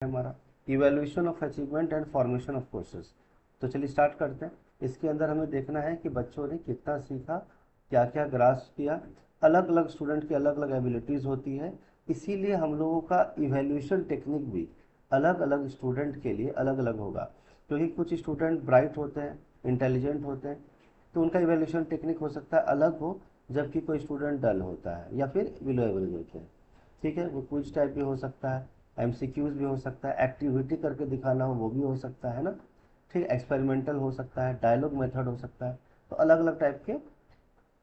हमारा evaluation of achievement and formation of courses. तो चलिए स्टार्ट करते हैं। इसके अंदर हमें देखना है कि बच्चों ने कितना सीखा, क्या क्या ग्रास्प किया। अलग अलग स्टूडेंट की अलग अलग एबिलिटीज़ होती है, इसीलिए हम लोगों का इवैल्यूएशन टेक्निक भी अलग अलग स्टूडेंट के लिए अलग अलग होगा। क्योंकि कुछ स्टूडेंट ब्राइट होते हैं, इंटेलिजेंट होते हैं, तो उनका इवैल्यूएशन टेक्निक हो सकता है अलग हो, जबकि कोई स्टूडेंट डल होता है या फिर बिलो एवरेज होते हैं। ठीक है, वो क्विज टाइप भी हो सकता है, एमसीक्यूज भी हो सकता है, एक्टिविटी करके दिखाना हो वो भी हो सकता है ना। ठीक, एक्सपेरिमेंटल हो सकता है, डायलॉग मेथड हो सकता है। तो अलग अलग टाइप के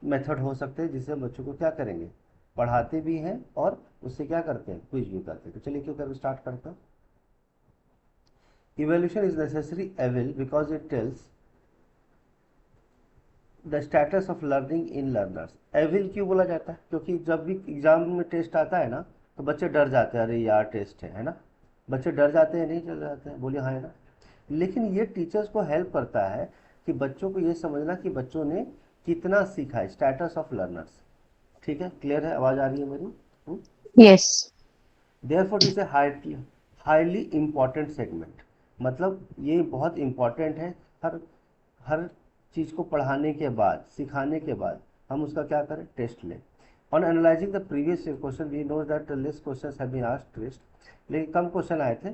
मेथड हो सकते हैं जिससे बच्चों को क्या करेंगे, पढ़ाते भी हैं और उससे क्या करते हैं, क्विज भी करते हैं। तो चलिए क्यों करके स्टार्ट करते हैं। Evaluation is necessary evil because it tells the status of learning in learners. Evil क्यों बोला जाता है, क्योंकि जब भी एग्जाम में टेस्ट आता है ना, तो बच्चे डर जाते हैं, अरे यार टेस्ट है ना। बच्चे डर जाते हैं, नहीं चल जाते हैं, बोलिए हाँ है ना। लेकिन ये टीचर्स को हेल्प करता है कि बच्चों को ये समझना कि बच्चों ने कितना सीखा है, स्टेटस ऑफ लर्नर्स। ठीक है, क्लियर है, आवाज़ आ रही है मेरी। Yes. Therefore is a highly important segment. मतलब ये बहुत इम्पॉर्टेंट है। हर हर चीज़ को पढ़ाने के बाद, सिखाने के बाद हम उसका क्या करें, टेस्ट लें। On analysing the previous question we know that less question have been asked test. लेकिन कम क्वेश्चन आए थे।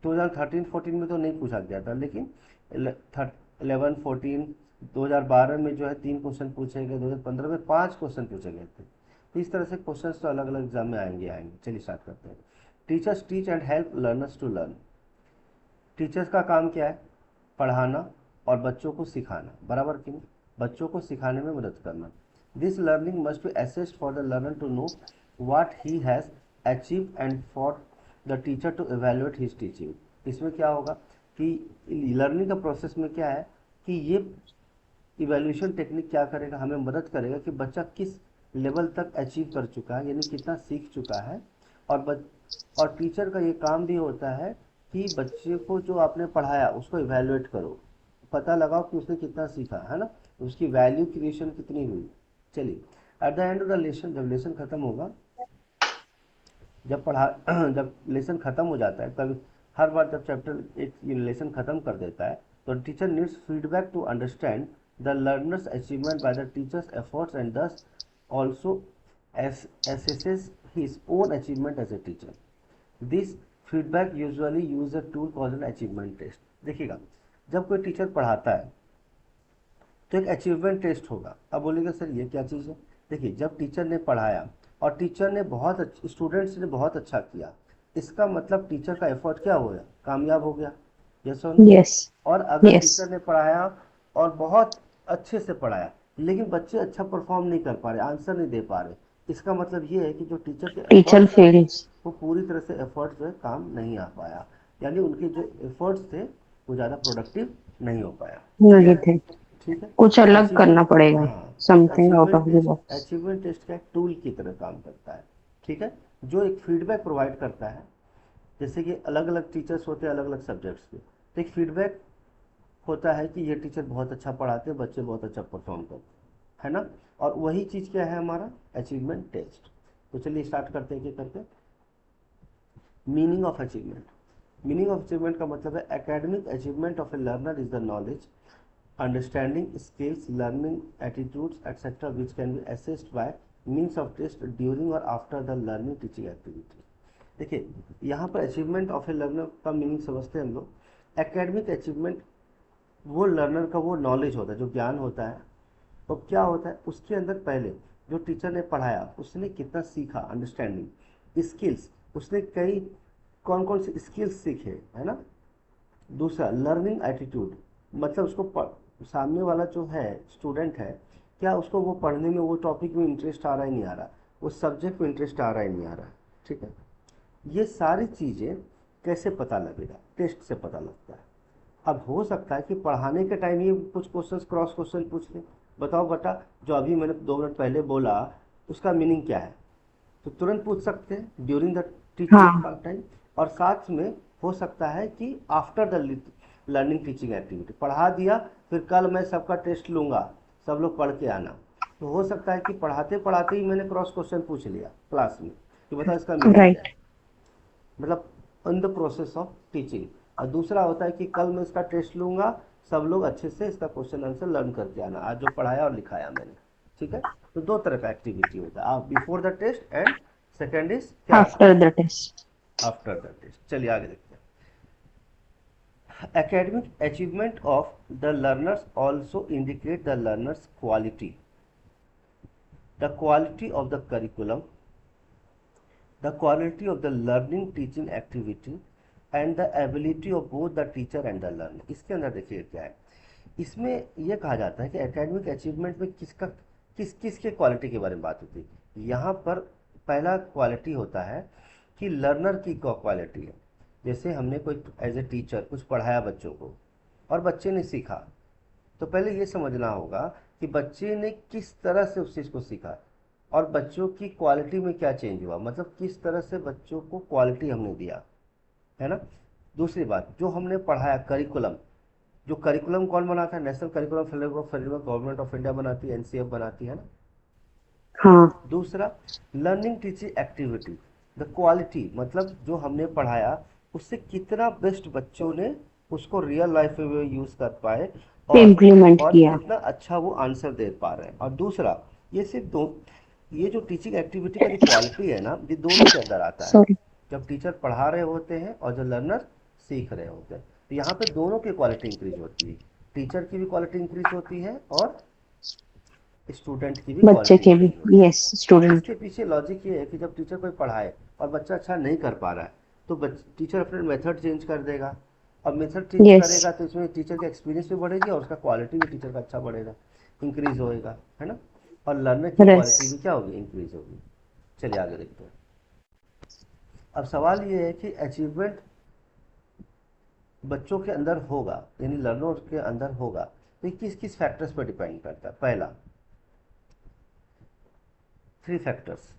2013-14 में तो नहीं पूछा गया था, लेकिन 11-14 2012 में जो है 3 क्वेश्चन पूछे गए, 2015 में 5 क्वेश्चन पूछे गए थे। तो इस तरह से क्वेश्चन तो अलग अलग एग्जाम में आएंगे। चलिए स्टार्ट करते हैं। Teachers teach and help learners to learn. Teachers का काम क्या है, पढ़ाना और बच्चों को सिखाना, बराबर कि नहीं, बच्चों को सिखाने में मदद करना। This learning must be assessed for the learner to know what he has achieve and for the teacher to evaluate his teaching. इसमें क्या होगा कि लर्निंग का प्रोसेस में क्या है कि ये इवैल्यूएशन टेक्निक क्या करेगा, हमें मदद करेगा कि बच्चा किस लेवल तक अचीव कर चुका है, यानी कितना सीख चुका है। और टीचर का ये काम भी होता है कि बच्चे को जो आपने पढ़ाया उसको इवैल्यूएट करो, पता लगाओ कि उसने कितना सीखा है ना, उसकी वैल्यू क्रिएशन कितनी हुई। चलिए, at the end of the lesson, जब लेसन खत्म होगा, जब पढ़ा जब लेसन खत्म हो जाता है, कभी हर बार जब चैप्टर एक लेसन खत्म कर देता है, तो teacher needs feedback to understand the learners achievement by the teachers efforts and this also assesses his own achievement as a teacher. This feedback usually use a tool called an achievement test. देखिएगा, जब कोई teacher पढ़ाता है तो एक achievement test होगा। अब बोलेगा सर ये क्या चीज़ है। देखिए, जब टीचर ने पढ़ाया और टीचर ने बहुत स्टूडेंट्स ने बहुत अच्छा किया, इसका मतलब टीचर का एफर्ट क्या हो गया, कामयाब हो गया। यस और नो। Yes. और अगर टीचर Yes. ने पढ़ाया और बहुत अच्छे से पढ़ाया, लेकिन बच्चे अच्छा परफॉर्म नहीं कर पा रहे, आंसर नहीं दे पा रहे, इसका मतलब ये है कि जो टीचर के Teacher एफर्ट्स थे fails. वो पूरी तरह से एफर्ट्स जो है काम नहीं आ पाया, यानी उनके जो एफर्ट्स थे वो ज़्यादा प्रोडक्टिव नहीं हो पाया। क्लियर है। Negative. ठीक है। कुछ अलग अचीवमेंट, करना पड़ेगा. हाँ, Something out achievement of the test, box. Achievement test का एक टूल की तरह काम करता है। ठीक है, जो एक फीडबैक प्रोवाइड करता है। जैसे कि अलग अलग टीचर्स होते हैं अलग अलग सब्जेक्ट्स के, तो एक फीडबैक होता है कि ये टीचर बहुत अच्छा पढ़ाते हैं, बच्चे बहुत अच्छा परफॉर्म करते हैं, है ना। और वही चीज़ क्या है, हमारा अचीवमेंट टेस्ट। तो चलिए स्टार्ट करते हैं क्या करते हैं। Meaning of achievement. Meaning of achievement का मतलब है academic achievement of a learner is the knowledge, understanding, skills, learning, attitudes, etc., which can be assessed by means of test during or after the learning teaching activity. देखिए, यहाँ पर achievement of a learner का meaning समझते हैं हम लोग। Academic achievement वो learner का वो नॉलेज होता है, जो ज्ञान होता है, तो क्या होता है उसके अंदर, पहले जो टीचर ने पढ़ाया उसने कितना सीखा, अंडरस्टैंडिंग, स्किल्स, उसने कई कौन कौन से स्किल्स सीखे, है ना। दूसरा लर्निंग एटीट्यूड, मतलब उसको सामने वाला जो है स्टूडेंट है, क्या उसको वो पढ़ने में, वो टॉपिक में इंटरेस्ट आ रहा है नहीं आ रहा, वो सब्जेक्ट में इंटरेस्ट आ रहा है नहीं आ रहा। ठीक है, ये सारी चीज़ें कैसे पता लगेगा, टेस्ट से पता लगता है। अब हो सकता है कि पढ़ाने के टाइम ये कुछ क्वेश्चन क्रॉस क्वेश्चन पूछ ले, बताओ बेटा जो अभी मैंने 2 मिनट पहले बोला उसका मीनिंग क्या है, तो तुरंत पूछ सकते हैं ड्यूरिंग द टीचिंग हाँ. का टाइम। और साथ में हो सकता है कि after the learning teaching activity पढ़ा दिया, फिर कल मैं सबका टेस्ट लूँगा, सब लोग पढ़ के आना। तो हो सकता है कि पढ़ाते पढ़ाते ही मैंने क्रॉस क्वेश्चन पूछ लिया क्लास में कि बताओ इसका मीनिंग क्या Right. है। मतलब in the process of teaching. और दूसरा होता है कि कल मैं इसका टेस्ट लूंगा, सब लोग अच्छे से इसका क्वेश्चन आंसर लर्न करके आना, आज जो पढ़ाया और लिखाया मैंने। ठीक है, तो दो तरह का एक्टिविटी होता है, आप before the test and second is क्या, after the test. After the test. चलिए आगे देखते हैं। Academic achievement of the learners also indicate the learner's quality. The quality of the curriculum, the quality of the learning teaching activity and the ability of both the teacher and the learner. इसके अंदर देखिए क्या है, इसमें यह कहा जाता है कि एकेडमिक अचीवमेंट में किसके क्वालिटी के बारे में बात होती है। यहाँ पर पहला क्वालिटी होता है कि लर्नर की क्वालिटी है। जैसे हमने कोई एज ए टीचर कुछ पढ़ाया बच्चों को और बच्चे ने सीखा, तो पहले ये समझना होगा कि बच्चे ने किस तरह से उस चीज़ को सीखा और बच्चों की क्वालिटी में क्या चेंज हुआ, मतलब किस तरह से बच्चों को क्वालिटी हमने दिया, है ना। दूसरी बात, जो हमने पढ़ाया करिकुलम, जो करिकुलम कौन बनाता है, national curriculum framework government of India बनाती है, एनसीएफ बनाती है ना। हाँ। दूसरा, learning teaching activity, the quality, मतलब जो हमने पढ़ाया उससे कितना बेस्ट बच्चों ने उसको रियल लाइफ में यूज़ कर पाए और इम्प्लीमेंट किया। कितना अच्छा वो आंसर दे पा रहे हैं। और दूसरा, ये सिर्फ दो, ये जो टीचिंग एक्टिविटी का जो क्वालिटी है ना, ये दोनों के अंदर आता है, सॉरी। जब टीचर पढ़ा रहे होते हैं और जो लर्नर सीख रहे होते हैं, तो यहाँ पे दोनों की क्वालिटी इंक्रीज होती है, टीचर की भी क्वालिटी इंक्रीज होती है और स्टूडेंट की भी बच्चे क्वालिटी के भी, इंक्रीज होती है। Yes, student. इसके पीछे लॉजिक ये है कि जब टीचर कोई पढ़ाए और बच्चा अच्छा नहीं कर पा रहा है, तो टीचर अपने मेथड चेंज कर देगा, और मेथड चेंज यस। करेगा तो इसमें टीचर का एक्सपीरियंस भी बढ़ेगी और उसका क्वालिटी भी टीचर का अच्छा बढ़ेगा, इंक्रीज होएगा, है ना। और लर्नर की यस। क्वालिटी भी क्या होगी, इंक्रीज होगी। चलिए आगे देखते हैं। अब सवाल ये है कि अचीवमेंट बच्चों के अंदर होगा, यानी लर्नर के अंदर होगा, तो ये किस किस फैक्टर्स पर डिपेंड करता है। पहला, 3 फैक्टर्स,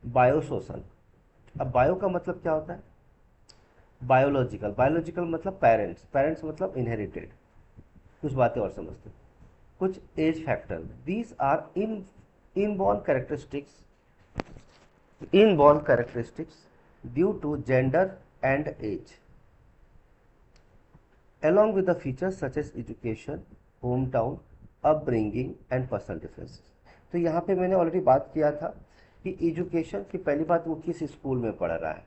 बायो सोशल। अब बायो का मतलब क्या होता है, बायोलॉजिकल, बायोलॉजिकल मतलब पेरेंट्स, पेरेंट्स मतलब इनहेरिटेड, कुछ बातें और समझते हैं। कुछ age factor, these are inborn characteristics, inborn characteristics due to gender and age, along with the features such as education, hometown, upbringing and personal differences। तो यहाँ पे मैंने ऑलरेडी बात किया था कि एजुकेशन की पहली बात, वो किस स्कूल में पढ़ रहा है,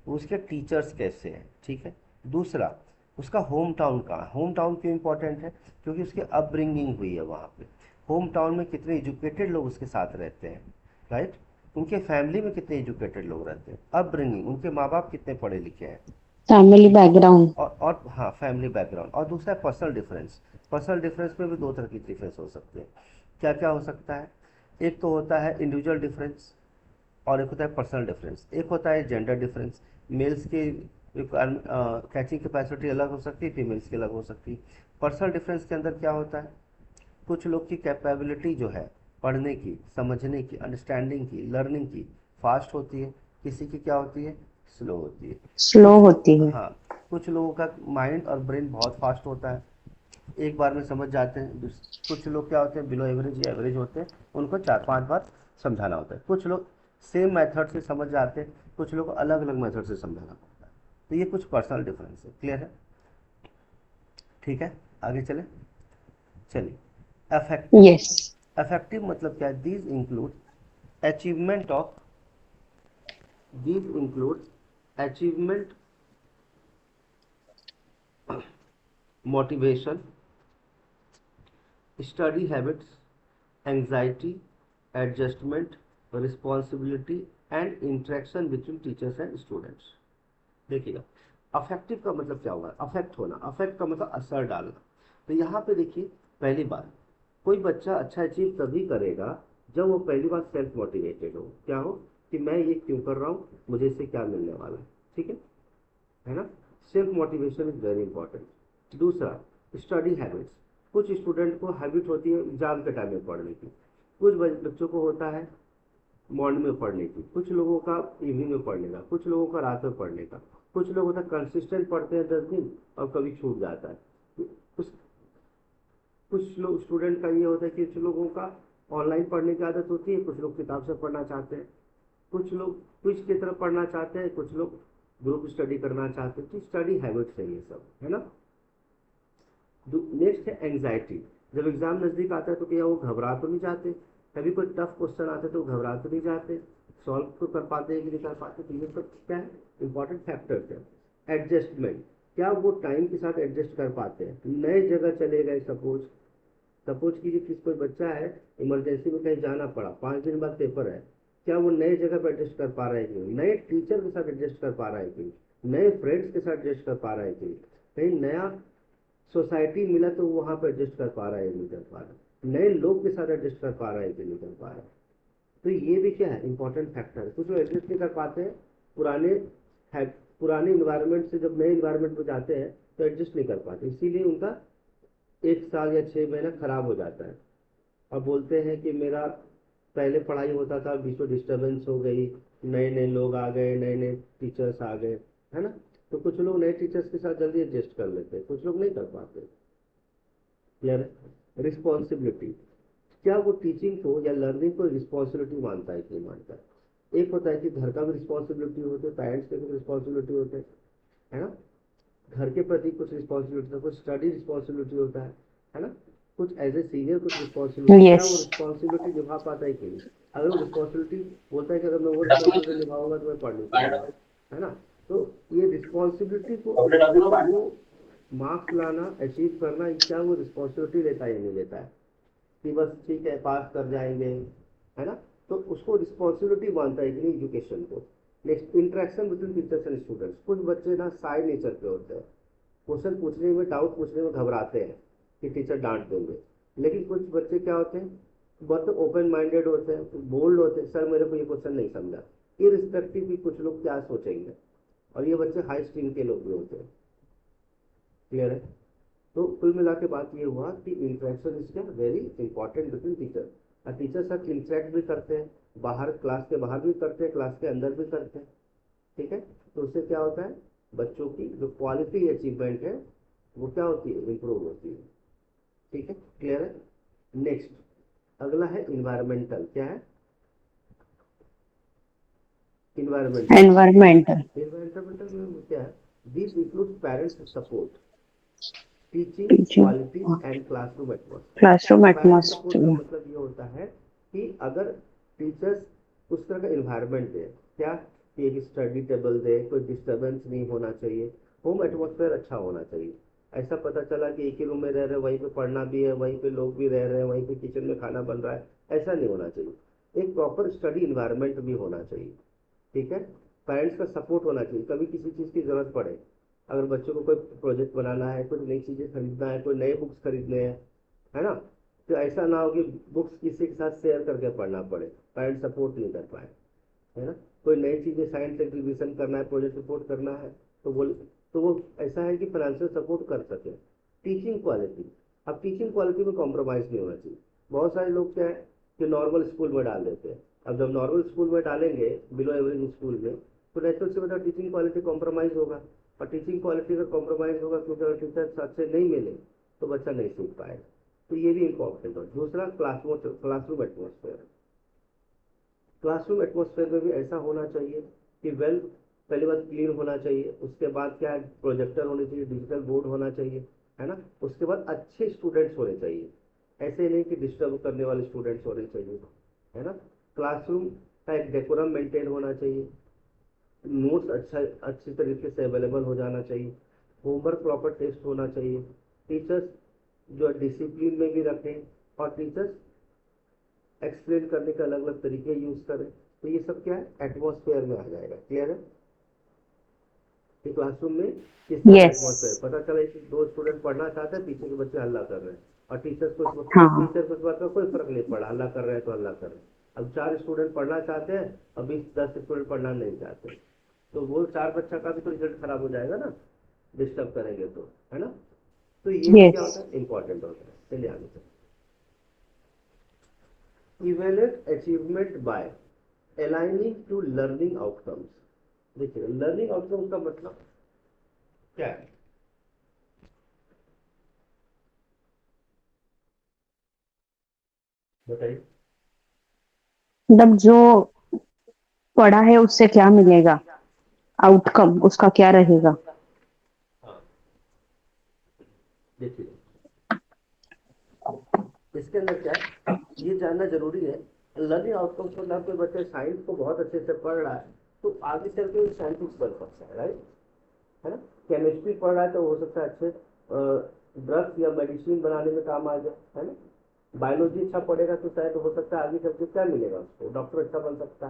उसके टीचर्स कैसे हैं, ठीक है। दूसरा, उसका होम टाउन कहाँ, होम टाउन क्यों इंपॉर्टेंट है, क्योंकि उसकी अपब्रिंगिंग हुई है वहाँ पे, होम टाउन में कितने एजुकेटेड लोग उसके साथ रहते हैं, राइट, उनके फैमिली में कितने एजुकेटेड लोग रहते हैं, अपब्रिंगिंग, उनके माँ बाप कितने पढ़े लिखे हैं, फैमिली ठीक है। बैकग्राउंड। और हाँ, फैमिली बैकग्राउंड। और दूसरा पर्सनल डिफरेंस, पर्सनल डिफरेंस में भी दो तरह की डिफरेंस हो सकते हैं। क्या क्या हो सकता है, एक तो होता है इंडिविजुअल डिफरेंस और एक होता है पर्सनल डिफरेंस। एक होता है जेंडर डिफरेंस, मेल्स की कैचिंग कैपेसिटी अलग हो सकती है, फीमेल्स की अलग हो सकती है। पर्सनल डिफरेंस के अंदर क्या होता है, कुछ लोग की कैपेबिलिटी जो है पढ़ने की, समझने की, अंडरस्टैंडिंग की, लर्निंग की फास्ट होती है, किसी की क्या होती है, स्लो होती है। स्लो कुछ लोग, होती है। हाँ, कुछ लोगों का माइंड और ब्रेन बहुत फास्ट होता है, एक बार में समझ जाते हैं। कुछ लोग क्या होते हैं, बिलो एवरेज या एवरेज होते हैं, उनको 4-5 बार समझाना होता है। कुछ लोग सेम मेथड से समझ जाते हैं, कुछ लोग अलग अलग मेथड से समझाना पड़ता है। तो ये कुछ पर्सनल डिफरेंस है, क्लियर है, ठीक है। आगे चले, चलिए। Affective, yes. अफेक्टिव मतलब क्या है, these include achievement of, these include achievement, motivation, study habits, anxiety, adjustment, responsibility and interaction between teachers and students। देखिएगा, अफेक्टिव का मतलब क्या होगा, अफेक्ट होना, अफेक्ट का मतलब असर डालना। तो यहाँ पे देखिए, पहली बात, कोई बच्चा अच्छा अचीव तभी करेगा जब वो पहली बार सेल्फ मोटिवेटेड हो, क्या हो कि मैं ये क्यों कर रहा हूँ, मुझे इससे क्या मिलने वाला है, ठीक है ना। Self motivation is very important. दूसरा, स्टडी हैबिट्स, कुछ स्टूडेंट को हैबिट होती है एग्जाम के टाइम में पढ़ने की, कुछ बच्चों को होता है मॉर्निंग में पढ़ने की, कुछ लोगों का इवनिंग में पढ़ने का, कुछ लोगों का रात में पढ़ने का, कुछ लोग होता है कंसिस्टेंट पढ़ते हैं 10 दिन और कभी छूट जाता है। उस कुछ लोग स्टूडेंट का ये होता है कि कुछ लोगों का ऑनलाइन पढ़ने की आदत होती है, कुछ लोग किताब से पढ़ना चाहते हैं, कुछ लोग क्विज की तरफ पढ़ना चाहते हैं, कुछ लोग ग्रुप स्टडी करना चाहते हैं, तो स्टडी हैबिट्स है ये सब, है ना। नेक्स्ट है एंग्जाइटी। जब एग्जाम नजदीक आता है तो क्या वो घबरा तो नहीं जाते, कभी कोई टफ क्वेश्चन आता है तो वो घबरा तो नहीं जाते, सॉल्व तो कर पाते हैं कि नहीं कर पाते, तो ये सब क्या है, इंपॉर्टेंट फैक्टर्स है। एडजस्टमेंट, क्या वो टाइम के साथ एडजस्ट कर पाते हैं, नए जगह चले गए, सपोज सपोज कीजिए किसी कोई बच्चा है, इमरजेंसी में कहीं जाना पड़ा, 5 दिन बाद पेपर है, क्या वो नए जगह पर एडजस्ट कर पा रहा है कि नहीं, नए टीचर के साथ एडजस्ट कर पा रहा है कि नहीं, नए फ्रेंड्स के साथ एडजस्ट कर पा रहा है कि नहीं, कहीं नया सोसाइटी मिला तो वहां पर एडजस्ट कर पा रहा है नहीं कर पा रहा, नए लोग के साथ एडजस्ट कर पा रहा है कि नहीं कर पा रहा। तो ये भी क्या है, इंपॉर्टेंट फैक्टर है। कुछ लोग एडजस्ट नहीं कर पाते हैं, पुराने है, पुराने इन्वायरमेंट से जब नए इन्वायरमेंट में जाते हैं तो एडजस्ट नहीं कर पाते, इसीलिए उनका 1 साल या 6 महीना खराब हो जाता है। और बोलते हैं कि मेरा पहले पढ़ाई होता था, बीच में डिस्टर्बेंस हो गई, नए नए लोग आ गए, नए नए टीचर्स आ गए, है ना। तो कुछ लोग नए टीचर्स के साथ जल्दी एडजस्ट कर लेते हैं, कुछ लोग नहीं कर पाते। क्लियर है। रिस्पॉन्सिबिलिटी, क्या वो टीचिंग को या लर्निंग को रिस्पॉन्सिबिलिटी मानता है कि नहीं मानता है। एक होता है कि घर का भी रिस्पॉन्सिबिलिटी होते है, पेरेंट्स के भी रिस्पॉन्सिबिलिटी होते हैं, है ना। घर के प्रति कुछ रिस्पॉन्सिबिलिटी होता है, कुछ स्टडी रिस्पॉन्सिबिलिटी होता है ना। कुछ एज ए सीनियर कुछ रिस्पॉन्सिबिलिटी, क्या यस। वो रिस्पॉन्सिबिलिटी निभा पाता है कि नहीं। अगर वो रिस्पॉन्सिबिलिटी बोलता है कि अगर मैं वो रिस्पॉन्सिबिलिटी निभाऊंगा तो मैं पढ़ नहीं पाऊंगा, है ना। तो ये रिस्पॉन्सिबिलिटी को वो मार्क्स लाना, अचीव करना, क्या वो रिस्पॉन्सिबिलिटी लेता है या नहीं लेता है, कि बस ठीक है पास कर जाएंगे, है ना। तो उसको रिस्पॉन्सिबिलिटी मानता है कि नहीं एजुकेशन को। Next, interaction between teachers and students. कुछ बच्चे ना साई नेचर के होते हैं, क्वेश्चन पूछने में, डाउट पूछने में घबराते हैं कि टीचर डांट देंगे, लेकिन कुछ बच्चे क्या होते हैं, बहुत ओपन माइंडेड होते हैं, बोल्ड होते हैं, सर मेरे को ये क्वेश्चन नहीं समझा, इरिस्पेक्टिव कि कुछ लोग क्या सोचेंगे, और ये बच्चे हाई स्ट्रीम के लोग भी होते हैं। क्लियर है। तो कुल मिला के बात ये हुआ कि इंटरेक्शन इज क्या वेरी इंपॉर्टेंट बिटवीन टीचर, और टीचर साथ इंटरेक्ट भी करते हैं, बाहर क्लास के बाहर भी करते हैं, क्लास के अंदर भी करते हैं, ठीक है। तो उससे क्या होता है, बच्चों की जो क्वालिटी अचीवमेंट है वो क्या होती है, इम्प्रूव होती है, ठीक है। क्लियर है। नेक्स्ट, अगला है इन्वायरमेंटल, क्या है, इन्वायरमेंटल। एनवायरमेंटल। इन्वायरमेंटल में क्या है, this include parents support, teaching teaching, quality and classroom atmosphere. Classroom parents support का एटमॉस्फेयर। मतलब ये होता है कि अगर टीचर्स उस तरह का इन्वायरमेंट दे, क्या, कि एक स्टडी टेबल दे, कोई डिस्टर्बेंस नहीं होना चाहिए, होम एटमॉस्फेयर अच्छा होना चाहिए। ऐसा पता चला कि एक ही रूम में रह रहे हैं, वहीं पे पढ़ना भी है, वहीं पे लोग भी रह रहे हैं, वहीं पे किचन में खाना बन रहा है, ऐसा नहीं होना चाहिए। एक प्रॉपर स्टडी इन्वायरमेंट भी होना चाहिए, ठीक है। पेरेंट्स का सपोर्ट होना चाहिए, कभी किसी चीज़ की ज़रूरत पड़े, अगर बच्चों को कोई प्रोजेक्ट बनाना है, कुछ नई चीज़ें खरीदना है, कोई नए बुक्स खरीदने हैं, है ना, तो ऐसा ना हो कि बुक्स किसी के साथ शेयर करके पढ़ना पड़े, पेरेंट्स सपोर्ट नहीं कर पाए, है ना। कोई नई चीज़ें साइंस एग्जीबिशन करना है, प्रोजेक्ट रिपोर्ट करना है, तो वो ऐसा है कि फाइनेंशियल सपोर्ट कर सके। टीचिंग क्वालिटी, अब टीचिंग क्वालिटी में कॉम्प्रोमाइज़ नहीं होना चाहिए। बहुत सारे लोग क्या है कि नॉर्मल स्कूल में डाल देते हैं, अब जब नॉर्मल स्कूल में डालेंगे, बिलो एवरेज स्कूल में, तो नेचुरल से मतलब टीचिंग क्वालिटी कॉम्प्रोमाइज़ होगा, और टीचिंग क्वालिटी अगर कॉम्प्रोमाइज़ होगा, क्योंकि अगर टीचर अच्छे नहीं मिले तो बच्चा नहीं सीख पाएगा। तो ये भी इंपॉर्टेंट है। दूसरा, क्लासरूम एटमोसफेयर। क्लासरूम एटमोसफेयर में भी ऐसा होना चाहिए कि वेल, पहली बात क्लीन होना चाहिए, उसके बाद क्या है, प्रोजेक्टर होने चाहिए, डिजिटल बोर्ड होना चाहिए, है ना। उसके बाद अच्छे स्टूडेंट्स होने चाहिए, ऐसे नहीं कि डिस्टर्ब करने वाले स्टूडेंट्स होने चाहिए, है ना। क्लासरूम का एक डेकोरम मेंटेन होना चाहिए, नोट्स अच्छी तरीके से अवेलेबल हो जाना चाहिए, होमवर्क प्रॉपर टेस्ट होना चाहिए, टीचर्स जो डिसिप्लिन में भी रखें, और टीचर्स एक्सप्लेन करने के अलग अलग तरीके यूज करें। तो ये सब क्या है, एटमॉस्फेयर में आ जाएगा। क्लियर है। कि क्लासरूम में किस तरह का यस। एटमॉस्फेयर, पता चला कि 2 स्टूडेंट पढ़ना चाहते हैं, पीछे के बच्चे हल्ला कर रहे हैं, और हाँ। टीचर को इस बात का कोई फर्क नहीं पड़ा, हल्ला कर रहे हैं तो हल्ला कर रहे हैं। अब 4 स्टूडेंट पढ़ना चाहते हैं और 10 स्टूडेंट पढ़ना नहीं चाहते, तो वो 4 बच्चा का भी तो रिजल्ट खराब हो जाएगा ना, डिस्टर्ब करेंगे तो, है ना। तो ये भी क्या यस। होता है, इंपॉर्टेंट होता है। चलिए आगे चलिए, evaluate achievement by aligning to learning outcomes. देखिए, लर्निंग आउटकम्स का मतलब क्या है, बताइए। मतलब जो पढ़ा है उससे क्या मिलेगा। आउटकम उसका क्या रहेगा? हाँ, देखिए इसके अंदर क्या है, ये जानना जरूरी है। लर्निंग आउटकम्स मतलब कोई बच्चा साइंस को बहुत अच्छे से पढ़ रहा है तो आगे चल के साइंटिस्ट बन सकता है, राइट, है ना। केमिस्ट्री पढ़ रहा है तो हो सकता है अच्छे ड्रग्स या मेडिसिन बनाने में काम आ जाए, है ना। बायोलॉजी अच्छा पढ़ेगा तो शायद हो सकता है आगे चल के क्या मिलेगा उसको, डॉक्टर अच्छा बन सकता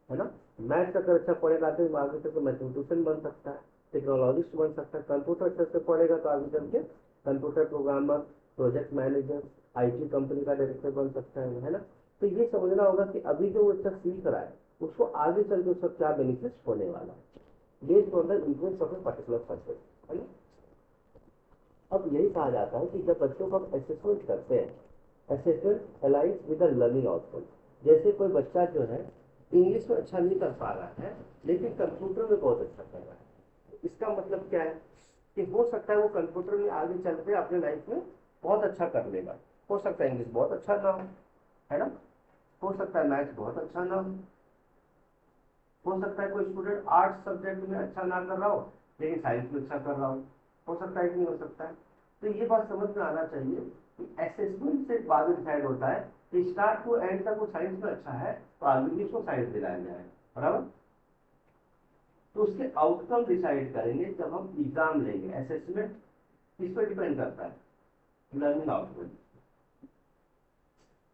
है ना। मैथ्स अगर अच्छा पढ़ेगा तो आगे चल के मैथमेटिशियन बन सकता है, टेक्नोलॉजिस्ट बन सकता है। कंप्यूटर अच्छे से पढ़ेगा तो आगे चल के computer programmer, project manager, IT company का डायरेक्टर बन सकता है ना। तो ये समझना होगा कि अभी जो बच्चा सीख रहा है उसको आगे चल के उसका क्या बेनिफिट होने वाला है based on the influence of a particular subject, है ना। अब यही कहा जाता है कि जब बच्चों को हम असेसमेंट करते हैं, assessment aligns with the learning outcome. जैसे कोई बच्चा जो है इंग्लिश में अच्छा नहीं कर पा रहा है लेकिन कंप्यूटर में बहुत अच्छा कर रहा है, इसका मतलब क्या है कि हो सकता है वो कंप्यूटर में आगे चल के अपने लाइफ में बहुत अच्छा कर लेगा। हो सकता है इंग्लिश बहुत अच्छा ना है ना, हो सकता है मैथ्स बहुत अच्छा ना हो सकता है कोई स्टूडेंट आर्ट्स सब्जेक्ट में अच्छा ना कर रहा हो लेकिन साइंस में अच्छा कर रहा हो सकता है कि नहीं हो सकता है। तो ये बात समझ में आना चाहिए कि असेसमेंट से बाद में डिसाइड होता है कि स्टार्ट टू एंड तक वो साइंस में अच्छा है तो आगे भी उसको साइंस दिलाया जाए, बराबर। तो उसके आउटकम डिसाइड करेंगे जब हम एग्जाम लेंगे। असेसमेंट किस पर डिपेंड करता है, लर्निंग आउटकम।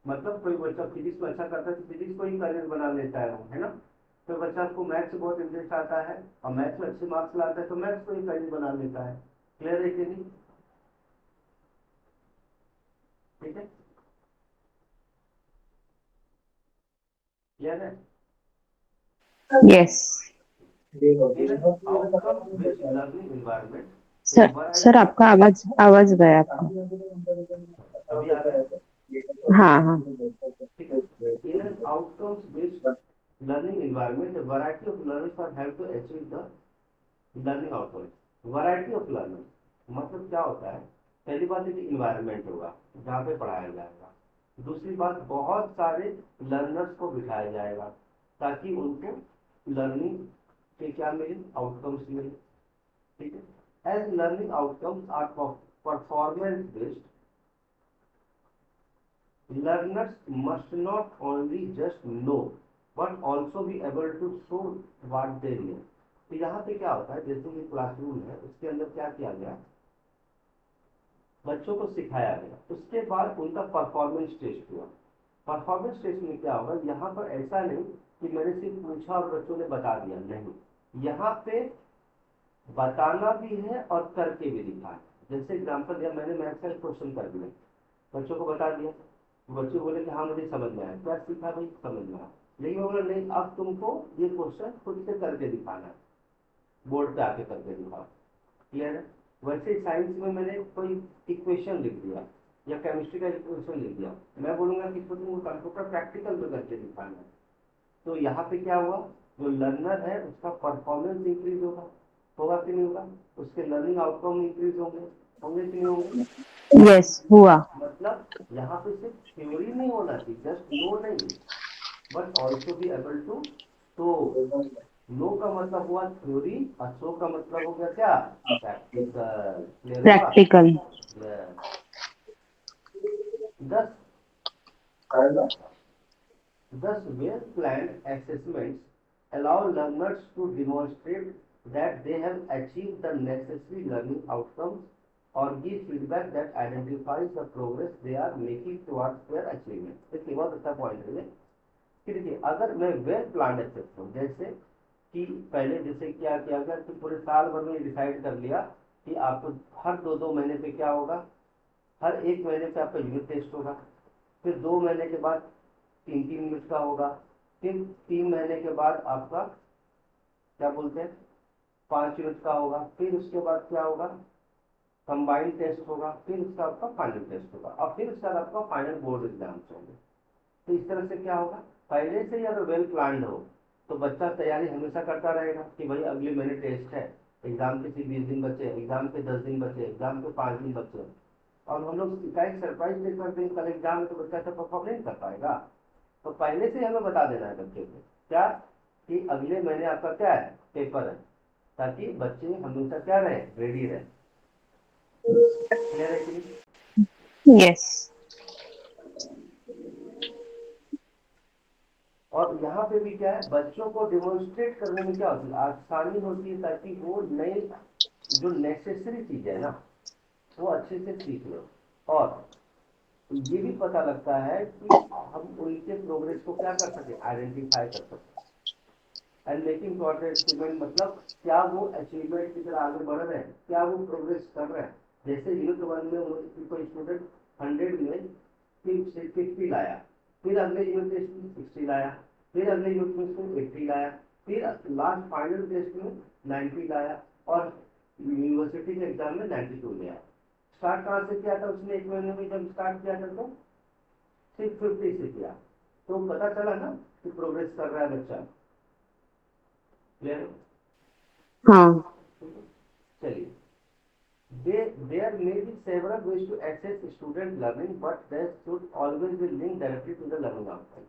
मतलब कोई बच्चा फिजिक्स में अच्छा करता है तो फिजिक्स को ही करियर बना लेता है वो, है ना। कोई बच्चा को मैथ्स से बहुत इंटरेस्ट आता है और मैथ्स में अच्छे मार्क्स लाता है तो मैथ्स को ही करियर बना लेता है। क्लियर है कि नहीं, ठीक है, क्लियर है। Yes in an outcome based learning environment A sir. Sir variety. आपका आवाज आवाज गया आपका। अभी आ रहा है, हाँ हाँ। ठीक है। In an outcomes based learning environment a variety of learners are help to achieve the learning outcome. Variety of learning मतलब क्या होता है, पहली बात है कि इन्वायरमेंट होगा जहाँ पे पढ़ाया जाएगा। दूसरी बात, बहुत सारे लर्नर्स को बिठाया जाएगा ताकि उनको लर्निंग के क्या मिले, आउटकम्स मिले, ठीक है। As learning outcomes are performance based, learners must not only just know but also be able to show what they know। तो यहाँ पे क्या होता है, जैसे कि क्लासरूम है उसके अंदर क्या किया गया, बच्चों को सिखाया गया, उसके बाद उनका परफॉर्मेंस टेस्ट हुआ। परफॉर्मेंस टेस्ट में क्या होगा, यहाँ पर ऐसा नहीं कि मैंने सिर्फ पूछा और बच्चों ने बता दिया, नहीं, यहाँ पे बताना भी है और करके भी दिखाना। जैसे एग्जाम्पल दिया, मैंने मैथ्स का क्वेश्चन कर दिया, बच्चों को बता दिया, बच्चे बोले कि हाँ मुझे समझ में आया, क्या सीखा भाई, समझ में आया। लेकिन बोला नहीं, अब तुमको ये क्वेश्चन खुद से करके दिखाना है, बोर्ड पे आके करके दिखाओ। क्लियर है। वैसे साइंस में मैंने कोई इक्वेशन लिख दिया या केमिस्ट्री का इक्वेशन लिख दिया, मैं बोलूंगा कि तुमको कंप्यूटर प्रैक्टिकल में करके दिखाना है। तो यहाँ पे क्या हुआ, जो लर्नर है उसका परफॉर्मेंस इंक्रीज होगा, होगा कि नहीं होगा, उसके लर्निंग आउटकम इंक्रीज होंगे, होंगे कि नहीं होंगे। यस हुआ। मतलब यहाँ पे सिर्फ थ्योरी नहीं होना चाहिए, जस्ट नो नहीं, but also be able to show. Know का मतलब हुआ थ्योरी और शो का मतलब हो गया क्या, प्रैक्टिकल। क्लियर हुआ। प्रैक्टिकल। दस Thus, well-planned assessments allow learners to demonstrate that they have achieved the necessary learning outcomes or give feedback that identifies the progress they are making towards their achievement। देखिए बहुत अच्छा point है ये कि देखिए अगर मैं वेल प्लान असेसमेंट, जैसे कि पहले जैसे क्या किया गया कि पूरे साल भर में डिसाइड कर लिया कि आपको हर 2-2 महीने पे क्या होगा, हर 1 महीने पे आपका यूनिट टेस्ट होगा, फिर 2 महीने के बाद 3-3 मिनट का होगा, फिर 3 महीने के बाद आपका क्या बोलते हैं 5 यूनिट का होगा, फिर उसके बाद क्या होगा कंबाइंड टेस्ट होगा, फिर उसका आपका फाइनल टेस्ट होगा और फिर उसके बाद आपका फाइनल बोर्ड एग्जाम्स होंगे। तो इस तरह से क्या होगा, पहले से ही अगर वेल प्लान्ड हो तो बच्चा तैयारी हमेशा करता रहेगा कि भाई अगले महीने टेस्ट है, एग्जाम के 20 दिन बचे, एग्जाम के 10 दिन बचे, एग्जाम के 5 दिन बचे, और हम लोग एक सरप्राइज दे करते हैं कल एग्जाम है तो बच्चा ऐसा परफॉर्म नहीं कर पाएगा। तो पहले से हमें बता देना है बच्चे को क्या कि अगले महीने आपका क्या है पेपर है, ताकि बच्चे हमेशा क्या रहे, रेडी रहे। क्लियर है कि नहीं? Yes. और यहाँ पे भी क्या है, बच्चों को डिमोन्स्ट्रेट करने में क्या होती है, आसानी होती है, ताकि वो नए जो नेसेसरी चीज है ना वो अच्छे से सीख लो। और ये भी पता लगता है कि हम उनके प्रोग्रेस को क्या कर सके, आइडेंटिफाई कर सके। एंड मेकिंग प्रोग्रेस अचीवमेंट मतलब क्या वो अचीवमेंट की तरह आगे बढ़ रहे हैं, क्या वो प्रोग्रेस कर रहे हैं। जैसे यूनिट 1 में कोई स्टूडेंट 100 में 50 लाया, फिर अगले यूनिट टेस्ट में 60 लाया, फिर अगले यूनिट टेस्ट में 80 लाया, फिर लास्ट फाइनल टेस्ट में 90 लाया, और यूनिवर्सिटी के एग्जाम में 92 ले आया। स्टार्ट कहाँ से किया था उसने, एक महीने में जब स्टार्ट किया था तो 650 से किया। तो पता चला ना कि प्रोग्रेस कर रहा है बच्चा। क्लियर? हाँ. चलिए, there may be several ways to access student learning, but there should always be linked directly to the learning outcome.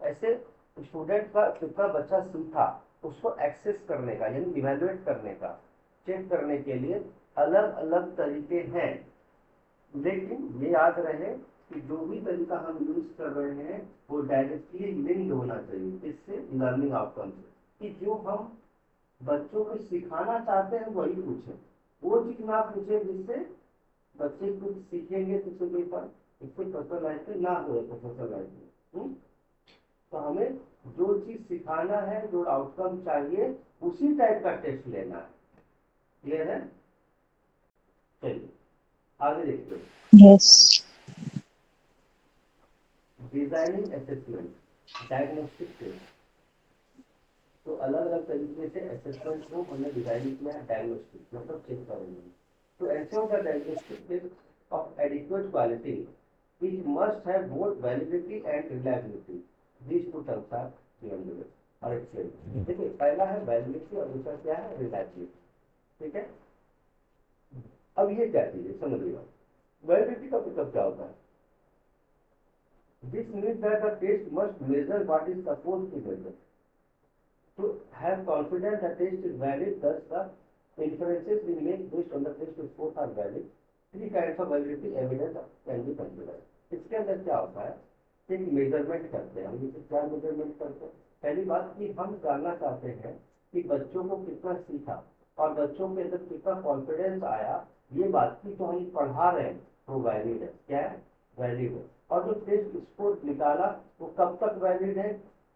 ऐसे स्टूडेंट का कितना बच्चा सीखा उसको एक्सेस करने का, यानी इवेलुएट करने का, चेक करने के लिए अलग अलग तरीके हैं। लेकिन ये याद रहे कि जो भी तरीका हम यूज कर रहे हैं वो डायरेक्टली लिंक्ड होना चाहिए इससे, लर्निंग आउटकम से, कि जो हम बच्चों को सिखाना चाहते हैं वही पूछे, वो चीज ना पूछे जिससे बच्चे कुछ सीखेंगे किसी के ऊपर, इससे पर्सनलाइज ना हो, पर्सनलाइज। तो हमें जो चीज सिखाना है, जो आउटकम चाहिए, उसी टाइप का टेस्ट लेना है। क्लियर है? चलिए आगे देखते हैं। Yes. Designing assessment, diagnostic test. तो अलग अलग तरीके से असेसमेंट को हमने डिजाइन किया है, डायग्नोस्टिक मतलब चेक करेंगे। तो ऐसे होगा diagnostic test of adequate quality it must have both validity and reliability, these two terms are given below और एक्सप्लेन। देखिए पहला है वैलिडिटी और दूसरा क्या है, रिलायबिलिटी। ठीक है, अब ये क्या चीज है समझिएगा। वैलिडिटी का मतलब क्या होता है, this means that the test must measure what is supposed to measure. To have confidence that test is valid, thus the inferences we make based on the test scores are valid. Three kinds of validity evidence can be considered. इसके अंदर क्या होता है, एक measurement करते हैं हम। इसे क्या मेजरमेंट करते हैं, पहली बात कि हम जानना चाहते हैं कि बच्चों को कितना सीखा और बच्चों के अंदर कितना कॉन्फिडेंस आया, ये बात की जो हम पढ़ा रहे हैं वो वैलिड है। क्या है, वैलिड है। और जो टेस्ट स्कोर निकाला वो कब तक वैलिड है,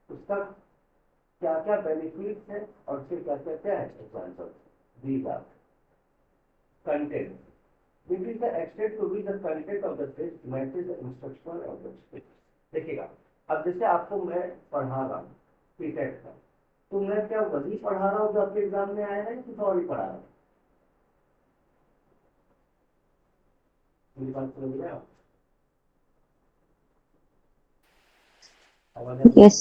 उसका क्या क्या बेनिफिट्स है और फिर क्या क्या क्या है example. These are content, which is the extent to which the content of the text matches the instructional of the text। देखिएगा, अब जैसे आपको मैं पढ़ा रहा हूँ पीटेट का, तो मैं क्या वही पढ़ा रहा हूँ जो आपके एग्जाम में आया है, कुछ और ही पढ़ा रहा हूँ। मेरी बात समझ रहे हो? आवाज आ रही है? Yes.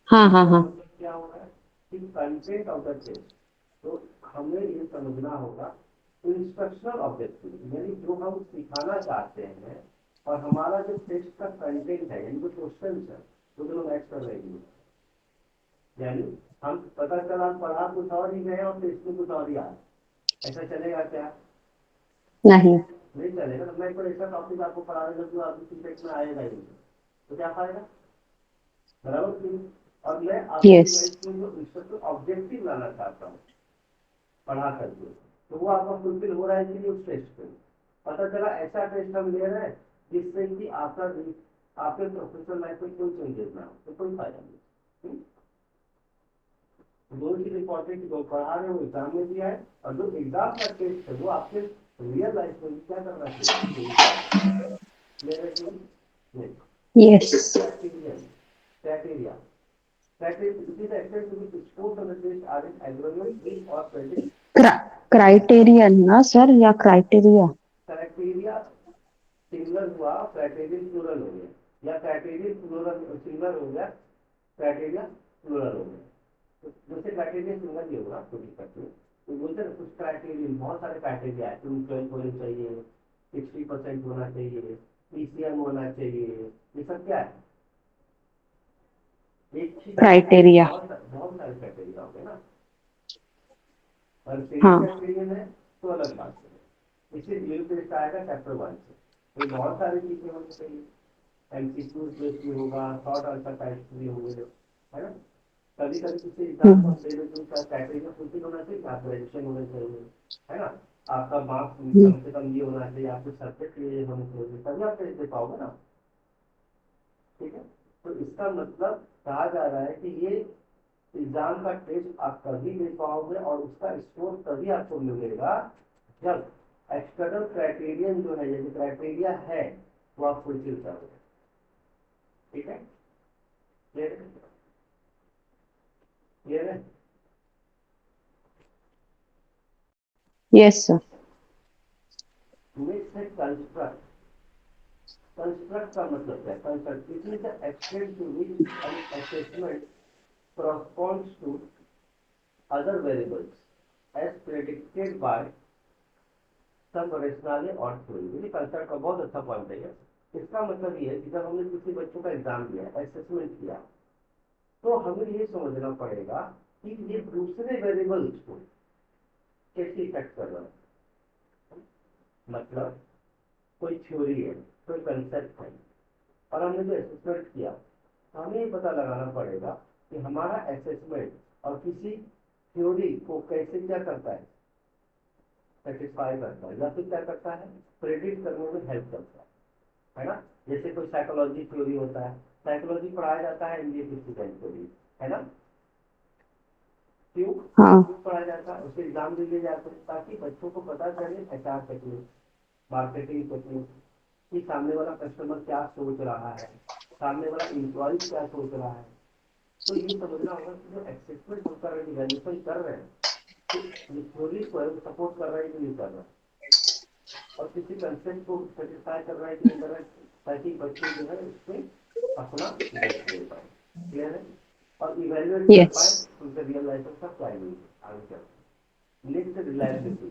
हाँ हाँ इसका हाँ. मतलब क्या हो रहा है कि कंटेंट ऑफ द टेस्ट, तो हमें ये समझना होगा इंस्ट्रक्शनल ऑब्जेक्टिव, यानी जो हम सिखाना चाहते हैं, और हमारा जो टेस्ट का कंटेंट है, यानी जो क्वेश्चन है वो दोनों मैच कर रहे हैं। यानी हम पता चला हम पढ़ा कुछ और ही गए और टेस्ट में कुछ और ही आया, ऐसा चलेगा क्या? नहीं. नहीं चलेगा। तो मैं कोई ऐसा टॉपिक आपको पढ़ा रहा हूँ जो आपकी टेस्ट में आएगा ही नहीं, तो क्या फायदा, बराबर क्यों? और मैं आपकी Yes. लाइफ में जो इंस्ट्रक्शन ऑब्जेक्टिव लाना चाहता हूँ पढ़ा करके, तो वो आपका फुलफिल हो रहा है कि नहीं उस टेस्ट पे। पता चला ऐसा टेस्ट हम ले रहे हैं जिससे कि आपका आपके प्रोफेशनल लाइफ में कोई चेंजेस ना हो, तो कोई फायदा नहीं। दो चीज इंपॉर्टेंट, जो पढ़ा रहे हो एग्जाम में भी है, और जो एग्जाम का टेस्ट है वो आपके रियल लाइफ में क्या करना चाहिए। Yes. Criteria, criteria, criteria to be scored on the test are in aggregate और प्रेडिक्ट। क्राइटेरियन ना सर, या क्राइटेरिया? क्राइटेरिया सिंगुलर हुआ, क्राइटेरियन प्लूरल हो गया, या क्राइटेरियन प्लूरल सिंगुलर हो गया, क्राइटेरिया प्लूरल हो गया। तो जैसे क्राइटेरिया सिंगल ही होगा कोई दिक्कत नहीं। तो बोलते हैं कुछ क्राइटेरियन, बहुत सारे क्राइटेरिया है, तुम 12 होने चाहिए, 60% होना चाहिए, पीसीएम होना चाहिए, ये सब क्या है, एक ही क्राइटेरिया. बहुत सारे क्राइटेरिया हो गए ना। और पेरियड हाँ क्राइटेरियन है तो अलग बात है। इसलिए ड्यूअल टेस्ट आएगा चैप्टर 1 से। तो बहुत सारी चीजें होनी चाहिए, एमसीक्यू बेस्ड भी होगा, शॉर्ट आंसर टाइप्स भी होंगे, है ना। कभी कभी किसी एग्जाम को हम्म हम दे देते हैं, उसका क्राइटेरिया फुलफिल होना चाहिए, आप ग्रेजुएशन होना चाहिए, है ना। आपका मार्क्स हम्म, कम से कम ये होना चाहिए, आपके सब्जेक्ट ये होने चाहिए, तभी आप टेस्ट दे पाओगे ना। ठीक है। तो इसका मतलब कहा जा रहा है कि ये एग्जाम का टेस्ट आप तभी दे पाओगे और उसका स्कोर तभी आपको मिलेगा जब एक्सटर्नल क्राइटेरियन जो है, ये क्राइटेरिया है, वो आप फुलफिल करोगे। ठीक है, क्लियर है, क्लियर है। Yes sir. नेक्स्ट है कंस्ट्रक्ट। कंस्ट्रक्ट का मतलब क्या है? Construct it is the extent to which an assessment corresponds to other variables as predicted by sub rational और थ्योरी। ये कंसेप्ट का बहुत अच्छा पॉइंट है ये। इसका मतलब ये है कि जब हमने किसी बच्चों का एग्जाम दिया, असेसमेंट किया, तो हमें ये समझना पड़ेगा कि ये दूसरे वेरिएबल्स को कैसे इफेक्ट कर रहा है। मतलब कोई थ्योरी है, कोई कंसेप्ट है, और हमने जो असेसमेंट किया, तो हमें ये पता लगाना पड़ेगा कि हमारा असेसमेंट और किसी थ्योरी को कैसे क्या करता है, सेटिस्फाई करता है, या फिर क्या करता है, प्रेडिक्ट करने में हेल्प करता है ना। जैसे कोई साइकोलॉजी थ्योरी होता है, साइकोलॉजी पढ़ाया जाता है एमबीए के स्टूडेंट को भी, है ना। क्यों हाँ क्यों पढ़ाया जाता है, उसके एग्जाम दिए जाते हैं ताकि बच्चों को पता चले एचआर टेक्निक, मार्केटिंग टेक्निक, कि सामने वाला कस्टमर क्या सोच रहा है, सामने वाला एम्प्लॉय क्या सोच रहा है। तो ये समझना होगा कि जो एक्सेसमेंट हम कर रहे हैं, इवेल्युएशन कर रहे हैं, तो थ्योरी को सपोर्ट कर रहा है कि नहीं कर रहा है, और किसी कंसेप्ट को सेटिस्फाई कर रहा है कि नहीं कर रहा है, ताकि बच्चे जो है उसमें अपना बेस्ट दे पाए। क्लियर है। और इवेल्युएट कर यस पाए उनके रियल लाइफ का क्या यूज है आगे चल। Next reliability,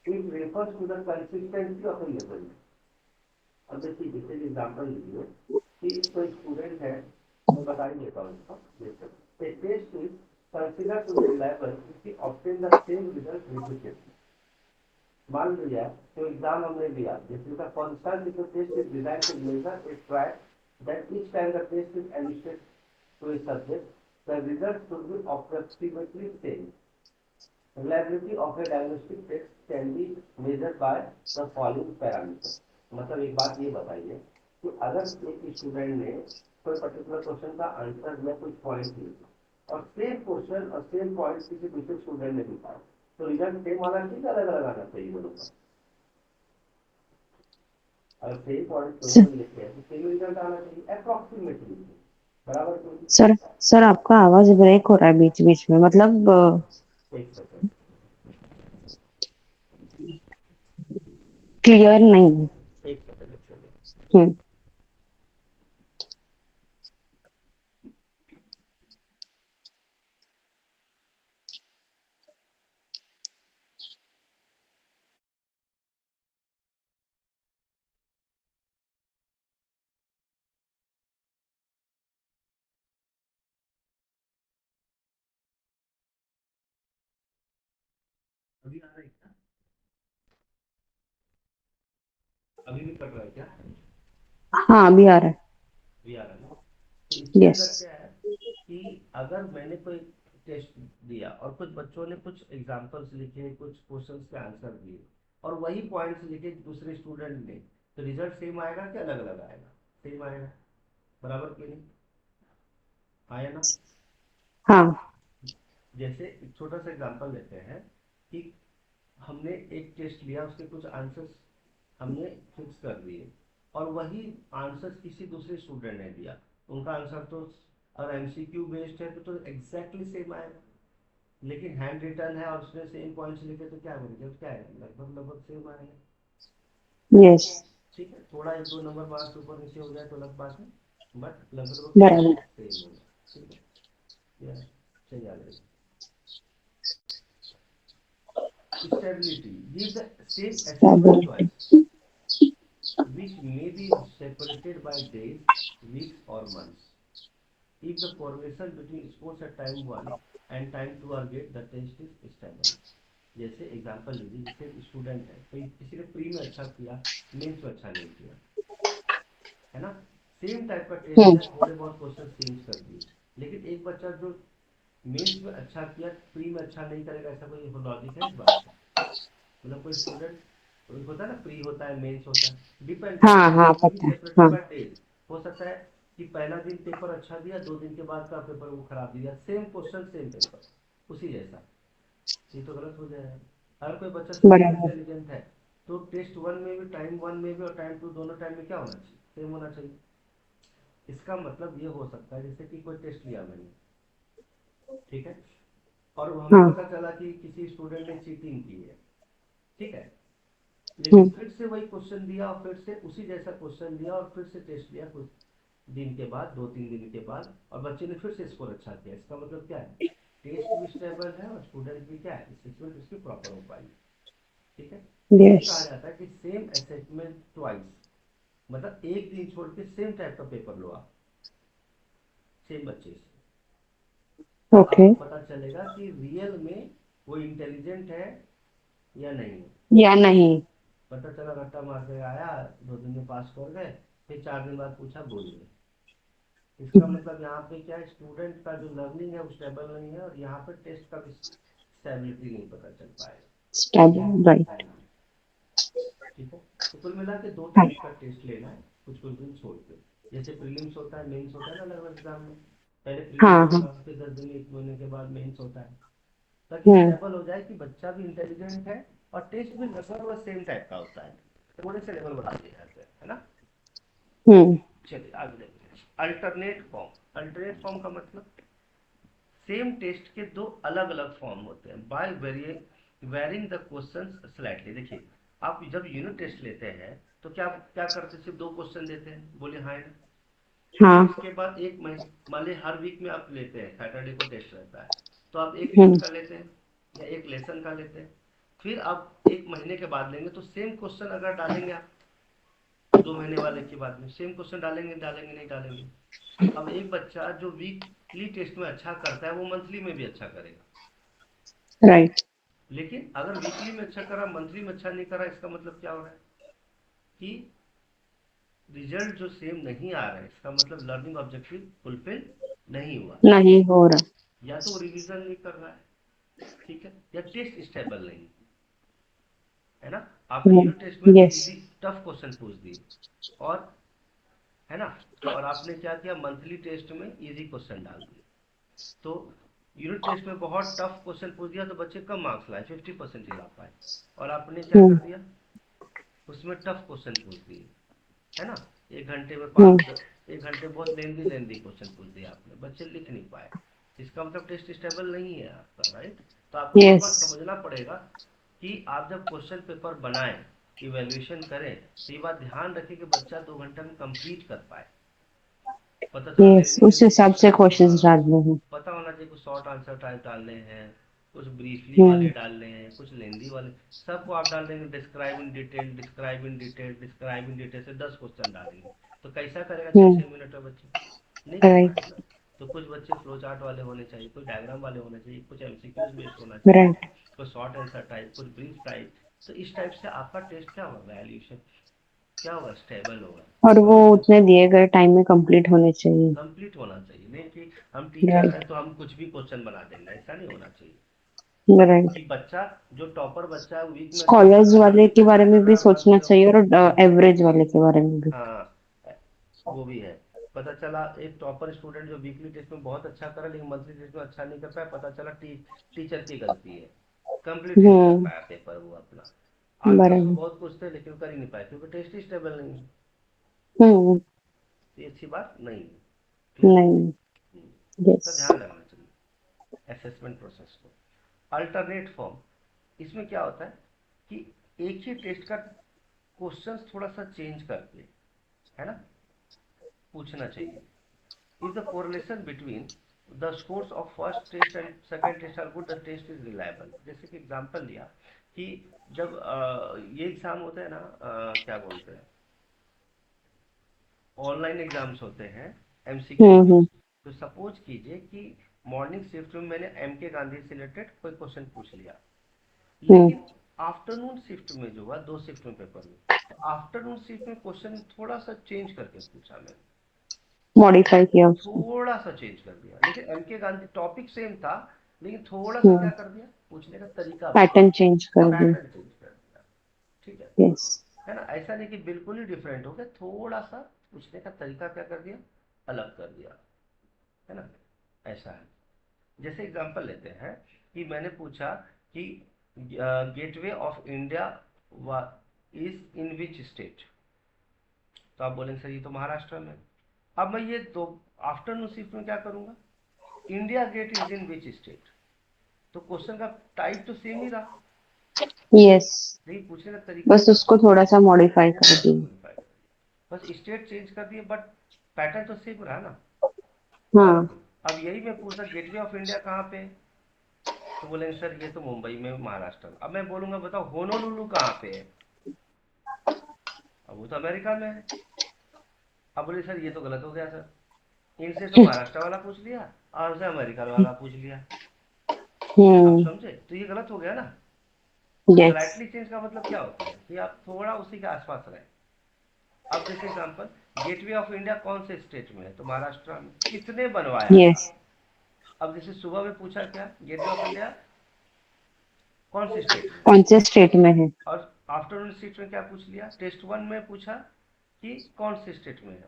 it refers to the consistency of a level. अब देखिए जैसे एग्जाम्पल लीजिए कि कोई स्टूडेंट है, मैं बता ही देता हूँ इसका। देखिए a test is considered to be reliable if we obtain the same result repeatedly। मान लिया तो एग्जाम हमने दिया, जिसमें का कॉन्स्टेंट जो test is design to measure it try that each time the test is enlisted to a subject the result should be approximately same. Reliability of a diagnostic test can be measured by the following parameter. मतलब एक बात ये बताइए कि अगर एक student ने कोई पर्टिकुलर क्वेश्चन का आंसर या कुछ पॉइंट लिखा, और सेम क्वेश्चन और सेम पॉइंट किसी दूसरे स्टूडेंट ने लिखा, तो रिजल्ट सेम आना चाहिए, अलग अलग आना चाहिए दोनों का। अगर सेम पॉइंट दोनों सर ने लिखे हैं तो सेम रिजल्ट आना चाहिए अप्रोक्सीमेटली, बराबर क्योंकि। सर सर आपका आवाज ब्रेक हो रहा है बीच बीच में, मतलब एक सेकंड, क्लियर नहीं है। एक सेकंड चलिए। हम्म अभी आ रहा है क्या? अभी भी कट रहा है क्या? हाँ अभी आ रहा है। अभी आ रहा है ना। तो इसके यस। अंदर क्या है कि अगर मैंने कोई टेस्ट दिया और कुछ बच्चों ने कुछ एग्जांपल्स लिखे, कुछ क्वेश्चंस के आंसर दिए, और वही पॉइंट्स लिखे दूसरे स्टूडेंट ने, तो रिजल्ट सेम आएगा कि अलग अलग आएगा? सेम आएगा, बराबर क्यों नहीं आया ना। हाँ जैसे एक छोटा सा एग्जांपल लेते हैं कि हमने एक टेस्ट लिया, उसके कुछ आंसर्स हमने फिक्स कर दिए, और वही आंसर्स किसी दूसरे स्टूडेंट ने दिया, उनका आंसर तो अगर एमसीक्यू बेस्ड है तो एग्जैक्टली सेम आएगा, लेकिन हैंड रिटन है और उसने सेम पॉइंट्स लिखे, तो क्या रिजल्ट क्या है, लगभग लगभग सेम आएगा। यस। ठीक है, थोड़ा एक दो नंबर मार्क्स ऊपर नीचे हो जाए तो अलग बात है, बट लगभग लगभग क्या बराबर। होगा, सेम होगा। ठीक है, यह चलिए आगे। Stability. Give the same assessment Stability. choice, which may be separated by days, weeks, or months. If the correlation between scores at time 1 and time two are get the test is stable. जैसे example लीजिए, जैसे student है, कोई किसी ने pre में अच्छा किया, मेंस में अच्छा नहीं किया, है ना, सेम टाइप का टेस्ट हम्म। है, थोड़े बहुत क्वेश्चन चेंज कर दिए, लेकिन एक बच्चा जो मेंस में अच्छा किया प्री में अच्छा नहीं करेगा, ऐसा कोई लॉजिक है इस बात का? मतलब कोई स्टूडेंट, कोई होता है ना, प्री होता है मेंस होता है, डिपेंड करता हाँ है, हाँ दोनों ही पता है सेपरेटेड हाँ। By days. हो सकता है कि पहला दिन पेपर अच्छा दिया, 2 दिन के बाद का पेपर वो खराब दिया, सेम क्वेश्चन सेम पेपर उसी जैसा, ये तो गलत हो जाएगा। अगर कोई बच्चा सुपर बराबर। इंटेलिजेंट है, तो टेस्ट वन में भी, टाइम वन में भी और टाइम टू, दोनों टाइम में क्या होना चाहिए, सेम होना चाहिए। इसका मतलब ये हो सकता है जैसे कि कोई टेस्ट लिया मैंने, ठीक है, और हमें हाँ। पता चला कि किसी स्टूडेंट ने चीटिंग की है, ठीक है, लेकिन हम्म। फिर से वही क्वेश्चन दिया और फिर से उसी जैसा क्वेश्चन दिया और फिर से टेस्ट लिया कुछ दिन के बाद, 2-3 दिन के बाद, और बच्चे ने फिर से स्कोर अच्छा किया, इसका मतलब क्या है, टेस्ट भी स्टेबल है और स्टूडेंट भी क्या है, असेसमेंट उसकी प्रॉपर हो पाई, ठीक है। इसे यस। कहा जाता है कि सेम असेसमेंट ट्वाइस, मतलब एक दिन छोड़ के सेम टाइप का पेपर लो आप, सेम बच्चे से, तब ओके। आपको पता चलेगा कि रियल में वो इंटेलिजेंट है या नहीं है। या नहीं। पता चला रट्टा मार के आया, 2 दिन में पास कर गए, फिर 4 दिन बाद पूछा बोल गए, इसका मतलब यहाँ पे क्या है, स्टूडेंट का जो लर्निंग है वो स्टेबल नहीं है, और यहाँ पे टेस्ट का भी स्टेबिलिटी नहीं पता चल पाएगा, ये स्टेबल राइट। कहना है, ठीक है। तो कुल मिला के 2 टाइप हाँ का टेस्ट लेना है, कुछ कुछ दिन छोड़ के, जैसे प्रीलिम्स होता है, मेंस होता है ना, अलग अलग एग्जाम में, पहले प्रीलिम्स हाँ हाँ। होगा, फिर 10 दिन 1 महीने के बाद मेंस होता है, ताकि हम्म। स्टेबल हो जाए कि बच्चा भी इंटेलिजेंट है, और टेस्ट भी लगभग सेम टाइप का होता है, थोड़े से लेवल बढ़ा दिए जाते हैं, है ना। हम्म। चलिए आगे देखते हैं, अल्टरनेट फॉर्म। अल्टरनेट फॉर्म का मतलब सेम टेस्ट के दो अलग अलग फॉर्म होते हैं, by varying the questions slightly. देखिए, आप जब यूनिट टेस्ट लेते हैं तो क्या क्या करते हैं, सिर्फ 2 क्वेश्चन देते हैं, बोले हाँ ना? फिर हाँ। उसके बाद एक महीने, मान ली हर वीक में आप लेते हैं, सैटरडे को टेस्ट रहता है, तो आप एक यूनिट हम्म। का लेते हैं या एक लेसन का लेते हैं, फिर आप एक महीने के बाद लेंगे, तो सेम क्वेश्चन अगर डालेंगे आप 2 महीने वाले के बाद में, सेम क्वेश्चन डालेंगे डालेंगे नहीं डालेंगे। अब एक बच्चा जो वीकली टेस्ट में अच्छा करता है वो मंथली में भी अच्छा करेगा, राइट। लेकिन अगर वीकली में अच्छा करा, मंथली में अच्छा नहीं करा, इसका मतलब क्या हो रहा है कि रिजल्ट जो सेम नहीं आ रहा है, इसका मतलब लर्निंग ऑब्जेक्टिव फुलफिल नहीं हुआ, नहीं हो रहा। या तो रिवीजन नहीं कर रहा है, ठीक है, या टेस्ट स्टेबल नहीं, है ना। आपने यूनिट टेस्ट में तो यस। इजी टफ क्वेश्चन पूछ दिए, और है ना, और आपने क्या किया, मंथली टेस्ट में इजी क्वेश्चन डाल दिए, तो यूनिट टेस्ट में बहुत टफ क्वेश्चन पूछ दिया तो बच्चे कम मार्क्स लाए, 50% ही ला पाए, और आपने क्या कर हम्म। दिया, उसमें टफ क्वेश्चन पूछ दिए, है ना, 1 घंटे में हम्म। 1 घंटे बहुत लेंदी लेंदी क्वेश्चन पूछ दिया आपने, बच्चे लिख नहीं पाए, इसका मतलब टेस्ट स्टेबल नहीं है आपका, राइट। तो आपको ये यस। बात समझना पड़ेगा कि आप जब क्वेश्चन पेपर बनाएं, इवेल्युएशन करें, तो ये बात ध्यान रखें कि बच्चा 2 घंटे में कंप्लीट कर पाए। पता चला यस लेंदी उस लेंदी हिसाब से क्वेश्चन, क्वेश्चंस हाँ, डालने हैं। पता होना चाहिए, कुछ शॉर्ट आंसर टाइप डालने हैं, कुछ ब्रीफली वाले हम्म। डालने हैं, कुछ लेंदी वाले, सबको आप डाल देंगे describe in detail, describe in detail, describe in detail से 10 क्वेश्चन डालेंगे, तो कैसा करेगा छः हम्म। छः मिनट में बच्चे, नहीं कर राइट। पाएगा ना। तो कुछ बच्चे फ्लो चार्ट वाले होने चाहिए, कुछ डायग्राम वाले होने चाहिए, कुछ एमसीक्यूज बेस्ड होना चाहिए, राइट। कुछ शॉर्ट आंसर टाइप, कुछ ब्रीफ टाइप। तो इस टाइप से आपका टेस्ट क्या होगा, वैल्यूएशन क्या होगा, स्टेबल होगा, और वो समझ गए। उतने दिए गए टाइम में कंप्लीट होने चाहिए। कंप्लीट होना चाहिए, नहीं कि हम टीचर राइट। हैं तो हम कुछ भी क्वेश्चन बना देंगे, ऐसा नहीं होना चाहिए। राइट। कि बच्चा जो टॉपर बच्चा है, वीक में अच्छा कर स्कॉलर्स रहा है, वाले मंथली के में अच्छा बारे कर में रहा भी है, सोचना चाहिए और हम्म, एवरेज वाले के बारे में भी। हाँ, वो भी है। पता चला एक टॉपर स्टूडेंट जो वीकली टेस्ट में बहुत अच्छा करा, लेकिन मंथली टेस्ट में अच्छा नहीं कर पाया, पता चला टीचर की गलती है, कंप्लीट ही नहीं कर हम्म। पाया पेपर वो अपना, आंसर्स तो बराबर। बहुत कुछ थे लेकिन कर ही नहीं पाए क्योंकि टेस्ट ही स्टेबल नहीं है। हम्म। तो ये अच्छी बात नहीं है, क्लियर। नहीं। यस। तो ध्यान रखना चाहिए असेसमेंट प्रोसेस को। अल्टरनेट फॉर्म, इसमें क्या होता है कि एक ही टेस्ट का क्वेश्चंस थोड़ा सा चेंज करके, है ना, पूछना चाहिए। If the correlation between the scores of first test and second test are good, the test is reliable. जैसे कि एग्जांपल लिया कि जब ये एग्जाम होते हैं ना, क्या बोलते हैं, ऑनलाइन एग्जाम्स होते हैं, एमसीक्यू हम्म। बेस्ड। तो सपोज कीजिए कि मॉर्निंग शिफ्ट में मैंने एम के गांधी से रिलेटेड कोई क्वेश्चन पूछ लिया, हम्म, लेकिन आफ्टरनून शिफ्ट में जो हुआ, 2 शिफ्ट में पेपर में, तो आफ्टरनून शिफ्ट में क्वेश्चन थोड़ा सा चेंज करके पूछा मैंने, मॉडिफाई किया उसको। थोड़ा सा चेंज कर दिया, लेकिन एम के गांधी टॉपिक सेम था, लेकिन थोड़ा सा क्या हम्म, कर दिया, पूछने का तरीका बदल पैटर्न दिया, चेंज कर दिया। पैटर्न चेंज कर दिया। ठीक यस। है ना, ऐसा नहीं कि बिल्कुल ही डिफरेंट हो गया, थोड़ा सा पूछने का तरीका क्या कर दिया, अलग कर दिया, है ना, ऐसा है। जैसे एग्जांपल लेते हैं कि मैंने पूछा कि gateway of India is in which state, तो आप बोलेंगे सर ये तो महाराष्ट्र में। अब मैं ये दो आफ्टरनून शिफ्ट में क्या करूंगा, India gate is in which state, तो क्वेश्चन का टाइप तो सेम ही रहा, यस। लेकिन पूछने का तरीका बस क्या उसको थोड़ा सा मॉडिफाई थोड़ा कर सा दिया। मॉडिफाई कर दिया, बस स्टेट चेंज कर दिए, बट पैटर्न तो सेम रहा ना, हाँ। बराबर। अब यही मैं पूछा गेटवे ऑफ इंडिया कहाँ पे, तो बोलेंगे सर ये तो मुंबई में, महाराष्ट्र में। अब मैं बोलूंगा बताओ होनोलुलु कहाँ पे है, अब वो तो अमेरिका में है। अब बोले सर ये तो गलत हो गया सर, इनसे तो महाराष्ट्र वाला पूछ लिया और उनसे अमेरिका वाला पूछ लिया, आप हम्म। समझे, तो ये गलत हो गया ना। यस। स्लाइटली चेंज का मतलब क्या होता है कि आप थोड़ा उसी के आसपास रहे। अब जैसे एग्जांपल, गेटवे ऑफ इंडिया कौन से स्टेट में है, तो महाराष्ट्र में, किसने बनवाया था। यस। अब जैसे सुबह में पूछा क्या, गेटवे ऑफ इंडिया कौन से स्टेट में, कौन से स्टेट में है। और आफ्टरनून स्टेट में क्या पूछ लिया, टेस्ट 1 में पूछा कि कौन से स्टेट में है,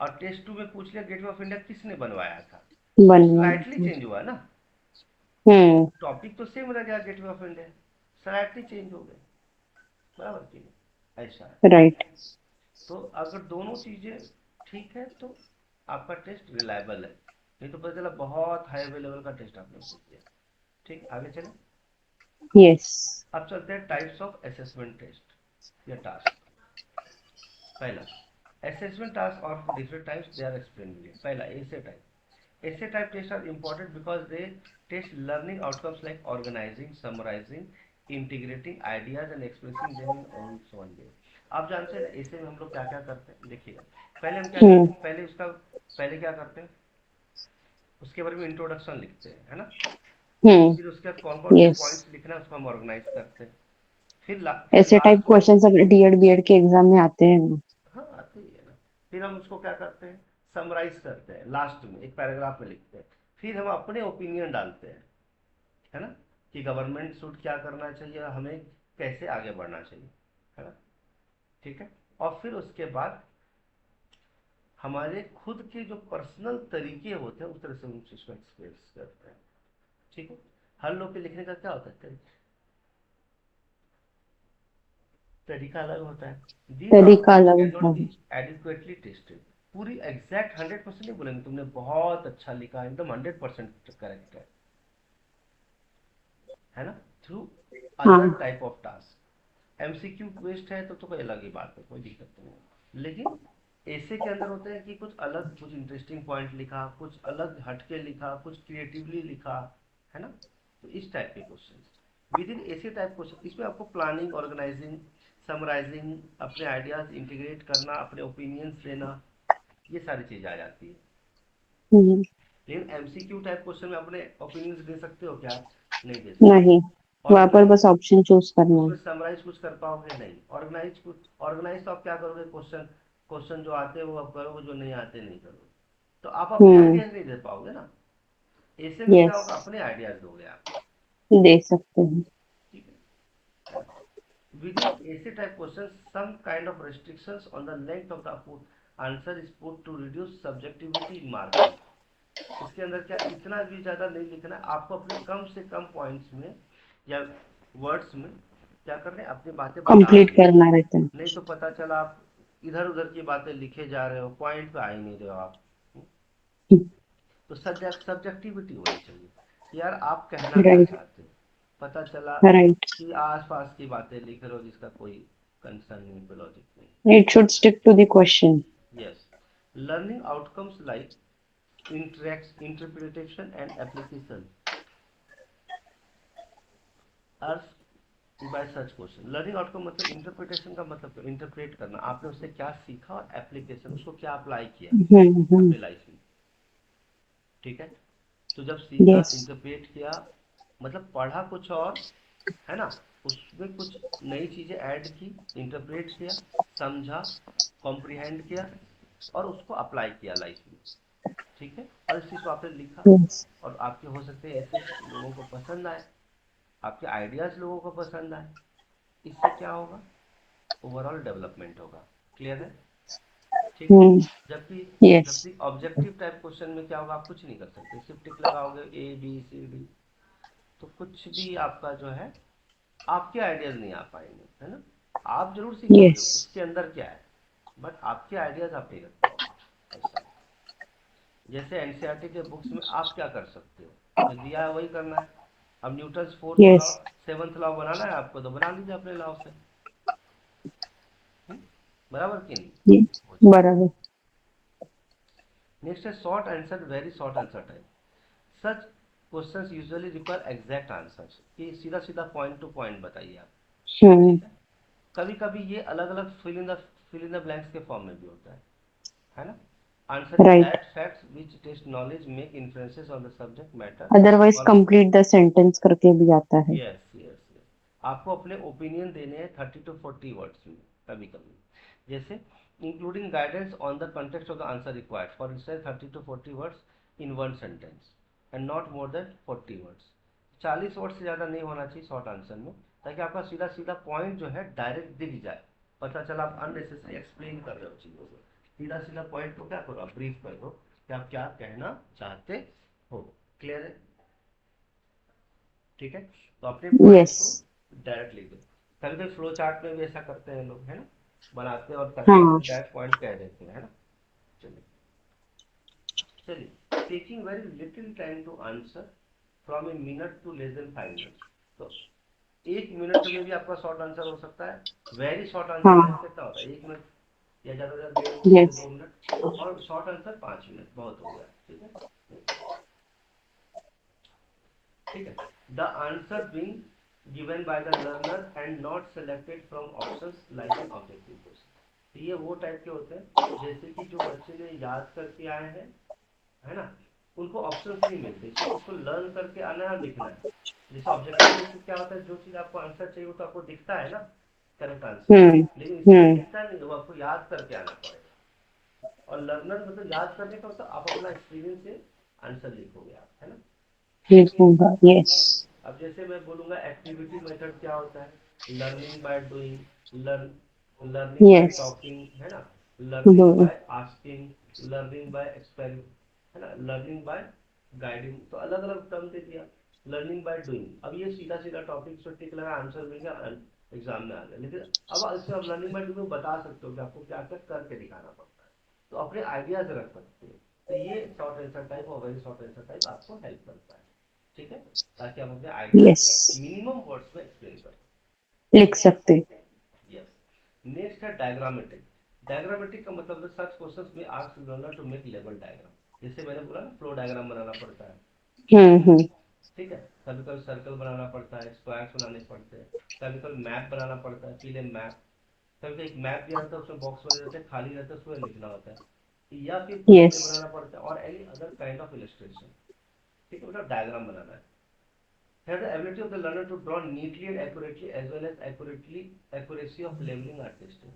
और टेस्ट 2 में पूछ लिया गेटवे ऑफ इंडिया किसने बनवाया था, तो बनवाया स्लाइटली था। चेंज हुआ ना, हम्म। टॉपिक तो सेम रह गया gateway of India, slightly change हो गए, बराबर कि नहीं, ऐसा है। राइट। तो अगर दोनों चीजें ठीक है तो आपका टेस्ट रिलायबल है, नहीं तो पता चला बहुत हाई लेवल का टेस्ट आपने पूछ दिया। ठीक, आगे चले। यस। अब चलते हैं टाइप्स ऑफ असेसमेंट टेस्ट या टास्क। पहला, assessment task of different types, they are explain. पहला essay type. Essay type test are important because they test learning outcomes like organising, summarising, integrating ideas and expressing them in own one way. आप जानते हैं ना ऐसे में हम लोग क्या क्या करते हैं, देखिएगा। पहले हम क्या हम्म। करते हैं, पहले क्या करते हैं, उसके बारे में इंट्रोडक्शन लिखते हैं, है ना। हम्म। फिर उसके बाद कौन कौन से यस। पॉइंट्स लिखना है उसको हम ऑर्गेनाइज करते हैं। फिर ऐसे टाइप लास्ट में, क्वेश्चन सब डीएड बीएड के एग्जाम में आते हैं ना। हाँ आते ही है ना। फिर हम उसको क्या करते हैं, समराइज करते हैं, लास्ट में एक पैराग्राफ में लिखते हैं। फिर हम अपने ओपिनियन डालते हैं, है ना, कि गवर्नमेंट शुड क्या करना चाहिए, हमें कैसे आगे बढ़ना चाहिए, है ना। ठीक है, और फिर उसके बाद हमारे खुद के जो पर्सनल तरीके होते हैं उस तरह से हम उसको एक्सप्रेस करते हैं। ठीक है, हर लोग के लिखने का क्या होता है, तरीका अलग होता है। दीज तरीका आउटकम्स अलग कैन नॉट होता बी है। Adequately tested. पूरी एग्जैक्ट 100% नहीं बोलेंगे तुमने बहुत अच्छा लिखा, एकदम 100% करेक्ट है ना, थ्रू अदर हाँ। Type of task. MCQ based है तो कोई अलग ही बात है, कोई दिक्कत नहीं है, लेकिन ऐसे के अंदर होते हैं कि कुछ अलग, कुछ इंटरेस्टिंग पॉइंट लिखा, कुछ अलग हटके लिखा, कुछ क्रिएटिवली लिखा, है ना। तो इस टाइप के क्वेश्चन विद इन ऐसे टाइप क्वेश्चन, इसमें आपको प्लानिंग, ऑर्गेनाइजिंग, समराइजिंग, अपने आइडियाज इंटीग्रेट करना, अपने ओपिनियंस लेना, ये सारी चीज़ आ जाती है। हम्म। लेकिन एमसीक्यू टाइप क्वेश्चन में अपने ओपिनियंस दे सकते हो क्या, नहीं दे सकते। नहीं, वहां पर ऑर्गेनाइज, बस ऑप्शन चूज करना है। उसमें समराइज कुछ कर पाओगे नहीं, ऑर्गेनाइज कुछ, ऑर्गेनाइज तो आप क्या करोगे, क्वेश्चन क्वेश्चन जो आते हैं वो आप करोगे, जो नहीं आते नहीं करोगे, तो आप अपने हम्म। आइडियाज नहीं दे पाओगे ना। ऐसे में क्या यस। होगा, अपने आइडियाज दोगे आप। दे सकते हैं। ठीक है ना। within essay type questions some kind of restrictions on the length of the answer is put to reduce subjectivity in marking। इसके अंदर क्या, इतना भी ज्यादा नहीं लिखना, आपको अपने कम से कम पॉइंट्स में या वर्ड्स में क्या करना है, अपनी बातें कंप्लीट बतानी है। करना रहता है। नहीं तो पता चला आप इधर उधर की बातें लिखे जा रहे हो, पॉइंट पे आ ही नहीं रहे हो आप। तो सब्जेक्टिविटी होनी चाहिए कि यार आप कहना क्या राइट। चाहते हो, पता चला राइट। कि आसपास की बातें लिख रहे हो जिसका कोई कंसर्न नहीं, लॉजिक नहीं। It should stick to the question. Yes, learning outcomes like interpretation and application are by such question. Learning outcome मतलब इंटरप्रिटेशन का मतलब इंटरप्रेट करना, आपने उससे क्या सीखा, और एप्लीकेशन उसको क्या अप्लाई किया हम्म। अपनी लाइफ में। ठीक है, तो जब सीखा, yes, इंटरप्रेट किया, मतलब पढ़ा कुछ और, है ना, उसमें कुछ नई चीज़ें ऐड की, इंटरप्रेट किया, समझा, कॉम्प्रिहेंड किया, और उसको अप्लाई किया लाइफ में। ठीक है, और इस चीज़ को आपने लिखा, yes, और आपके हो सकते हैं ऐसे लोगों को पसंद आए, आपके आइडियाज़ लोगों को पसंद आए। इससे क्या होगा, ओवरऑल डेवलपमेंट होगा। क्लियर है? ठीक है। hmm, जबकि yes, जबकि ऑब्जेक्टिव टाइप क्वेश्चन में क्या होगा, आप कुछ नहीं कर सकते, सिर्फ टिक लगाओगे ए बी सी डी, तो कुछ भी आपका जो है, आपके आइडियाज नहीं आ पाएंगे, है ना। आप जरूर सीखोगे yes, उसके अंदर क्या है, बट आपके आइडियाज आप नहीं रख पाओगे, ऐसा है। जैसे एनसीईआरटी के बुक्स में आप क्या कर सकते हो, जो दिया है वही करना है। अब Newton's fourth law, yes, seventh law बनाना है आपको, तो बना लीजिए अपने लॉ से। हम्म? बराबर कि नहीं, ये हो जाए। बराबर। नेक्स्ट है short answer, very short answer type. सच questions usually require exact answers, कि सीधा सीधा पॉइंट टू पॉइंट बताइए आप। हम्म, ठीक है। कभी कभी ये अलग अलग फिल इन द ब्लैंक्स के फॉर्म में भी होता है ना। Answering right. That facts which test knowledge make influences on the subject matter. Otherwise और कंप्लीट द सेंटेंस करके भी आता है। यस यस यस, आपको अपने ओपिनियन देने हैं 30 to 40 वर्ड्स में, कभी कभी, जैसे including guidance on the context of the answer required, for instance 30 to 40 words in one sentence and not more than 40 words. 40 word से ज़्यादा नहीं होना चाहिए शॉर्ट आंसर में, ताकि आपका सीधा सीधा पॉइंट जो है डायरेक्ट दिख जाए, पता चला आप अननेसेसरी एक्सप्लेन कर रहे हो चीज़ों को। सीधा सीधा पॉइंट को क्या करो, आप ब्रीफ कर दो कि आप क्या कहना चाहते हो। क्लियर है? ठीक है। तो अपने पॉइंट यस। को डायरेक्ट लिख दो। कभी कभी फ्लो चार्ट में भी ऐसा करते हैं लोग, है ना, बनाते हैं और करके हाँ। अपने डायरेक्ट पॉइंट कह देते हैं, है ना। चलिए, चलिए, taking very little time to answer, from a minute to less than 5 minutes. तो 1 मिनट में भी आपका शॉर्ट आंसर हो सकता है। वेरी शॉर्ट आंसर टाइम हाँ। कितना होता है, 1 मिनट या ज़्यादा से ज़्यादा 1.5 मिनट से यस। 2 मिनट, और शॉर्ट आंसर 5 मिनट बहुत हो गया। ठीक है, ठीक है। The answer being given by the learner and not selected from options like an objective question. ये वो टाइप के होते हैं जैसे कि जो बच्चे ने याद करके आए हैं, है ना, उनको ऑप्शंस नहीं मिलते, सिर्फ उसको लर्न करके आना है और लिखना है। जैसे ऑब्जेक्टिव में क्या होता है, जो चीज़ आपको आंसर चाहिए वो तो आपको दिखता है ना, करेक्ट आंसर, हम्म। लेकिन इसमें हम्म। दिखता नहीं है, वो आपको याद करके आना पड़ेगा। और लर्नर मतलब याद करने का मतलब आप अपना एक्सपीरियंस से आंसर लिखोगे आप, है ना। लिखूंगा, यस। अब जैसे मैं बोलूंगा एक्टिविटी मेथड क्या होता है, learning by doing, learning by yes. Talking, है ना, लर्निंग दो। By asking, learning by experiment, है ना, लर्निंग बाय गाइडिंग, तो अलग अलग टर्म दे दिया। लर्निंग बाय डूइंग, अब ये सीधा सीधा टॉपिक से टिक लगा, आंसर मिल गया, एग्जाम में आ गया। लेकिन अब इसमें आप लर्निंग बाय डूइंग बता सकते हो कि आपको क्या क्या करके दिखाना पड़ता है, तो अपने आइडियाज रख सकते हैं। तो ये शॉर्ट आंसर टाइप और वेरी शॉर्ट आंसर टाइप आपको हेल्प करता है। ठीक है, ताकि आप अपने आइडियाज यस। मिनिमम वर्ड्स में एक्सप्लेन कर लिख सकते। सकते। यस। नेक्स्ट है डायग्रामेटिक। डायग्रामेटिक का मतलब है सच क्वेश्चंस में आस्क लर्नर टू मेक लेवल डायग्राम। जैसे मैंने बोला ना, फ्लो डायग्राम बनाना पड़ता है। हम्म। ठीक है, कभी कभी सर्कल बनाना पड़ता है, स्क्वायर्स बनाने पड़ते हैं, कभी कभी मैप बनाना पड़ता है, फिल इन मैप। कभी कभी एक मैप दिया रहता है, उसमें बॉक्स बने रहते हैं, खाली रहता है, उसमें लिखना होता है, या फिर पोस्टर यस। बनाना पड़ता है, और any other kind of illustration. ठीक है, मतलब डायग्राम बनाना है। Have the ability of the learner to draw neatly and accurately as well as accuracy of leveling are tested।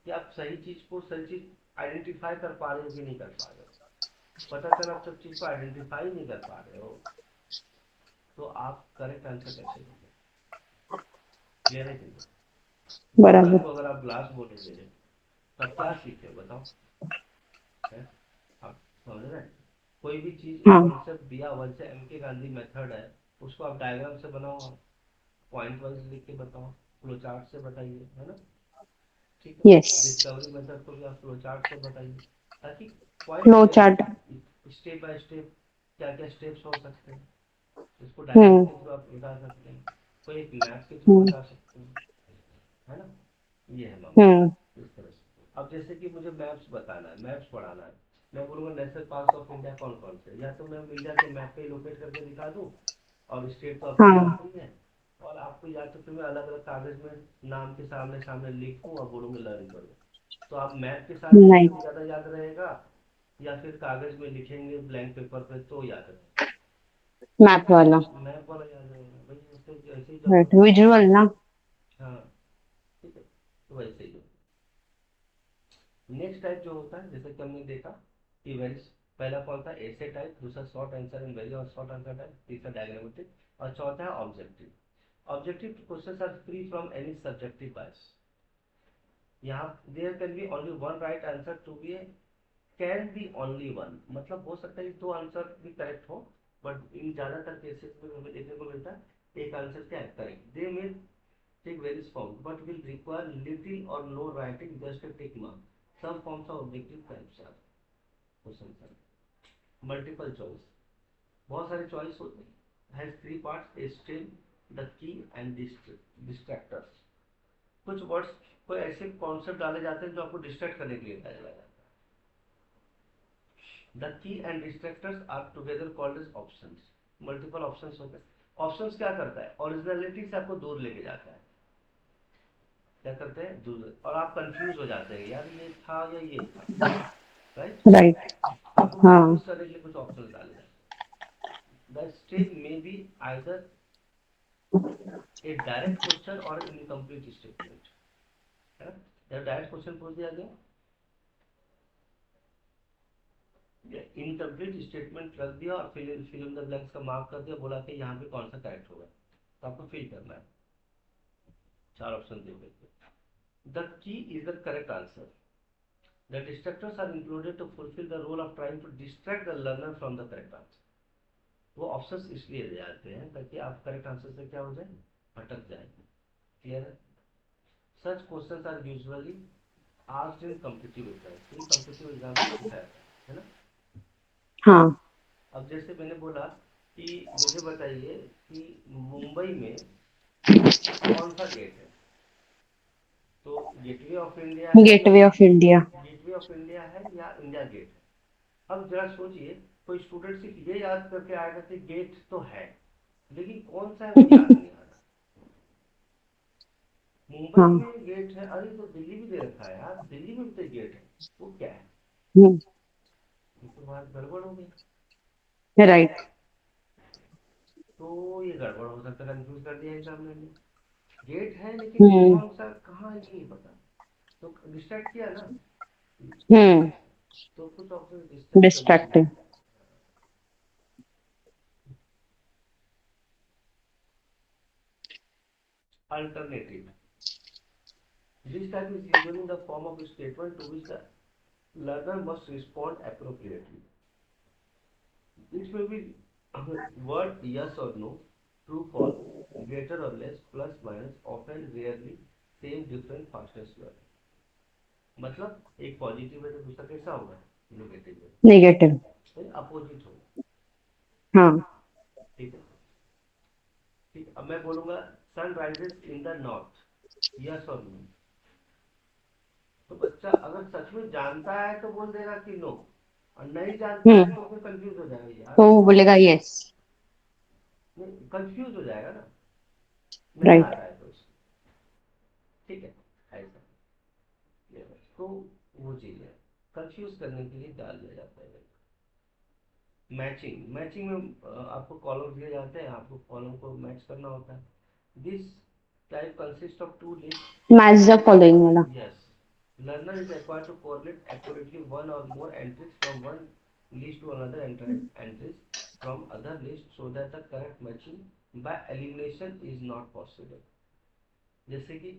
कि आप सही चीज को सही चीज आइडेंटिफाई कर पा रहे हो कि नहीं कर पा रहे हो। पता चला आप सब चीज को आइडेंटिफाई नहीं कर पा रहे हो, तो आप करेक्ट आंसर कैसे दोगे। क्लियर है कि नहीं? बोतल बराबर। को अगर आप ग्लास बोलोगे, तब क्या सीखे बताओ, है? आप समझ रहे हैं? कोई भी चीज, एक हाँ। कॉन्सेप्ट दिया हुआ, जैसे एम के गांधी मेथड है, उसको आप डायग्राम से बनाओ, आप पॉइंट वाइज लिख के बताओ, फ्लो चार्ट से बताइए, है ना। ठीक है। यस। डिस्कवरी मेथड को भी आप फ्लो चार्ट से बताइए, ताकि पॉइंट फ्लो क्लियर चार्ट। हो, स्टेप बाय स्टेप क्या क्या स्टेप्स हो सकते हैं, इसको डायग्राम हम्म। के थ्रू आप बता सकते हैं, कोई एक मैप के थ्रू हम्म। बता सकते हैं, है ना। ये है हम्म। मामला इस तरह से। अब जैसे कि मुझे मैप्स बताना है, मैप्स पढ़ाना है, मैं बोलूँगा नेशनल पार्क ऑफ इंडिया कौन कौन से, या तो मैं इंडिया के मैप पे लोकेट करके दिखा दूँ, और स्टेट तो आपको हाँ। याद नहीं है, और आपको या तो फिर मैं अलग अलग कागज में नाम के सामने सामने लिखूँ और बोलूँगा लर्न करो। तो आप मैप के साथ नहीं। लिखेंगे ज़्यादा याद रहेगा, या फिर कागज में लिखेंगे ब्लैंक पेपर पे तो याद रहेगा। मैप वाला। मैप वाला याद रहेगा भाई, ऐसे ऐसे ही जब राइट, होता है। विजुअल ना। हाँ, ठीक है, तो वैसे ही हो। नेक्स्ट टाइप जो होता है, जैसे कि हमने देखा कि वेरी, पहला कौन था, ऐसे टाइप, दूसरा शॉर्ट आंसर एंड वेरी और शॉर्ट आंसर टाइप, तीसरा डायग्रामेटिक, और चौथा है objective. Objective questions are free from any subjective bias. यहाँ there can be only one right answer to be, can be only one, मतलब हो सकता है कि दो आंसर भी करेक्ट हो, बट इन ज्यादातर केसेस में हमें देखने को मिलता है एक आंसर क्या है करेक्ट। दे में take various forms but will require little or no writing, just a tick mark. Some forms of objective types are questions are multiple choice, बहुत सारे चॉइस होते हैं, has three parts, a string, the key and distractors। कुछ words, कोई ऐसे concept डाले जाते हैं जो आपको डिस्ट्रैक्ट करने के लिए डाला जाता है। The key and distractors are together called as options. Multiple options होते हैं। ऑप्शंस क्या करता है, ओरिजिनलिटी से आपको दूर लेके जाता है। क्या करते हैं, दूर, और आप कंफ्यूज हो जाते हैं यार ये था या ये था, राइट। राइट। आपको हाँ। कंफ्यूज करने के लिए कुछ ऑप्शन डाले जाते हैं। The stage may be either A direct question और इनकम्प्लीट स्टेटमेंट, है ना। जब डायरेक्ट क्वेश्चन पूछ दिया गया, इनकम्प्लीट स्टेटमेंट रख दिया और फिल इन द ब्लैंक्स का मार्क कर दिया, बोला कि यहाँ पे कौन सा करेक्ट होगा, तो आपको फिल करना है। चार ऑप्शन दे देते। The key is the correct answer. The distractors are included to fulfill the role of trying to distract the learner from the correct answer। वो ऑप्शंस इसलिए दे जाते हैं ताकि आप करेक्ट आंसर से क्या हो जाए, भटक जाए। क्लियर है। Such questions are usually asked in competitive exams, ये कॉम्पिटिटिव एग्जाम्स में पूछा जाता है ना। हाँ। अब जैसे मैंने बोला कि मुझे बताइए कि मुंबई में कौन सा गेट है, तो गेटवे ऑफ इंडिया है या, gateway of India. Gateway of India है या इंडिया गेट है। अब जरा सोचिए, कोई स्टूडेंट सिर्फ ये याद करके आएगा कि गेट तो है, लेकिन कौन सा है वो याद नहीं आ रहा। मुंबई हाँ। में गेट है, अरे तो दिल्ली भी दे रखा है यार, दिल्ली में भी तो गेट है, वो क्या है। हम्म। ये तो बात गड़बड़ हो गई। राइट। तो ये गड़बड़ हो सकता है, कंफ्यूज कर दिया एग्जामिनर ने। गेट है लेकिन हम्म। कौन सा कहाँ है ये नहीं पता, तो डिस्ट्रैक्ट किया ना। हम्म। तो कुछ ऑप्शन डिस्ट्रैक्ट करने के लिए। Distracting. Alternative, this type is usually in the form of a statement to which the learner must respond appropriately। It may be word yes or no, true false, greater or less, plus minus, often rarely same different fastest word। मतलब एक positive है तो दूसरा कैसा होगा, negative negative. है, opposite होगा। हाँ। ठीक है, ठीक। अब मैं बोलूंगा sun rises in the north, yes और नो। तो बच्चा अगर सच में जानता है तो बोल देगा कि नो, और नहीं जानता है हम्म। तो फिर कंफ्यूज हो जाएगा तो यार। वो बोलेगा यस। कंफ्यूज हो जाएगा ना, नहीं आ राइट। रहा है तो उसको। ठीक है, ऐसा तो वो चीज है, कंफ्यूज करने के लिए डाल दिया जाता है। मैचिंग, मैचिंग में आपको कॉलम दिए जाते हैं, आपको कॉलम को मैच करना होता है। This type consist of two list. Match the following वाला। Yes, learner is required to correlate accurately one or more entries from one list to another entries from other list so that the correct matching by elimination is not possible। जैसे कि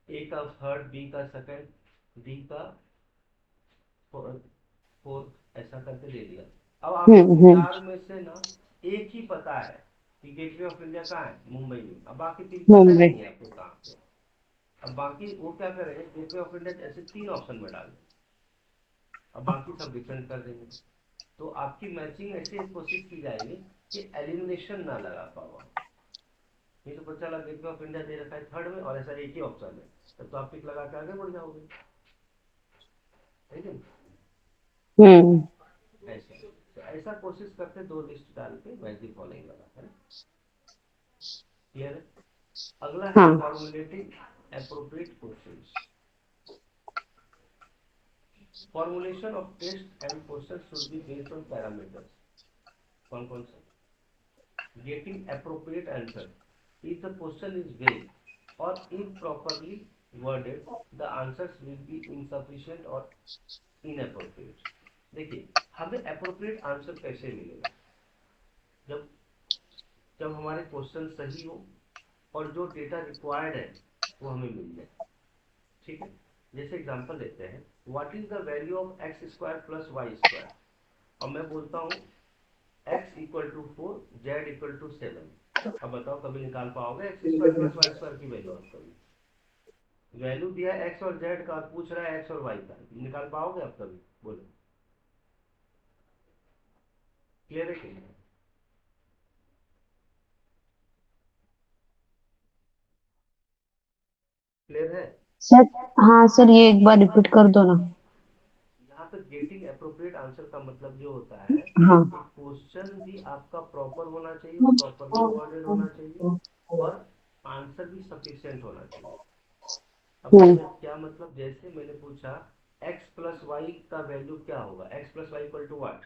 ए का third, B का second, D का fourth, ऐसा करके दे दिया। अब आपको हम्म। चार में से ना एक ही पता है कि गेटवे ऑफ इंडिया कहाँ है, मुंबई में, अब बाकी तीन पता ही मुंबई। नहीं है आपको कहाँ पे। अब बाकी वो क्या करेंगे, गेटवे ऑफ इंडिया ऐसे तीन ऑप्शन में डाल दें, अब बाकी सब डिफरेंट कर देंगे। तो आपकी मैचिंग ऐसे कोशिश की जाएगी कि एलिमिनेशन ना लगा पाओ। नहीं तो पता लगा गेटवे ऑफ इंडिया दे रखा है थर्ड में और ऐसा एक ही ऑप्शन है, तो आप टिक लगा के आगे बढ़ जाओगे, ठीक है। हम्म। ऐसा, तो ऐसा कोशिश करते दो लिस्ट डाल के मैच दी फॉलोइंग लगा, है ना। क्लियर है। अगला है हाँ। Formulating appropriate questions. Formulation of test and question should be based on parameters. कौन कौन से, getting appropriate answer if the question is vague or improperly worded, the answers will be insufficient or inappropriate. देखिए, हमें appropriate answer कैसे मिलेगा? जब जब हमारे क्वेश्चन सही हो और जो डेटा रिक्वायर्ड है वो हमें मिल जाए। ठीक है, जैसे एग्जांपल लेते हैं, what is the value of x square plus y square, और मैं बोलता हूँ x equal to 4, z equal to 7। अब बताओ कभी निकाल पाओगे x square plus y square की वैल्यू? आप कभी वैल्यू दिया है एक्स और जेड का, पूछ रहा है एक्स और वाई का, निकाल पाओगे आप कभी? बोलो, क्लियर है कि नहीं? क्लियर है? सर हाँ सर, ये एक बार रिपीट कर दो ना। यहाँ पे गेटिंग अप्रोप्रिएट आंसर का मतलब ये होता है हाँ। कि क्वेश्चन भी आपका प्रॉपर होना चाहिए, प्रॉपरली वर्डेड होना चाहिए, और आंसर भी सफिशिएंट होना चाहिए। अब हम्म। इसमें क्या मतलब, जैसे मैंने पूछा x प्लस वाई का वैल्यू क्या होगा, x plus y equal to what.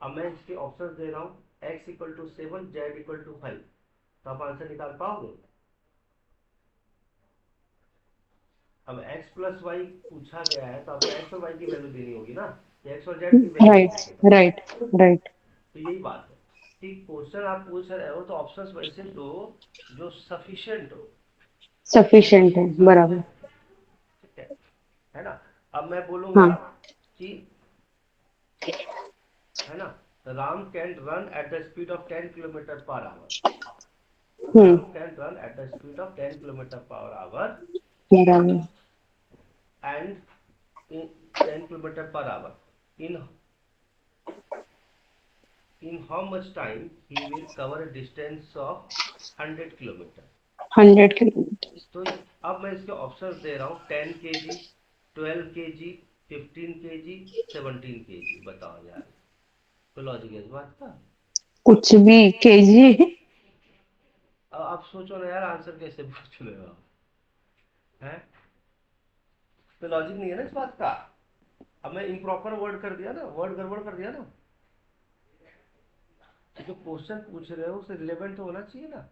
अब मैं इसके ऑप्शन दे रहा हूँ x equal to 7, z equal to 5, तो आप आंसर निकाल पाओगे? अब x प्लस वाई पूछा गया है तो आपको x और y की वैल्यू देनी होगी ना, x और z की वैल्यू राइट, नहीं देखेगा। Right, right. तो यही बात है कि क्वेश्चन आप पूछ रहे हो तो ऑप्शंस वैसे दो जो सफिशिएंट हो, सफिशिएंट है, बराबर। सफिशिएंट, ठीक है ना? अब मैं बोलूंगा हाँ। कि, है ना, Ram can run at the speed of 10 kilometre per hour. Hmm. Ram can run at the speed of 10 kilometre per hour बराबर। And in 10 kilometer per hour in how much time he will cover a distance of 100 kilometer। 100 kilometre. तो अब मैं इसके option दे रहा हूँ 10 kg, 12 kg, 15 kg, 17 kg। बताओ यार, तो लॉजिक है इस बात का? कुछ भी केजी। अब आप सोचो ना यार, आंसर कैसे पूछ रहे हो हैं? तो लॉजिक नहीं है ना इस बात का। अब मैं इम्प्रॉपर वर्ड कर दिया ना, वर्ड गड़बड़ कर दिया ना, तो जो क्वेश्चन पूछ रहे हो उससे रिलेवेंट होना चाहिए ना।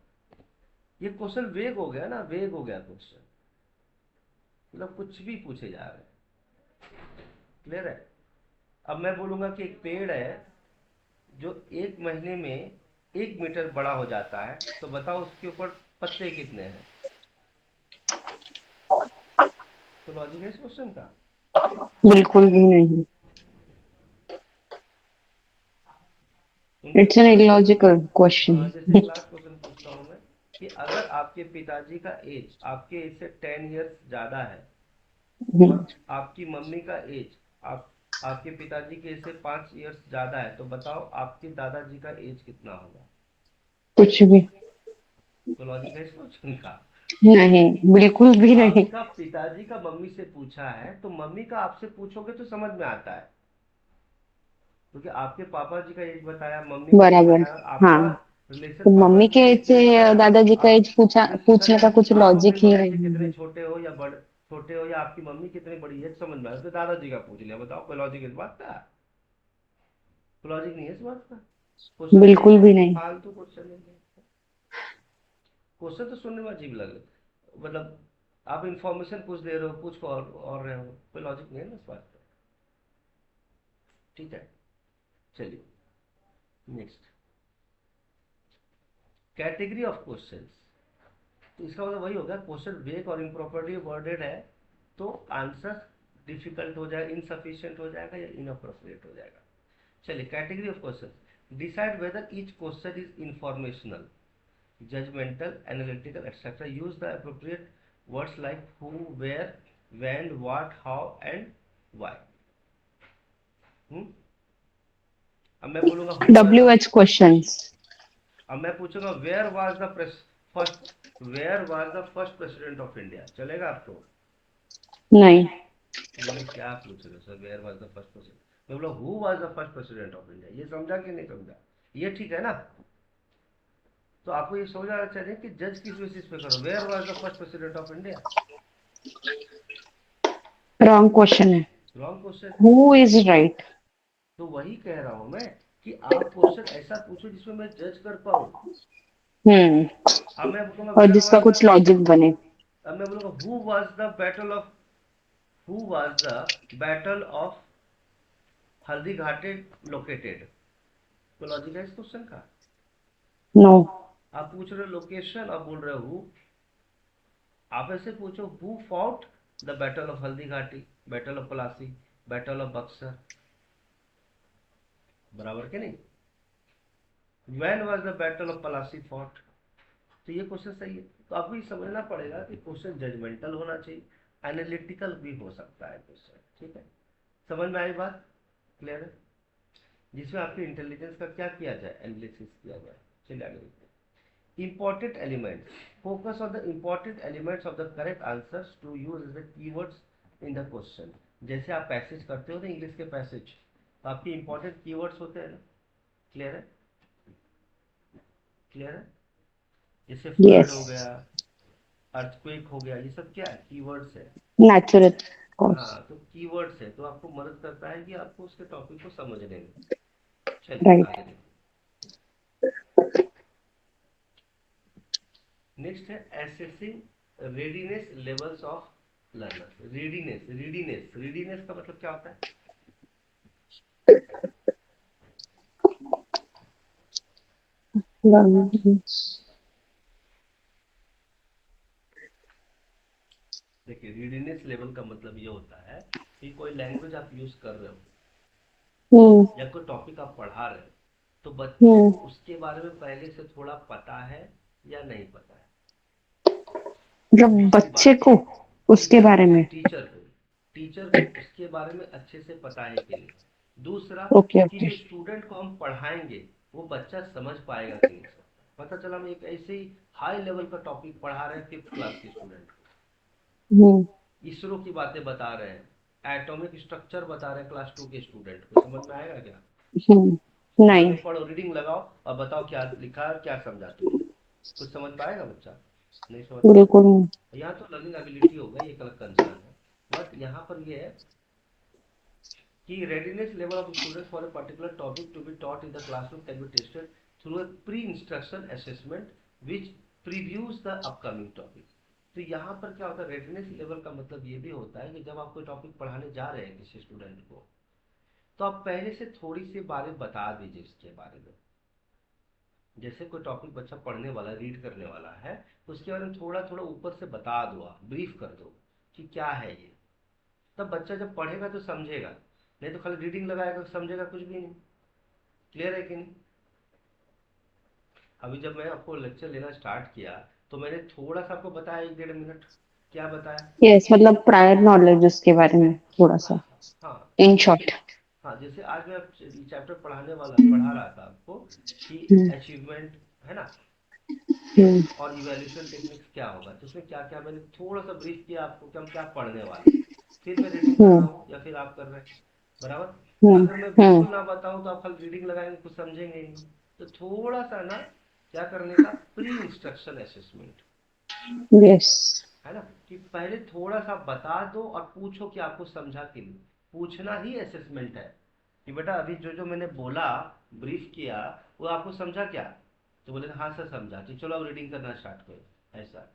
ये क्वेश्चन वेग हो गया ना, वेग हो गया क्वेश्चन, मतलब कुछ भी पूछे जा रहे हैं। क्लियर है? अब मैं बोलूंगा कि एक पेड़ है जो एक महीने में 1 मीटर बड़ा हो जाता है, तो बताओ उसके ऊपर पत्ते कितने हैं? तो लॉजिक है इस क्वेश्चन का? बिल्कुल भी नहीं। उनके इट्स एन ऊपर इलॉजिकल क्वेश्चन। जैसे एक लास्ट क्वेश्चन पूछता हूँ मैं, कि अगर आपके पिताजी का एज आपके एज से 10 ईयर्स ज्यादा है और आपकी मम्मी का एज आपके पिताजी के एज से 5 ईयर्स ज्यादा है, तो बताओ आपके दादाजी का एज कितना होगा? कुछ भी तो लॉजिक है इस क्वेश्चन का? नहीं, बिल्कुल भी नहीं। आपका पिताजी का मम्मी से पूछा है तो मम्मी का आपसे पूछोगे तो समझ में आता है, क्योंकि आपके पापा जी का एज बताया, मम्मी का एज बराबर। बताया, और हाँ, आपका रिलेशन तो पापा मम्मी जी के का एज एज से नहीं बताया। दादाजी का आप एज पूछा, पूछना पूछने का चाहते कुछ आप अपनी लॉजिक ही मम्मी से नहीं कितने है। छोटे हो या बड़े, छोटे हो, या आपकी मम्मी कितनी बड़ी है समझ में आया, तो दादाजी का पूछ लिया। बताओ कोई लॉजिक इस बात का? तो लॉजिक नहीं है इस बात का। क्वेश्चन वेग बिल्कुल है, भी नहीं। फालतू क्वेश्चन है। क्वेश्चन तो सुनने में अजीब लग रहा, मतलब आप इंफॉर्मेशन पूछ दे रहे हो, पूछ को और रहे हो, कोई लॉजिक नहीं है ना इस बात का। ठीक है, चलिए नेक्स्ट, कैटेगरी ऑफ क्वेश्चंस। तो इसका मतलब वही होगा, क्वेश्चन वेग और इम्प्रॉपरली वर्डेड है तो आंसर डिफिकल्ट हो जाएगा, इनसफिशियंट हो जाएगा या इनअप्रोप्रिएट हो जाएगा। चलिए, category of question, decide whether each question is informational, judgemental, analytical, etcetera, use the appropriate words like who, where, when, what, how and why. अब मैं बोलूंगा who was the, WH questions. अब मैं पूछूंगा where was the first, where was the first president of India, चलेगा आपको? नहीं। बोले क्या पूछ रहे हो sir, where was the first president? मैं बोला who was the first president of India, ये समझा कि नहीं समझा? ये ठीक है ना? तो आपको ये समझना चाहिए कि जज किस बेसिस पे करो, where was the first president of India? Wrong question है। रॉन्ग क्वेश्चन है। Who is right. तो वही कह रहा हूं मैं कि आप क्वेश्चन ऐसा पूछो जिसमें मैं जज कर पाऊँ। अब मैं बोलूँगा और वेयर जिसका वाज द, कुछ लॉजिक बने। अब मैं बोलूँगा who was the battle of Haldi घाटी लोकेटेड, तो लॉजिक है इस क्वेश्चन का। नो। आप पूछ रहे हो लोकेशन, आप बोल रहे हो हु। आप ऐसे पूछो who fought the battle of Haldi Ghati, battle of Plassey, battle of Buxar, बराबर के नहीं। When was the battle of Plassey fought, तो ये क्वेश्चन सही है। तो आपको ये समझना पड़ेगा कि क्वेश्चन जजमेंटल होना चाहिए, एनालिटिकल भी हो सकता है क्वेश्चन, ठीक है। समझ में आई बात, क्लियर है, जिसमें आपके इंटेलिजेंस का क्या किया जाए, एनालिसिस किया जाए। चलिए आगे देखते हैं। Important elements, focus on the important elements of the correct answers to use as the keywords in the question. जैसे आप पैसेज करते हो ना इंग्लिश के पैसेज, तो आपके इंपॉर्टेंट कीवर्ड्स होते हैं ना, क्लियर है, क्लियर है। जैसे फ्लड यस। हो गया, अर्थक्वेक हो गया, ये सब क्या है, कीवर्ड्स है। Natural cause. हाँ, तो कीवर्ड्स है, तो आपको मदद करता है कि आपको उसके टॉपिक को समझने में। चलिए राइट। आगे देखिए। नेक्स्ट है assessing readiness levels of learner. Readiness का मतलब क्या होता है। देखिए रीडीनेस लेवल का मतलब ये होता है कि कोई लैंग्वेज आप यूज कर रहे हो हम्म। या कोई टॉपिक आप पढ़ा रहे हो, तो बच्चे हम्म। को उसके बारे में पहले से थोड़ा पता है या नहीं पता है। जब दूसरी बच्चे बात, को उसके टीचर बारे को में। टीचर को टीचर को उसके बारे में अच्छे से पता है कि नहीं। दूसरा, ओके कि ओके। जो स्टूडेंट को हम पढ़ाएंगे वो बच्चा समझ पाएगा कि नहीं। पता चला हम एक ऐसे ही हाई लेवल का टॉपिक पढ़ा रहे हैं 5th क्लास के स्टूडेंट को, हम्म। इसरो की बातें बता रहे हैं, एटॉमिक स्ट्रक्चर बता रहे हैं क्लास 2 के स्टूडेंट को, समझ में आएगा क्या। बोले नहीं। लो पढ़ो, रीडिंग लगाओ और बताओ क्या लिखा है, क्या समझा तुमने, कुछ समझ पाएगा बच्चा, नहीं समझ पाएगा। बिल्कुल नहीं। यहाँ तो लर्निंग एबिलिटी हो गई, एक अलग कंसर्न है। बट यहाँ पर ये है कि readiness level of students for a particular topic to be taught in the classroom can be tested through a pre-instruction assessment which previews the upcoming topic। तो यहाँ पर क्या होता है, रेडीनेस लेवल का मतलब ये भी होता है कि जब आप कोई टॉपिक पढ़ाने जा रहे हैं किसी स्टूडेंट को, तो आप पहले से थोड़ी सी बातें बता दीजिए उसके बारे में। जैसे कोई टॉपिक बच्चा पढ़ने वाला, रीड करने वाला है, तो उसके बारे में थोड़ा थोड़ा ऊपर से बता दो, आप ब्रीफ कर दो कि क्या है ये। तब बच्चा जब पढ़ेगा तो समझेगा, नहीं तो खाली रीडिंग लगाएगा तो समझेगा कुछ भी नहीं। क्लियर है कि नहीं। अभी जब मैं आपको लेक्चर लेना स्टार्ट किया तो मैंने थोड़ा सा आपको बताया, 1 डेढ़ मिनट, क्या बताया। यस, मतलब प्रायर नॉलेज उसके बारे में थोड़ा सा। हाँ, इन जैसे, शॉर्ट। हाँ जैसे आज मैं चैप्टर पढ़ा रहा था आपको कि हम्म। अचीवमेंट है ना, हम्म। और इवैल्यूएशन टेक्निक्स क्या होगा, तो उसमें क्या क्या मैंने थोड़ा सा ब्रीफ किया आपको कि हम क्या पढ़ने वाले हैं। फिर मैं रीडिंग कर रहा हम्म। हूँ या फिर आप कर रहे हैं, बराबर। हम्म। अगर मैं हम्म। बिल्कुल ना बताऊं तो आप खाली रीडिंग लगाएंगे, कुछ समझेंगे ही नहीं। तो थोड़ा सा ना क्या करने का, प्री इंस्ट्रक्शन असेसमेंट, यस। है ना, कि पहले थोड़ा सा बता दो और पूछो कि आपको समझा कि नहीं। पूछना ही असेसमेंट है कि बेटा अभी जो जो मैंने बोला, ब्रीफ किया, वो आपको समझा क्या। तो बोले हाँ सर समझा, तो चलो अब रीडिंग करना स्टार्ट करो, ऐसा।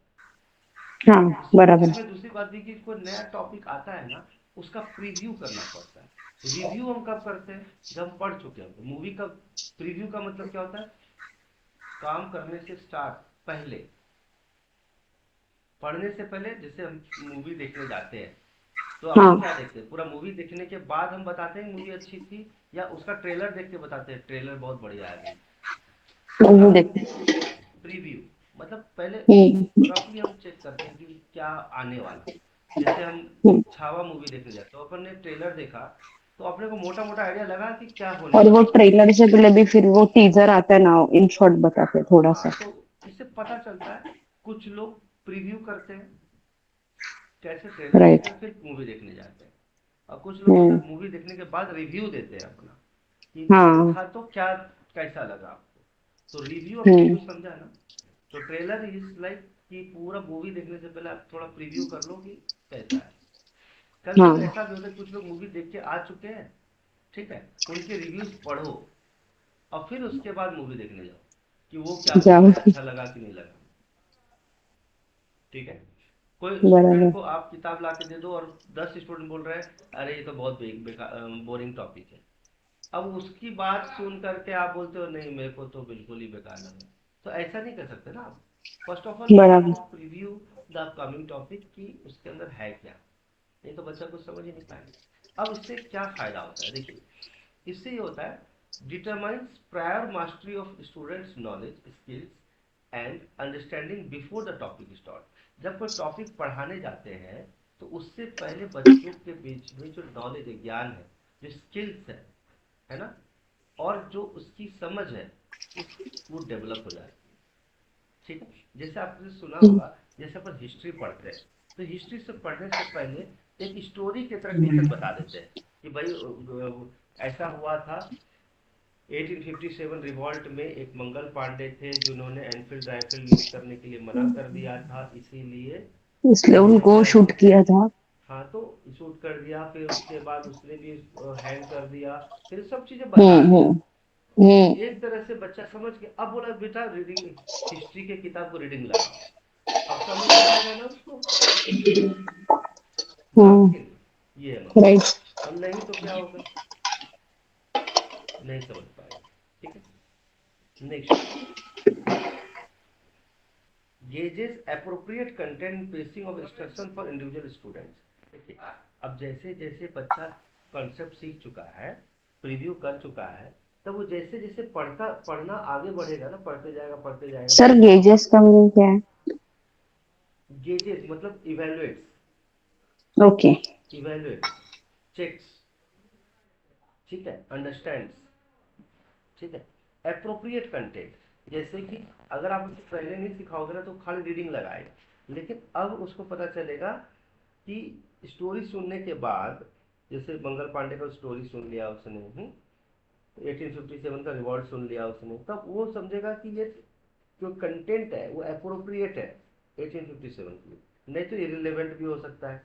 हाँ, बराबर। इसमें दूसरी बात भी कि कोई नया टॉपिक आता है ना, उसका प्रीव्यू करना पड़ता है। रिव्यू हम कब करते हैं, जब हम पढ़ चुके हैं मूवी का। प्रीव्यू का मतलब क्या होता है, काम करने से स्टार्ट पहले, पढ़ने से पहले। जैसे हम मूवी देखने जाते हैं तो हम लोग हाँ, क्या देखते हैं, पूरा मूवी देखने के बाद हम बताते हैं मूवी अच्छी थी, या उसका ट्रेलर देख के बताते हैं ट्रेलर बहुत बढ़िया है भाई, नहीं बराबर। देखते। प्रीव्यू मतलब पहले हम्म। रफली हम चेक करते हैं कि क्या आने वाला। जैसे हम हम्म। छावा मूवी देखने जाते तो अपन ने ट्रेलर देखा, तो अपने को मोटा मोटा आइडिया लगा कि क्या होने और वो वाला है। ट्रेलर से पहले भी फिर वो टीजर आता है ना, इन शॉर्ट बताते हैं थोड़ा हाँ, सा। तो इससे पता चलता है। कुछ लोग प्रीव्यू करते हैं, कैसे ट्रेलर राइट। देखते हैं फिर मूवी देखने जाते हैं। और कुछ लोग होता हम्म। है मूवी देखने के बाद रिव्यू देते हैं अपना, कि मूवी हाँ। था तो क्या, कैसा लगा आपको। तो रिव्यू और हम्म। प्रीव्यू समझा ना। तो ट्रेलर इज लाइक कि पूरा मूवी देखने से पहले आप थोड़ा प्रीव्यू कर लो कि कैसा है। कभी कभी हाँ। ऐसा भी होता है कुछ लोग मूवी देख के आ चुके हैं, ठीक है, उनके रिव्यूज पढ़ो, और फिर उसके बाद मूवी देखने जाओ कि वो क्या बोल जाओ। रहा है, अच्छा लगा कि नहीं लगा। ठीक है। कोई स्टूडेंट बराबर। को आप किताब ला के दे दो और 10 स्टूडेंट बोल रहे हैं अरे ये तो बहुत बोरिंग टॉपिक है। अब उसकी बात सुन करके आप बोलते हो नहीं मेरे को तो बिल्कुल ही बेकार लगा, तो ऐसा नहीं कर सकते ना आप। First of all you have बराबर। To preview the upcoming topic कि उसके अंदर है क्या, नहीं तो बच्चा कुछ समझ ही नहीं पाएगा। अब इससे क्या फायदा होता है देखिए, इससे ये होता है determines prior mastery of students knowledge skills and understanding before the topic start. जब कोई टॉपिक पढ़ाने जाते हैं तो उससे पहले बच्चों के बीच में जो नॉलेज है, ज्ञान है, जो स्किल्स है ना, और जो उसकी समझ है वो डेवलप हो जाती है। ठीक है। जैसे आपने सुना होगा, जैसे अपन हिस्ट्री पढ़ते हैं तो हिस्ट्री से पढ़ने से पहले एक स्टोरी की तरह टीचर बता देते हैं कि भाई ऐसा हुआ था 1857 रिवॉल्ट में एक मंगल पांडे थे जिन्होंने एनफील्ड राइफल यूज करने के लिए मना कर दिया था, इसीलिए इसलिए उन्हें उनको शूट किया था। हाँ तो शूट कर दिया, फिर उसके बाद उसने भी हैंग कर दिया, फिर सब चीजें बता दिया। हम्म। तो हम्म। एक तरह से बच्चा समझ के अब बोला बेटा रीडिंग हिस्ट्री के किताब को रीडिंग लगाओ, अब समझ में आएगा ना उसको। हाँ हम्म। कि नहीं, ये है मामला। राइट। और नहीं तो क्या होगा, नहीं समझ पाएगा। ठीक है। Next, gauges appropriate content pacing of instruction for individual students। देखिए, अब जैसे जैसे बच्चा कॉन्सेप्ट सीख चुका है, प्रीव्यू कर चुका है, तब वो जैसे जैसे पढ़ना आगे बढ़ेगा ना, पढ़ते जाएगा पढ़ते जाएगा सर पढ़ते जाएगा। गेजेस का मीनिंग क्या है? गेजेस मतलब इवेलुएट्स, ओके। इवेलुएट्स, चेक्स, ठीक है, अंडरस्टैंड्स, ठीक है। अप्रोप्रिएट कंटेंट, जैसे कि अगर आप उसको पहले नहीं सिखाओगे ना तो खाली रीडिंग लगाएगा, लेकिन अब उसको पता चलेगा कि स्टोरी सुनने के बाद, जैसे मंगल पांडे का स्टोरी सुन लिया उसने, 1857 का रिवॉर्ड सुन लिया उसने, तब वो समझेगा कि ये जो कंटेंट है वो अप्रोप्रिएट है 1857 के लिए, नहीं तो इरिलेवेंट भी हो सकता है।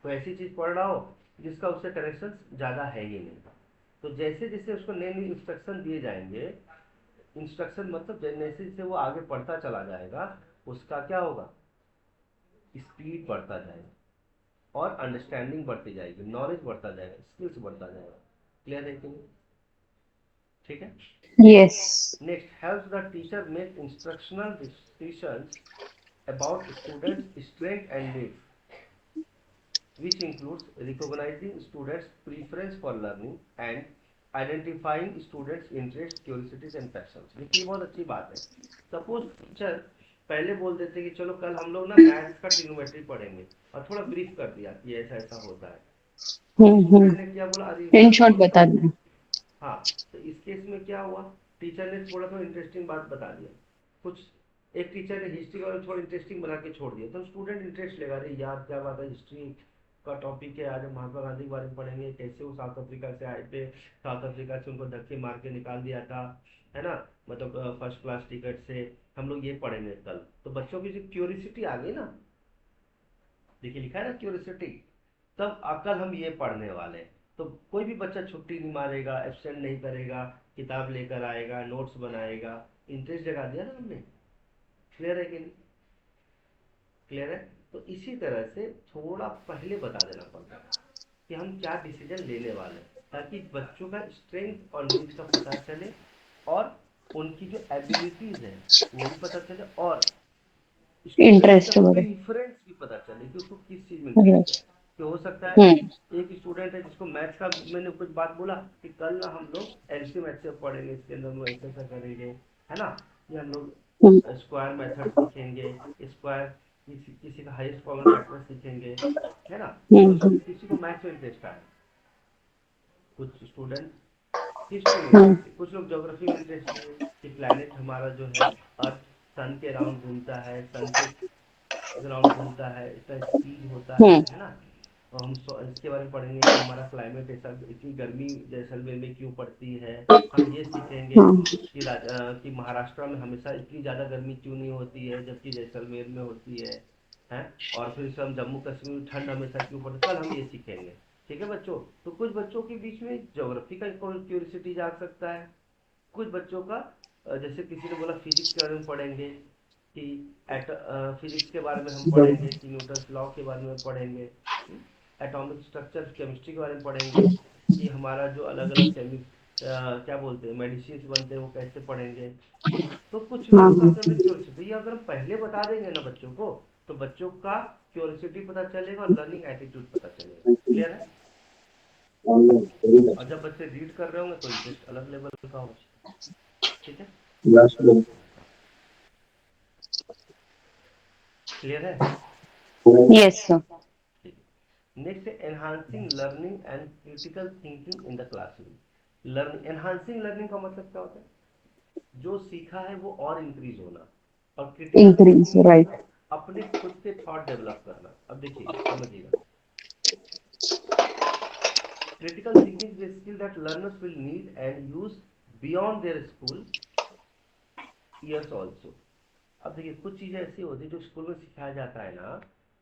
कोई ऐसी चीज पढ़ रहा हो जिसका उससे कनेक्शन ज्यादा है ही नहीं। तो जैसे जैसे उसको नए नए इंस्ट्रक्शन दिए जाएंगे, इंस्ट्रक्शन मतलब जैसे जैसे वो आगे पढ़ता चला जाएगा, उसका क्या होगा, स्पीड बढ़ता जाएगा और अंडरस्टैंडिंग बढ़ती जाएगी, नॉलेज बढ़ता जाएगा, स्किल्स बढ़ता जाएगा। क्लियर है कि नहीं? ठीक है। Yes. Next, next helps the teacher make instructional decisions about students strength and needs, which includes recognizing students preference for learning and identifying students interest curiosities and passions। देखिए बहुत अच्छी बात है। सपोज टीचर पहले बोल देते कि चलो कल हम लोग ना मैथ्स का ट्रिग्नोमेट्री पढ़ेंगे, और थोड़ा ब्रीफ कर दिया कि ऐसा ऐसा होता है, तो स्टूडेंट ने क्या बोला, अरे इन सर शॉर्ट बहुत बता दें। हाँ, तो इस केस में क्या हुआ, टीचर ने थोड़ा सा इंटरेस्टिंग बात बता दिया कुछ, एक टीचर ने हिस्ट्री का थोड़ा इंटरेस्टिंग बना के छोड़ दिया, तो स्टूडेंट इंटरेस्ट लेगा, अरे यार क्या बात है, हिस्ट्री का टॉपिक है, आज हम महात्मा गांधी के बारे में पढ़ेंगे, कैसे वो साउथ अफ्रीका से आए थे, साउथ अफ्रीका से उनको धक्के मार के निकाल दिया था, है ना, मतलब फर्स्ट क्लास टिकट से, हम लोग ये पढ़ेंगे कल। तो बच्चों की जो क्यूरियोसिटी आ गई ना, देखिए लिखा है ना क्यूरियोसिटी, तब कल हम ये पढ़ने वाले हैं। तो कोई भी बच्चा छुट्टी नहीं मारेगा, एब्सेंट नहीं करेगा, किताब लेकर आएगा, नोट्स बनाएगा, इंटरेस्ट जगा दिया ना हमने। क्लियर है कि नहीं? क्लियर है। तो इसी तरह से थोड़ा पहले बता देना पड़ता है कि हम क्या डिसीजन लेने वाले हैं, ताकि बच्चों का स्ट्रेंथ और नीड का पता चले, और उनकी जो एबिलिटीज है वो भी पता चले, और स्टूडेंट का इंटरेस्ट बढ़े। प्रीफरेंस भी पता चले कि उसको किस चीज में इंटरेस्ट है। हम्म। कि हो सकता है एक स्टूडेंट है जिसको मैथ्स का, मैंने कुछ बात बोला कि कल ना हम लोग एलसीएम एचसीएफ पढ़ेंगे, इसके अंदर हम लोग ऐसा ऐसा करेंगे, है ना, ये हम लोग हम्म। स्क्वायर मेथड सीखेंगे, स्क्वायर, किसी का हाईएस्ट कॉमन फैक्टर सीखेंगे, है ना। तो किसी को मैथ्स में इंटरेस्ट है, कुछ स्टूडेंट हिस्ट्री में हम्म। इंटरेस्ट है, कुछ लोग ज्योग्राफी में इंटरेस्ट है कि प्लैनेट हमारा जो है अर्थ सन के अराउंड घूमता है, सन के ग्राउंड घूमता है, इसका स्पीड होता हम्म। है ना। और हम इसके बारे में पढ़ेंगे कि हमारा क्लाइमेट ऐसा, इतनी गर्मी जैसलमेर में क्यों पड़ती है, हम ये सीखेंगे हाँ। कि महाराष्ट्र में हमेशा इतनी ज़्यादा गर्मी क्यों नहीं होती है जबकि जैसलमेर में होती है हैं। और फिर से हम जम्मू कश्मीर में ठंड हमेशा क्यों पड़ती है, कल हम ये सीखेंगे। ठीक है बच्चों। तो कुछ बच्चों के बीच में ज्योग्राफी का क्यूरियोसिटी जाग सकता है, कुछ बच्चों का जैसे किसी ने बोला फिजिक्स के बारे में पढ़ेंगे कि फिजिक्स के बारे में हम पढ़ेंगे कि न्यूटन लॉ के बारे में पढ़ेंगे, एटॉमिक स्ट्रक्चर केमिस्ट्री के बारे में पढ़ेंगे कि हमारा जो अलग अलग क्या बोलते हैं मेडिसिन बनते हैं वो कैसे पढ़ेंगे। तो कुछ हाँ लोगों का हाँ अपने अपने क्यूरियोसिटी, ये अगर हम पहले बता देंगे ना बच्चों को, तो बच्चों का क्यूरियोसिटी पता चलेगा और लर्निंग एटीट्यूड पता चलेगा। क्लियर है। और जब बच्चे रीड कर रहे होंगे तो इंटरेस्ट अलग लेवल का होगा। ठीक है। क्लियर है। Yes sir. Next enhancing learning and critical thinking in the classroom. Learn enhancing learning का मतलब क्या होता है, जो सीखा है वो और इंक्रीज होना, और क्रिटिकल इंक्रीज थिंकिंग मतलब राइट। अपने खुद के थॉट डेवलप करना। अब देखिए समझिएगा, critical thinking is a skill that learners will need and use beyond their school years also। अब देखिए कुछ चीजें ऐसी होती है जो स्कूल में सिखाया जाता है ना,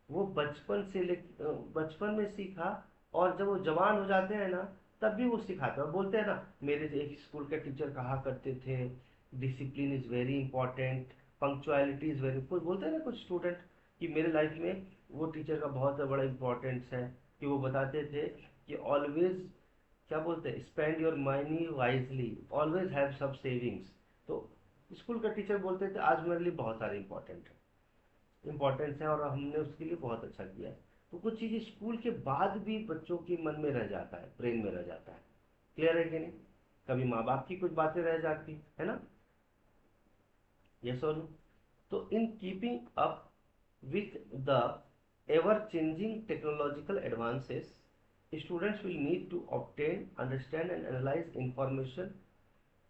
वो बचपन में सीखा, और जब वो जवान हो जाते हैं ना तब भी वो सिखाते हैं। बोलते हैं ना, मेरे एक स्कूल के टीचर कहा करते थे discipline is very important, punctuality is very, कुछ बोलते हैं ना कुछ स्टूडेंट कि मेरे लाइफ में वो टीचर का बहुत बड़ा इंपॉर्टेंस है, कि वो बताते थे कि ऑलवेज क्या बोलते हैं spend your money wisely, always have सब सेविंग्स। तो स्कूल का टीचर बोलते थे आज मेरे लिए बहुत सारे इंपॉर्टेंस है और हमने उसके लिए बहुत अच्छा किया है। तो कुछ चीज़ें स्कूल के बाद भी बच्चों के मन में रह जाता है, ब्रेन में रह जाता है। क्लियर है कि नहीं। कभी माँ बाप की कुछ बातें रह जाती है ना, ये सो। तो in keeping up with the ever-changing technological advances, students will need to obtain, understand and analyze information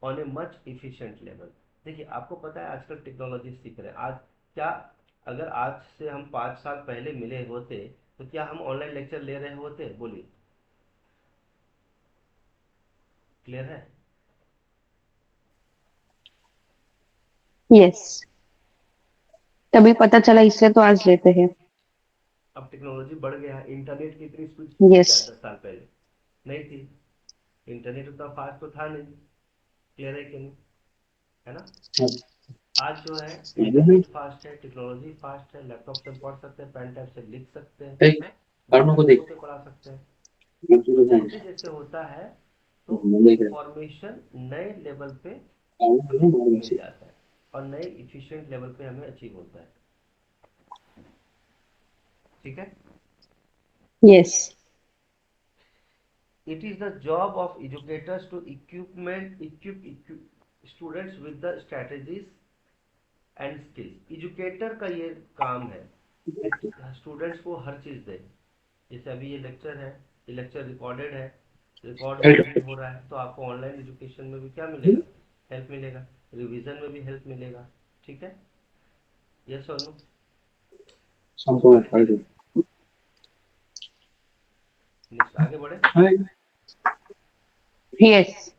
on a much efficient level। देखिए आपको पता है आजकल टेक्नोलॉजी सीख रहे हैं। आज क्या, अगर आज से हम 5 साल पहले मिले होते तो क्या हम ऑनलाइन लेक्चर ले रहे होते, बोलिए। क्लियर है। यस, तभी पता चला, इससे तो आज लेते हैं। अब टेक्नोलॉजी बढ़ गया है, इंटरनेट की इतनी स्पीड थी यस। क्या 10 साल पहले, नहीं थी। इंटरनेट उतना फास्ट तो था नहीं। क्लियर है कि नहीं, है ना। आज जो है इंटरनेट फास्ट है, टेक्नोलॉजी फास्ट है, लैपटॉप से पढ़ सकते हैं, पेन टैब से लिख सकते हैं, दूसरे बच्चों को पढ़ा सकते हैं। तो जैसे जैसे होता है तो इंफॉर्मेशन नए लेवल पे हमें मिल जाता है और नए इफिशिएंट लेवल पे हमें अचीव होता है। ठीक है। Yes. It is the job of educators to equip students with the strategies and skills. Educator का ये काम है कि स्टूडेंट्स को हर चीज़ दे। जैसे अभी ये लेक्चर है, ये लेक्चर रिकॉर्डेड है, रिकॉर्ड में भी हो रहा है, तो आपको ऑनलाइन एजुकेशन में भी क्या मिलेगा, हेल्प मिलेगा, रिवीजन में भी हेल्प मिलेगा। ठीक है। यस और नो। आगे बढ़े, नेक्स्ट आगे बढ़े। Yes.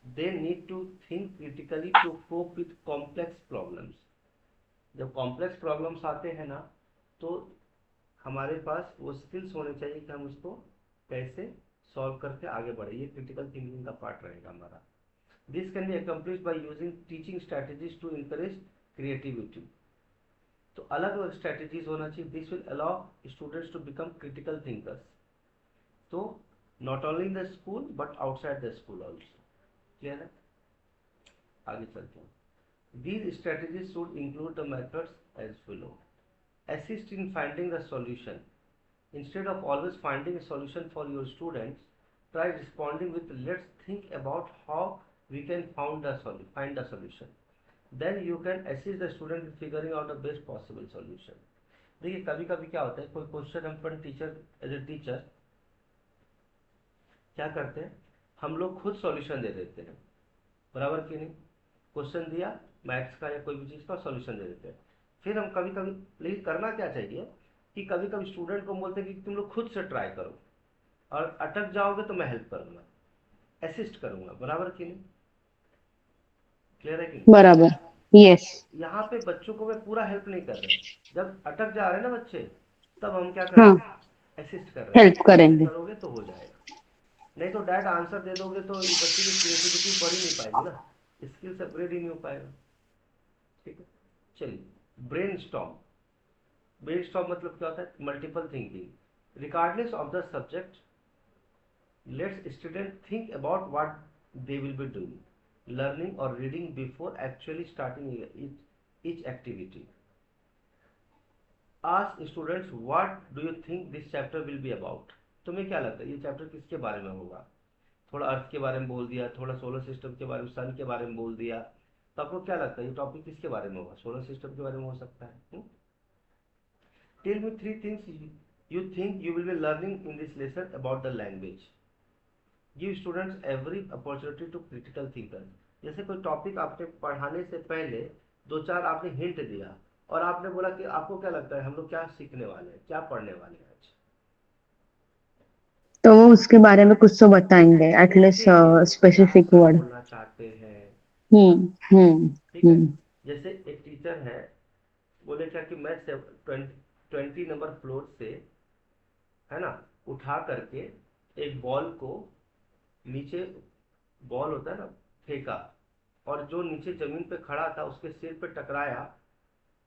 They need to think critically to cope with complex problems. जब कॉम्प्लेक्स प्रॉब्लम्स आते हैं ना, तो हमारे पास वो स्किल्स होने चाहिए कि हम उसको कैसे सॉल्व करके आगे बढ़े। ये क्रिटिकल थिंकिंग का पार्ट रहेगा हमारा। This can be accomplished by using teaching strategies to encourage creativity। तो अलग अलग स्ट्रेटेजीज होना चाहिए। This will allow students to become critical thinkers, तो not only in the school but outside the school also. Clear है। आगे चलते हैं। These strategies should include the methods as below. assist in finding the solution। Instead of always finding a solution for your students, try responding with let's think about how we can find the solution। Then you can assist the student in figuring out the best possible solution। देखिए कभी कभी क्या होता है, कोई question हम पर teacher as a teacher क्या करते हैं, हम लोग खुद सॉल्यूशन दे देते हैं, बराबर कि नहीं। क्वेश्चन दिया मैथ्स का या कोई भी चीज़ का सॉल्यूशन दे देते हैं। फिर हम कभी कभी, लेकिन करना क्या चाहिए कि कभी कभी स्टूडेंट को बोलते हैं कि तुम लोग खुद से ट्राई करो, और अटक जाओगे तो मैं हेल्प करूंगा, असिस्ट करूंगा, बराबर कि नहीं। क्लियर है कि नहीं। बराबर। यस। यहाँ पे बच्चों को मैं पूरा हेल्प नहीं कर रहे, जब अटक जा रहे हैं ना बच्चे, तब हम क्या हाँ। करेंगे, असिस्ट कर रहे हैं, हेल्प तो ऐसे करेंगे। करोगे तो हो जाएगा। नहीं तो डायरेक्ट आंसर दे दोगे तो ये बच्चे की क्रिएटिविटी बढ़ ही नहीं पाएगी ना, स्किल्स अपग्रेड ही नहीं हो पाएगा। ठीक है, चलिए ब्रेन स्टॉम। ब्रेन स्टॉम मतलब क्या होता है? Multiple thinking regardless of the subject, let's student think about what they will be doing, learning और reading before actually starting each activity. Ask students what do you think this chapter will be about. तुम्हें क्या लगता है ये chapter किसके बारे में होगा? थोड़ा अर्थ के बारे में बोल दिया, थोड़ा सोलर सिस्टम के बारे में, सन के बारे में बोल दिया, तो आपको क्या लगता है ये टॉपिक किसके बारे में होगा? सोलर सिस्टम के बारे में हो सकता है। Tell me three things you think you will be learning in this lesson about the language. Give students every opportunity to critical thinker. जैसे कोई टॉपिक आपने पढ़ाने से पहले दो चार आपने हिंट दिया और आपने बोला कि आपको क्या लगता है हम लोग क्या सीखने वाले हैं, क्या पढ़ने वाले हैं आज। तो वो उसके बारे में कुछ तो बताएंगे, एटलीस्ट एक्टिविटी क्या स्पेसिफिक सर वर्ड। बोलना चाहते हैं। हम्म। हम्म। ठीक है, हम्म। जैसे एक टीचर है, बोले क्या कि मैं 20 नंबर फ्लोर से, है ना, उठा करके एक बॉल को नीचे, बॉल होता है ना, फेंका, और जो नीचे जमीन पे खड़ा था उसके सिर पे टकराया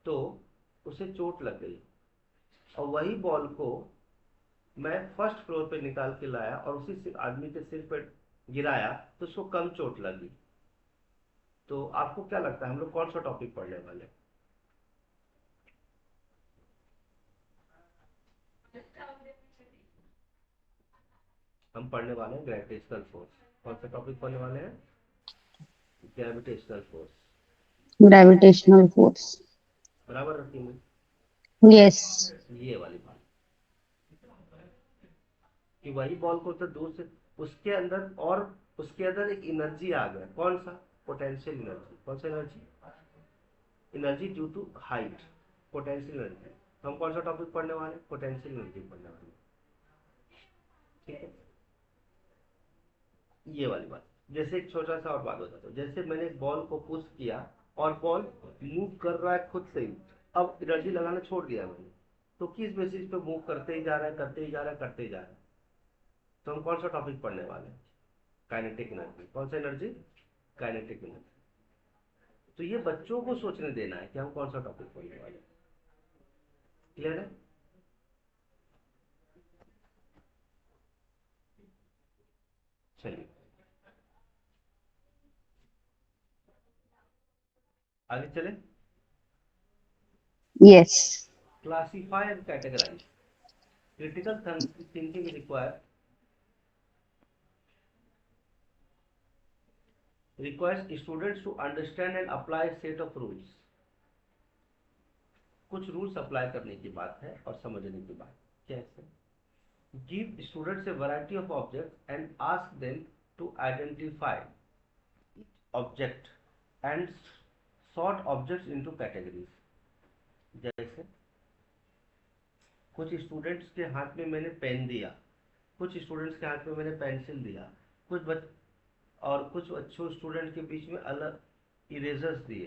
तो उसे चोट लग गई। और वही बॉल को मैं फर्स्ट फ्लोर पे निकाल के लाया और उसी आदमी के सिर पे गिराया तो उसको कम चोट लगी। तो आपको क्या लगता है हम लोग कौन सा टॉपिक पढ़ने वाले हैं? हम पढ़ने वाले हैं ग्रेविटेशनल फोर्स। कौन सा टॉपिक पढ़ने वाले हैं? Gravitational force. Gravitational force. बराबर रखेंगे यस। ये वाली बात, कि वही बॉल को तो दूर से उसके अंदर, और उसके अंदर एक एनर्जी आ गया, कौन सा? Potential energy. कौन सा energy? Energy due to height, potential energy. तो हम कौन सा टॉपिक पढ़ने वाले? पोटेंशियल एनर्जी पढ़ने वाले। ठीक है, ये वाली बात। जैसे एक छोटा सा और बात होता है, जैसे मैंने एक बॉल को पुश किया और बॉल मूव कर रहा है खुद से ही, अब एनर्जी लगाना छोड़ दिया मैंने, तो किस बेसिस पे मूव करते ही जा रहा है, करते ही जा रहा है, करते ही जा रहा है। तो हम कौन सा टॉपिक पढ़ने वाले हैं? Kinetic energy. कौन सा एनर्जी? Kinetic energy. तो ये बच्चों को सोचने देना है कि हम कौन सा टॉपिक पढ़ने वाले हैं। क्लियर है? चलिए आगे चले। Yes. Classify and categorise. Critical thinking requires students to understand and apply a set of rules. कुछ रूल्स अप्लाई करने की बात है और समझने की बात। कैसे? Give students a variety of object and ask them to identify object and sort objects into categories. जैसे कुछ स्टूडेंट्स के हाथ में मैंने पेन दिया, कुछ स्टूडेंट्स के हाथ में मैंने पेंसिल दिया, कुछ और कुछ अच्छे स्टूडेंट के बीच में अलग इरेजर्स दिए,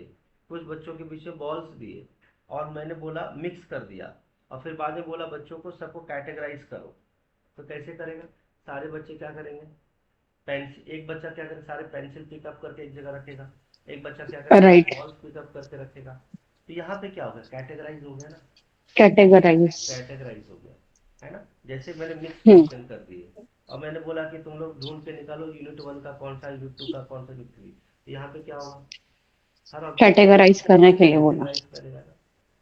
कुछ बच्चों के बीच में बॉल्स दिए, और मैंने बोला मिक्स कर दिया, और फिर बाद में बोला बच्चों को सबको कैटेगराइज करो। तो कैसे करेगा? सारे बच्चे क्या करेंगे? पेंसिल, एक बच्चा क्या करेगा, सारे पेंसिल पिकअप करके एक जगह रखेगा, एक बच्चा क्या करेगा, सारे राइट। बॉल्स पिकअप करके रखेगा। तो यहाँ पे क्या होगा? कैटेगराइज हो गया ना। कैटेगराइज। कैटेगराइज हो गया, है ना। जैसे मैंने मिक्स हम्म। क्वेश्चन कर दिए और मैंने बोला कि तुम लोग ढूंढ के निकालो यूनिट 1 का कौन सा, यूनिट 2 का कौन सा, यूनिट 3। तो यहाँ पे क्या होगा? हर ऑब्जेक्ट को कैटेगराइज करने के लिए बोला। कैटेगराइज करेगा ना।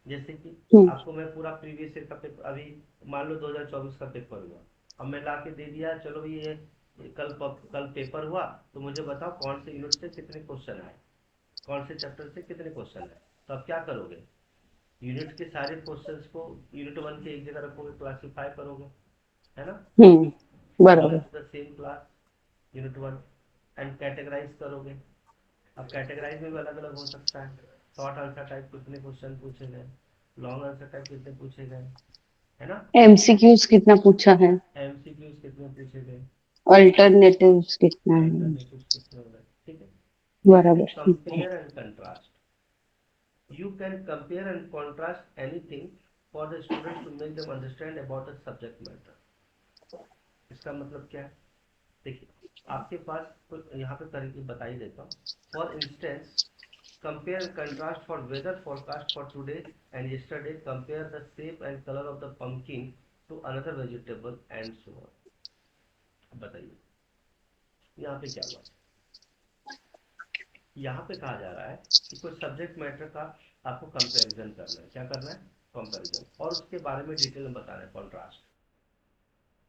जैसे कि हम्म। आपको मैं पूरा प्रीवियस ईयर का पेपर, अभी मान लो 2024 का पेपर हुआ, अब मैं ला के दे दिया, चलो ये कल पेपर हुआ, तो मुझे बताओ कौन से यूनिट से कितने क्वेश्चन आए, कौन से चैप्टर से कितने क्वेश्चन आए। तो आप क्या करोगे? यूनिट के सारे क्वेश्चंस को यूनिट 1 के एक जगह रखोगे, क्लासीफाई करोगे, है ना। हम्म। ऑल बराबर। The same class, unit 1, and categorise करोगे। अब कैटेगराइज में भी अलग अलग हो सकता है। शॉर्ट आंसर टाइप कितने क्वेश्चन पूछे गए, लॉन्ग आंसर टाइप कितने पूछे गए, है ना। एमसीक्यूज कितना पूछा है? एमसीक्यूज कितने पूछे गए, अल्टरनेटिव्स कितना है? अल्टरनेटिव कितने हो गए। ठीक है, जैसे बराबर। Compare and contrast. You can compare and contrast anything for the students to make them understand about the subject matter. इसका मतलब क्या है? देखिए, आपके पास यहाँ पे तरीके बता ही देता हूँ. For instance, compare and contrast for weather forecast for today and yesterday. Compare the shape and color of the pumpkin to another vegetable and so on. बताइए यहाँ पे क्या हुआ? यहाँ पे कहा जा रहा है कि कोई सब्जेक्ट मैटर का आपको कंपैरिजन करना है. क्या करना है? कंपैरिजन. और उसके बारे में डिटेल में बताना है. कॉन्ट्रास्ट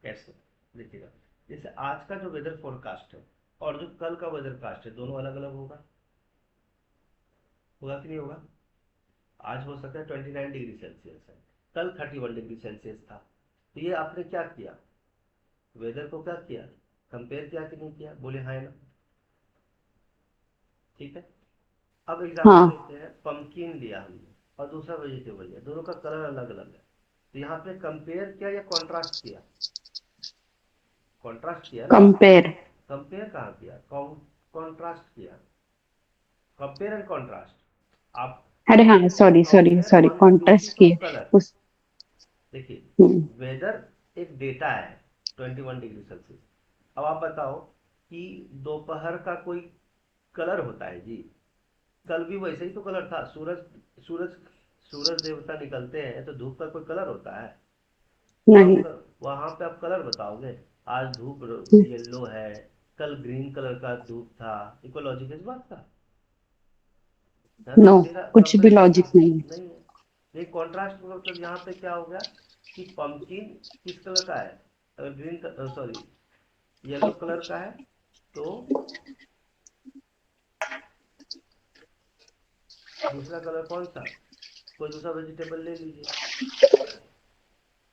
कैसे? देखिएगा, जैसे आज का जो वेदर फोरकास्ट है और जो कल का वेदर कास्ट है, दोनों अलग अलग होगा. होगा कि नहीं होगा? आज हो सकता है 29 डिग्री सेल्सियस है, कल 31 डिग्री सेल्सियस था. तो ये आपने क्या किया? वेदर को क्या किया? कंपेयर किया कि नहीं किया? बोले हाँ ना. ठीक है. अब एग्जांपल हाँ. लेते हैं, पंपकिन लिया हमने और दूसरा वेजिटेबल लिया, दोनों का कलर अलग अलग है. तो यहाँ पे कंपेयर किया या कॉन्ट्रास्ट किया? कॉन्ट्रास्ट किया ना. कंपेयर. कंपेयर कहाँ किया? कॉन्ट्रास्ट किया. Compare and contrast. आप अरे हाँ, sorry sorry compare sorry, on the contrast basis किए ऑफ कलर. उस. देखिए, हम्म. वेदर एक डेटा है 21 डिग्री सेल्सियस. अब आप बताओ कि दोपहर का कोई कलर होता है जी? कल भी वैसे ही तो कलर था. सूरज सूरज देवता निकलते हैं तो धूप का कोई कलर होता है? नहीं. वहां पे आप कलर बताओगे. आज धूप येलो है, कल ग्रीन कलर का धूप था. इको लॉजिक है इस बात का? है ना? नो, मेरा कुछ भी कंपैरिजन लॉजिक नहीं है. नहीं है. ये कॉन्ट्रास्ट मतलब यहाँ पे क्या हो गया कि पंपकिन किस कलर का है? अगर ग्रीन, सॉरी, येलो कलर का है तो दूसरा कलर कौन सा? कोई दूसरा वेजिटेबल ले लीजिए.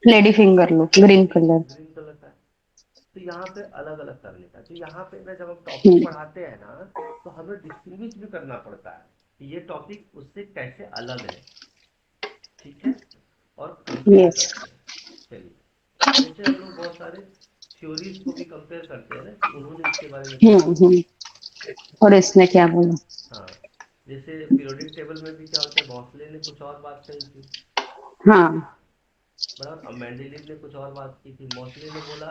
लेडी फिंगर लो, ग्रीन कलर. ग्रीन कलर का है. तो यहाँ पे अलग अलग करने का. तो यहाँ पे ना जब हम टॉपिक हम्म. पढ़ाते हैं ना, तो हमें डिस्टिंग्विश भी करना पड़ता है कि ये टॉपिक उससे कैसे अलग है. ठीक है. और कंपेयर यस. करते हैं. चलिए, जैसे हम लोग बहुत सारे थ्योरीज को भी कंपेयर करते हैं ना कि उन्होंने इसके बारे में क्या बोला. हम्म. और इसने क्या बोला? हाँ, जैसे पीरियोडिक टेबल में भी क्या होता है, भोसले ने कुछ और बात कही थी. हाँ. बराबर. अब मेंडेलीव ने कुछ और बात की थी. मोस्टली ने बोला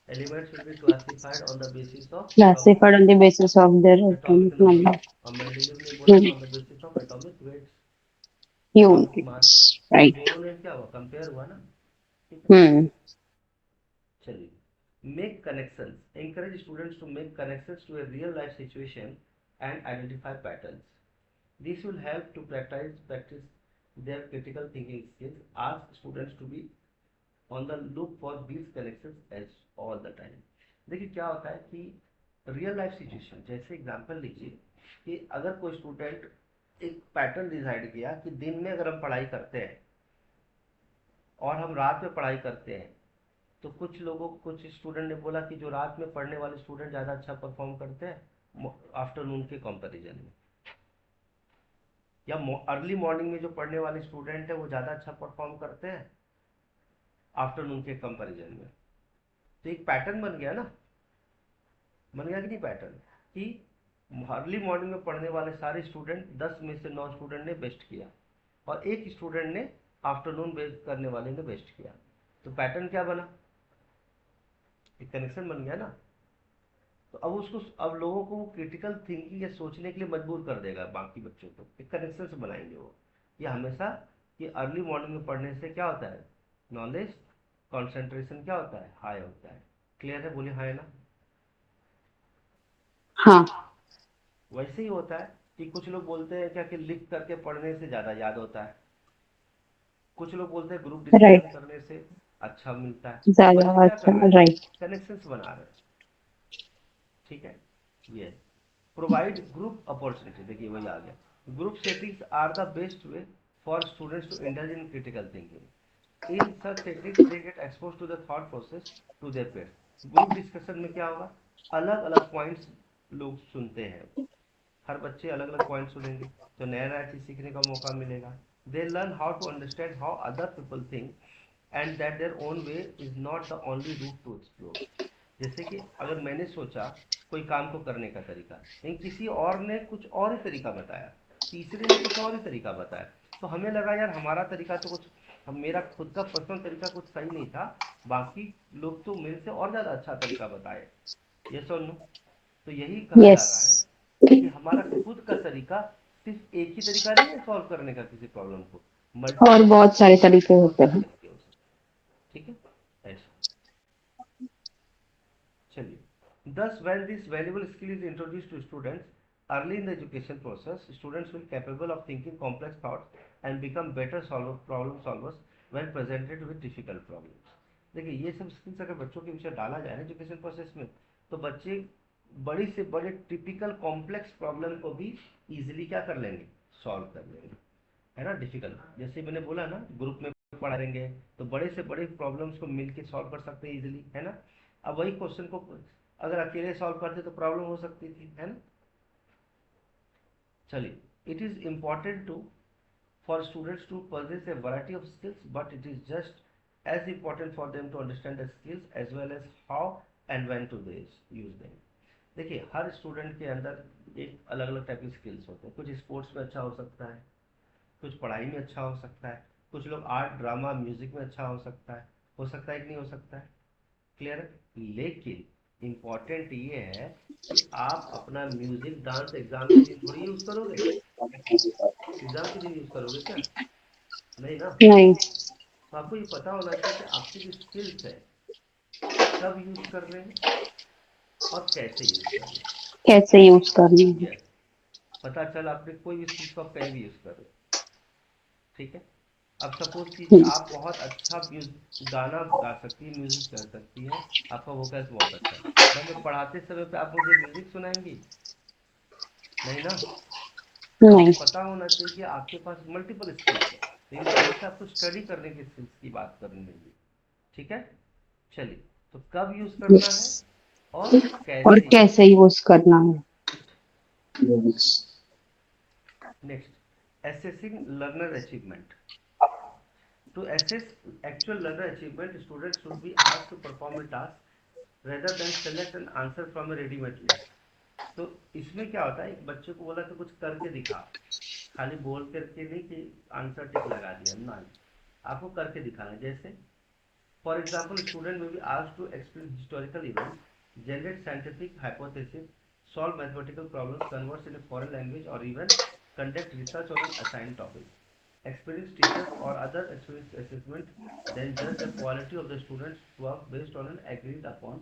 elements will be classified on the basis of classified on the basis of their atomic atomic number. Number. और मेंडेलीव ने बोला on the basis of atomic weights, atomic mass. Units. तो राइट. दोनों में क्या हुआ? कंपेयर हुआ ना. ठीक है. हम्म. चलिए, make connections. encourage students to make connections to a real life situation and identify patterns. This will help to practice their critical thinking skills. Ask students to be on the look for these connections as all the time. देखिए क्या होता है कि real life situation, जैसे example लीजिए कि अगर कोई स्टूडेंट एक पैटर्न डिसाइड किया कि दिन में अगर हम पढ़ाई करते हैं और हम रात में पढ़ाई करते हैं, तो कुछ स्टूडेंट ने बोला कि जो रात में पढ़ने वाले स्टूडेंट ज़्यादा अच्छा परफॉर्म करते हैं आफ्टरनून के कंपैरिजन में, या अर्ली मॉर्निंग में जो पढ़ने वाले स्टूडेंट है वो ज़्यादा अच्छा परफॉर्म करते हैं आफ्टरनून के कंपैरिजन में. तो एक पैटर्न बन गया ना. बन गया कि नहीं पैटर्न? कि अर्ली मॉर्निंग में पढ़ने वाले सारे स्टूडेंट 10 में से 9 स्टूडेंट ने बेस्ट किया और एक स्टूडेंट ने आफ्टरनून बेस्ट करने वाले ने बेस्ट किया. तो पैटर्न क्या बना? एक कनेक्शन बन गया ना. तो अब लोगों को क्रिटिकल थिंकिंग या सोचने के लिए मजबूर कर देगा. बाकी बच्चों को एक कनेक्शन से बनाएंगे वो. ये हमेशा कि अर्ली मॉर्निंग में पढ़ने से क्या होता है? नॉलेज कंसंट्रेशन क्या होता है? हाई होता है. क्लियर है? बोले हाँ है ना. हाँ. वैसे ही होता है कि कुछ लोग बोलते हैं क्या कि लिख करके पढ़ने से ज़्यादा याद होता है. कुछ लोग बोलते हैं ग्रुप डिस्कशन राइट. करने से अच्छा मिलता है. तो ज्यादा बच्चे क्या अच्छा. कर रहे हैं? राइट. कनेक्शंस बना रहे हैं. ठीक है. ये प्रोवाइड ग्रुप अपॉर्चुनिटी. देखिए वही आ गया. Group settings are the best way for students to indulge in critical thinking. In such settings they get expose to the thought process to their peers. Group discussion में क्या होगा? अलग अलग points लोग सुनते हैं. हर बच्चे अलग अलग पॉइंट सुनेंगे तो नया नया चीज़ सीखने का मौका मिलेगा. They learn how to understand how other people think and that their own way is not the only route to explore. जैसे कि अगर मैंने सोचा कोई काम को करने का तरीका, लेकिन किसी और ने कुछ और ही तरीका बताया, तीसरे ने कुछ और ही तरीका बताया, तो हमें लगा यार हमारा तरीका तो कुछ हम, मेरा खुद का पर्सनल तरीका कुछ सही नहीं था, बाकी लोग तो मेरे से और ज़्यादा अच्छा तरीका बताए। यस और नो? तो यही कहा जा यस। रहा है कि हमारा खुद का तरीका, सिर्फ एक ही तरीका नहीं है सॉल्व करने का किसी प्रॉब्लम को, और मल्टीपल बहुत सारे तरीके बहुत होते सारे हैं। तरीके हो सकते हैं। ठीक है, ऐसा। चलिए, thus when this valuable skill is introduced to students early in the education process, students will capable of thinking complex thoughts and become better problem solvers when presented with difficult problems। देखिए, ये सब skills अगर बच्चों के विषय डाला जाए ना एजुकेशन प्रोसेस में, तो बच्चे बड़ी से बड़े टिपिकल कॉम्प्लेक्स प्रॉब्लम को भी इजीली क्या कर लेंगे, सॉल्व कर लेंगे, है ना। डिफिकल्ट, जैसे मैंने बोला ना, ग्रुप में पढ़ेंगे तो बड़े से बड़े प्रॉब्लम्स को मिलके सॉल्व कर सकते हैं इजीली, है ना। अब वही क्वेश्चन को अगर अकेले सॉल्व करते तो प्रॉब्लम हो सकती थी, है ना। चलिए, it is important to for students to possess a variety of skills, but it is just as important for them to understand the skills as well as how and when to use them। देखिए, हर student के अंदर एक अलग अलग type की skills होते हैं। कुछ स्पोर्ट्स में अच्छा हो सकता है, कुछ पढ़ाई में अच्छा हो सकता है, कुछ लोग आर्ट ड्रामा म्यूजिक में अच्छा हो सकता है कि नहीं हो सकता है। क्लियर है। लेकिन इम्पॉर्टेंट ये है कि आप अपना म्यूजिक डांस एग्जाम के दिन थोड़ी यूज करोगे, एग्जाम के दिन यूज करोगे क्या? नहीं ना। नहीं। तो आपको ये पता होना चाहिए कि आपकी जो स्किल्स है कब यूज कर रहे हैं और कैसे यूज कर रहे कैसे यूज करनी हैं। है। यस, पता चल आपने कोई भी स्किल्स को आप कहीं भी यूज कर रहे हो। ठीक है। अब सपोज कीजिए आप बहुत अच्छा गाना गा सकती है, म्यूजिक कर सकती है, आपका वोकल्स बहुत अच्छा है, बट मैं पढ़ाते समय पे आप मुझे म्यूजिक सुनाएंगी? नहीं ना। तो आपको नहीं। पता होना चाहिए कि आपके पास मल्टीपल स्किल्स है, लेकिन हमेशा आपको स्टडी करने की स्किल्स की बात करनी है। ठीक है। चलिए, तो कब यूज करना यस। है और और कैसे यूज कैसे करना यूज करना है। है। Next, assessing learner achievement. To assess actual learner achievement, students should be asked to perform a task rather than select an answer from a ready-made list। तो इसमें क्या होता है, एक बच्चे को बोला कि कुछ करके दिखा, खाली बोल करके नहीं कि आंसर टिक लगा दिया ना, आपको करके दिखाना है। जैसे for example, student may be asked to explain historical events, generate scientific hypothesis, solve mathematical problems, converse in a foreign language, or even conduct research on an assigned topic। Experienced teachers or other experienced assessment then judge the quality of the students' work based on an agreed upon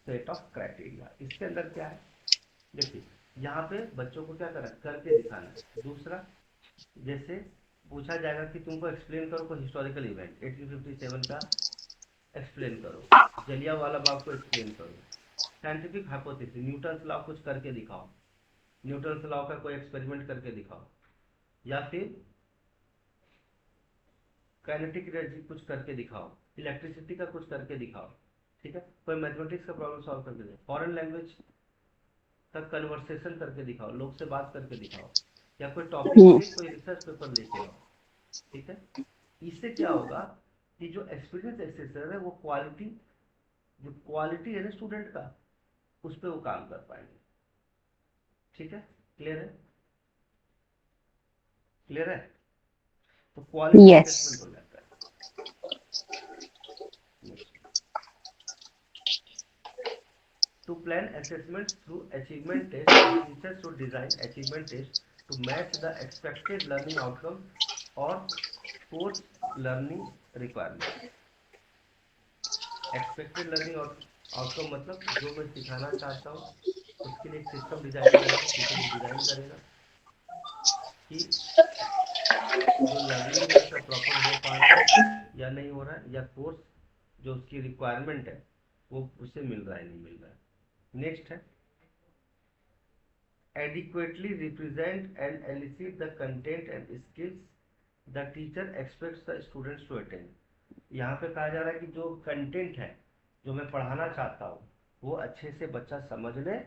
set of criteria। इसके अंदर क्या है, देखिए, यहाँ पे बच्चों को क्या करना, करके दिखाना है। दूसरा, जैसे पूछा जाएगा कि तुमको एक्सप्लेन करो कोई हिस्टोरिकल इवेंट 1857 का, एक्सप्लेन करो। जलियांवाला बाग को एक्सप्लेन करो। साइंटिफिक हाइपोथेसिस, न्यूटन लॉ कुछ करके दिखाओ, न्यूटन लॉ का कोई एक्सपेरिमेंट करके दिखाओ। या फिर काइनेटिक एनर्जी कुछ करके दिखाओ, इलेक्ट्रिसिटी का कुछ करके दिखाओ। ठीक है। कोई मैथमेटिक्स का प्रॉब्लम सॉल्व करके दिखाओ, फॉरेन लैंग्वेज का कन्वर्सेशन करके दिखाओ, लोग से बात करके दिखाओ, या कोई टॉपिक पे कोई रिसर्च पेपर लेके आओ। ठीक है। इससे क्या होगा कि जो एक्सपीरियंस एसेसर है वो क्वालिटी है ना स्टूडेंट का, उस पर वो काम कर पाएंगे। ठीक है। क्लियर है, क्लियर है। तो क्वालिटी यस। असेसमेंट हो जाता है। To plan assessments through achievement test, a teacher should design achievement tests to match the expected learning outcome or course learning requirements। Expected learning outcome मतलब जो मैं सिखाना चाहता हूँ उसके लिए एक सिस्टम डिजाइन करेगा, टीचर एक डिजाइन करेगा कि जो लर्निंग है उसका प्रॉपर हो पा रहा है या नहीं हो रहा है, या कोर्स जो उसकी रिक्वायरमेंट है वो उसे मिल रहा है नहीं मिल रहा है। नेक्स्ट है, adequately represent and elicit the content and skills the teacher expects the students to attain। यहाँ पे कहा जा रहा है कि जो कंटेंट है जो मैं पढ़ाना चाहता हूँ वो अच्छे से बच्चा समझ ले,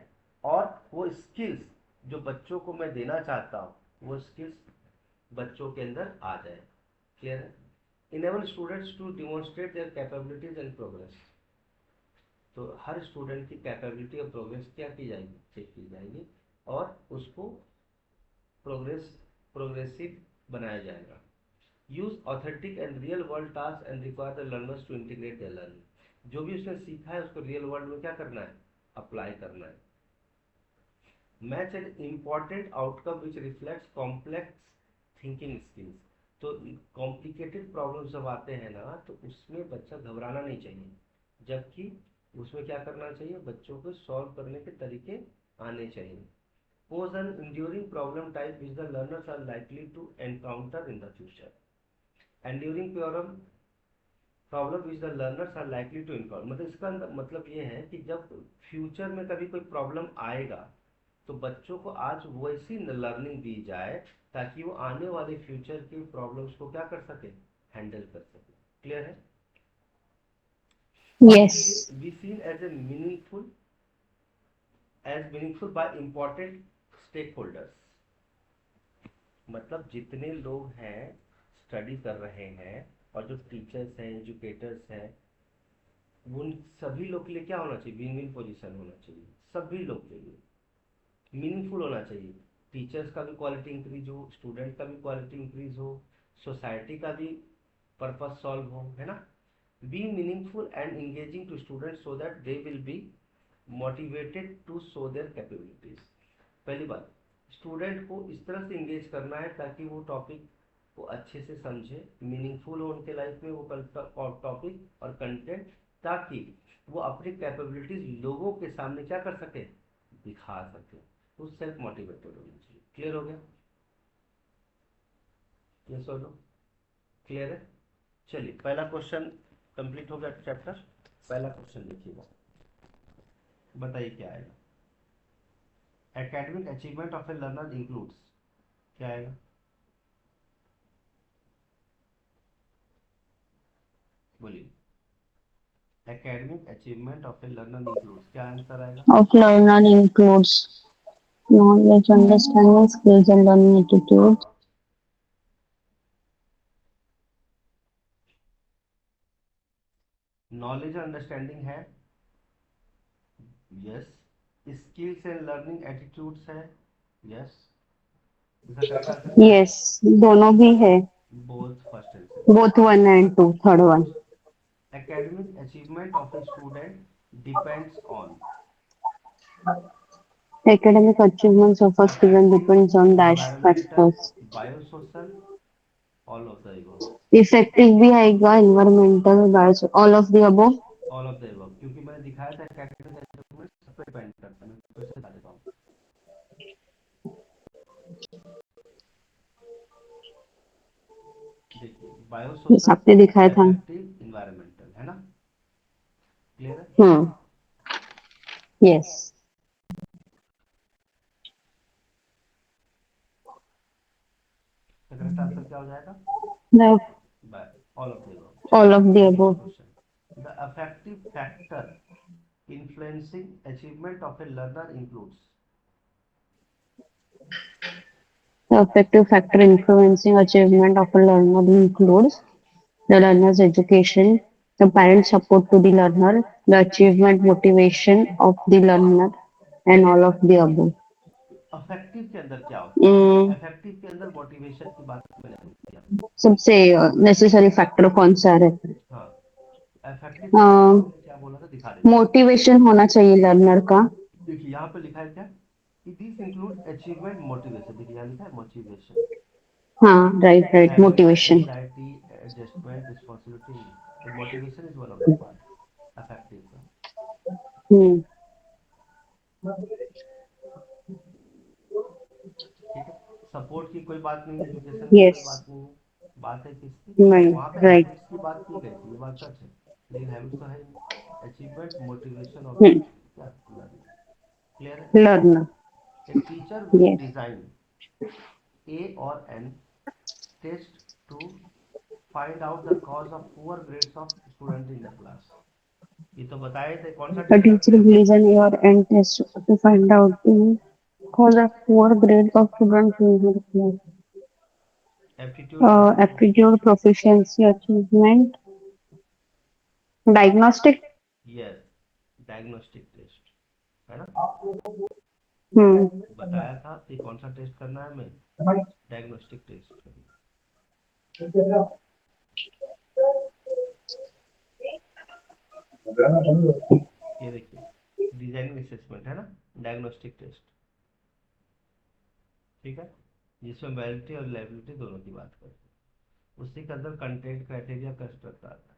और वो स्किल्स जो बच्चों को मैं देना चाहता हूँ वो स्किल्स बच्चों के अंदर आ जाए। क्लियर है। Enable students to demonstrate their capabilities and progress. तो हर स्टूडेंट की कैपेबिलिटी और प्रोग्रेस क्या की जाएगी, चेक की जाएगी, और उसको प्रोग्रेसिव बनाया जाएगा। Use authentic and real world task and require the learners to integrate their learning. जो भी उसने सीखा है उसको रियल वर्ल्ड में क्या करना है, अप्लाई करना है। Match an important outcome which reflects complex thinking skills. तो कॉम्प्लिकेटेड प्रॉब्लम जब आते हैं ना तो उसमें बच्चा घबराना नहीं चाहिए, जबकि उसमें क्या करना चाहिए, बच्चों को सॉल्व करने के तरीके आने चाहिए। Pose an enduring problem type which the learners are likely to encounter in the future. Enduring problem which the learners are likely to encounter, मतलब इसका मतलब ये है कि जब फ्यूचर में कभी कोई प्रॉब्लम आएगा तो बच्चों को आज वैसी लर्निंग दी जाए ताकि वो आने वाले फ्यूचर की प्रॉब्लम्स को क्या कर सके, हैंडल कर सके। क्लियर है? और Yes. Be seen as a meaningful by important stakeholders. मतलब जितने लोग हैं स्टडी कर रहे हैं और जो टीचर्स हैं, एजुकेटर्स हैं, उन सभी लोग के लिए क्या होना चाहिए, विन विन पोजीशन होना चाहिए। सभी लोग के लिए मीनिंगफुल होना चाहिए। टीचर्स का भी क्वालिटी इंक्रीज हो, स्टूडेंट का भी क्वालिटी इंक्रीज हो, सोसाइटी का भी पर्पस सॉल्व हो, है ना। Be meaningful and engaging to student so that they will be motivated to show their capabilities. पहली बात, स्टूडेंट को इस तरह से इंगेज करना है ताकि वो टॉपिक को अच्छे से समझे, मीनिंगफुल हो उनके लाइफ में वो टॉपिक और कंटेंट, ताकि वो अपनी कैपेबिलिटीज लोगों के सामने क्या कर सके, दिखा सके। तो सेल्फ मोटिवेटेड होना चाहिए। क्लियर हो गया? ये सो लो, क्लियर है? चलिए पहला क्वेश्चन कंप्लीट हो गया चैप्टर। पहला क्वेश्चन लिखिएगा, बताइए क्या आएगा। Academic achievement of a learner includes, क्या आएगा, बोलिए। Academic achievement of a learner includes, क्या आंसर आएगा? Of learner includes knowledge, understanding, skills, and learning attitudes. Knowledge understanding है, yes. Skills and learning attitudes है, यस। इसका करेक्ट आंसर क्या है? Yes, दोनों भी है. Both first and Both second. one and two. Third one. Academic achievement of a student depends on, Academic achievements of a student depends on dash environmental, factors. Biosocial, all of the above. Effective भी आएगा, environmental, bios, all of the above. All of the above, क्योंकि मैंने दिखाया था academic achievement सब पे depend करता है। मैं फिर से बता देता हूँ। देखिए, Yes, बायोसोशल, आपने दिखाया था. अफेक्टिव, इन्वायरमेंटल, है ना। क्लियर है? Yes. तो करेक्ट आंसर क्या हो जाएगा? The by all of the above. all चलिए of the next above. Question. The affective factor influencing achievement of a learner includes. The effective factor influencing achievement of a learner includes the learner's education, the parent support to the learner, the achievement motivation of the learner, and all of the above. Affective के अंदर क्या होता है? Mm, affective के अंदर motivation की बात मैंने नहीं किया। सबसे नेसेसरी फैक्टर कौन सा रहता है? हाँ, अफेक्टिव के अंदर मैंने क्या बोला था, दिखा देता हूँ। मोटिवेशन होना चाहिए लर्नर का. देखिए यहाँ पे लिखा है क्या, दिस इंक्लूड अचीवमेंट मोटिवेशन। देखिए यहाँ लिखा है मोटिवेशन, हाँ, right right, having motivation. Anxiety, adjustment, responsibility. तो motivation is one of the part affective का। हम्म. ठीक है, सपोर्ट की कोई बात नहीं है, एजुकेशन की कोई यस. बात नहीं है। बात है किसकी, नहीं. वहाँ पे राइट. हैबिट्स की बात की गई थी, ये बात सच है, लेकिन हैबिट्स तो है ही नहीं। अचीवमेंट मोटिवेशन ऑफ द क्या लर्निंग। क्लियर है? Learner. A teacher will yes. Design a और an test to find out the cause of poor grades of student in the class. ये तो बताए थे, कौन सा A टेस्ट teacher करते हैं? believes in your end test to find out the cause of poor grade of students in her class. Aptitude proficiency, Aptitude, proficiency, achievement, diagnostic. Yes, diagnostic test, है ना। Hmm. बताया था कि कौन सा test करना है हमें, डायग्नोस्टिक टेस्ट करना है। ये देखिए, डिजाइनिंग असेसमेंट है ना, डायग्नोस्टिक टेस्ट, ठीक है, जिसमें वैलिडिटी और रिलायबिलिटी दोनों की बात करते हैं। उसी के अंदर कंटेंट क्राइटेरिया कंस्ट्रक्ट आता है।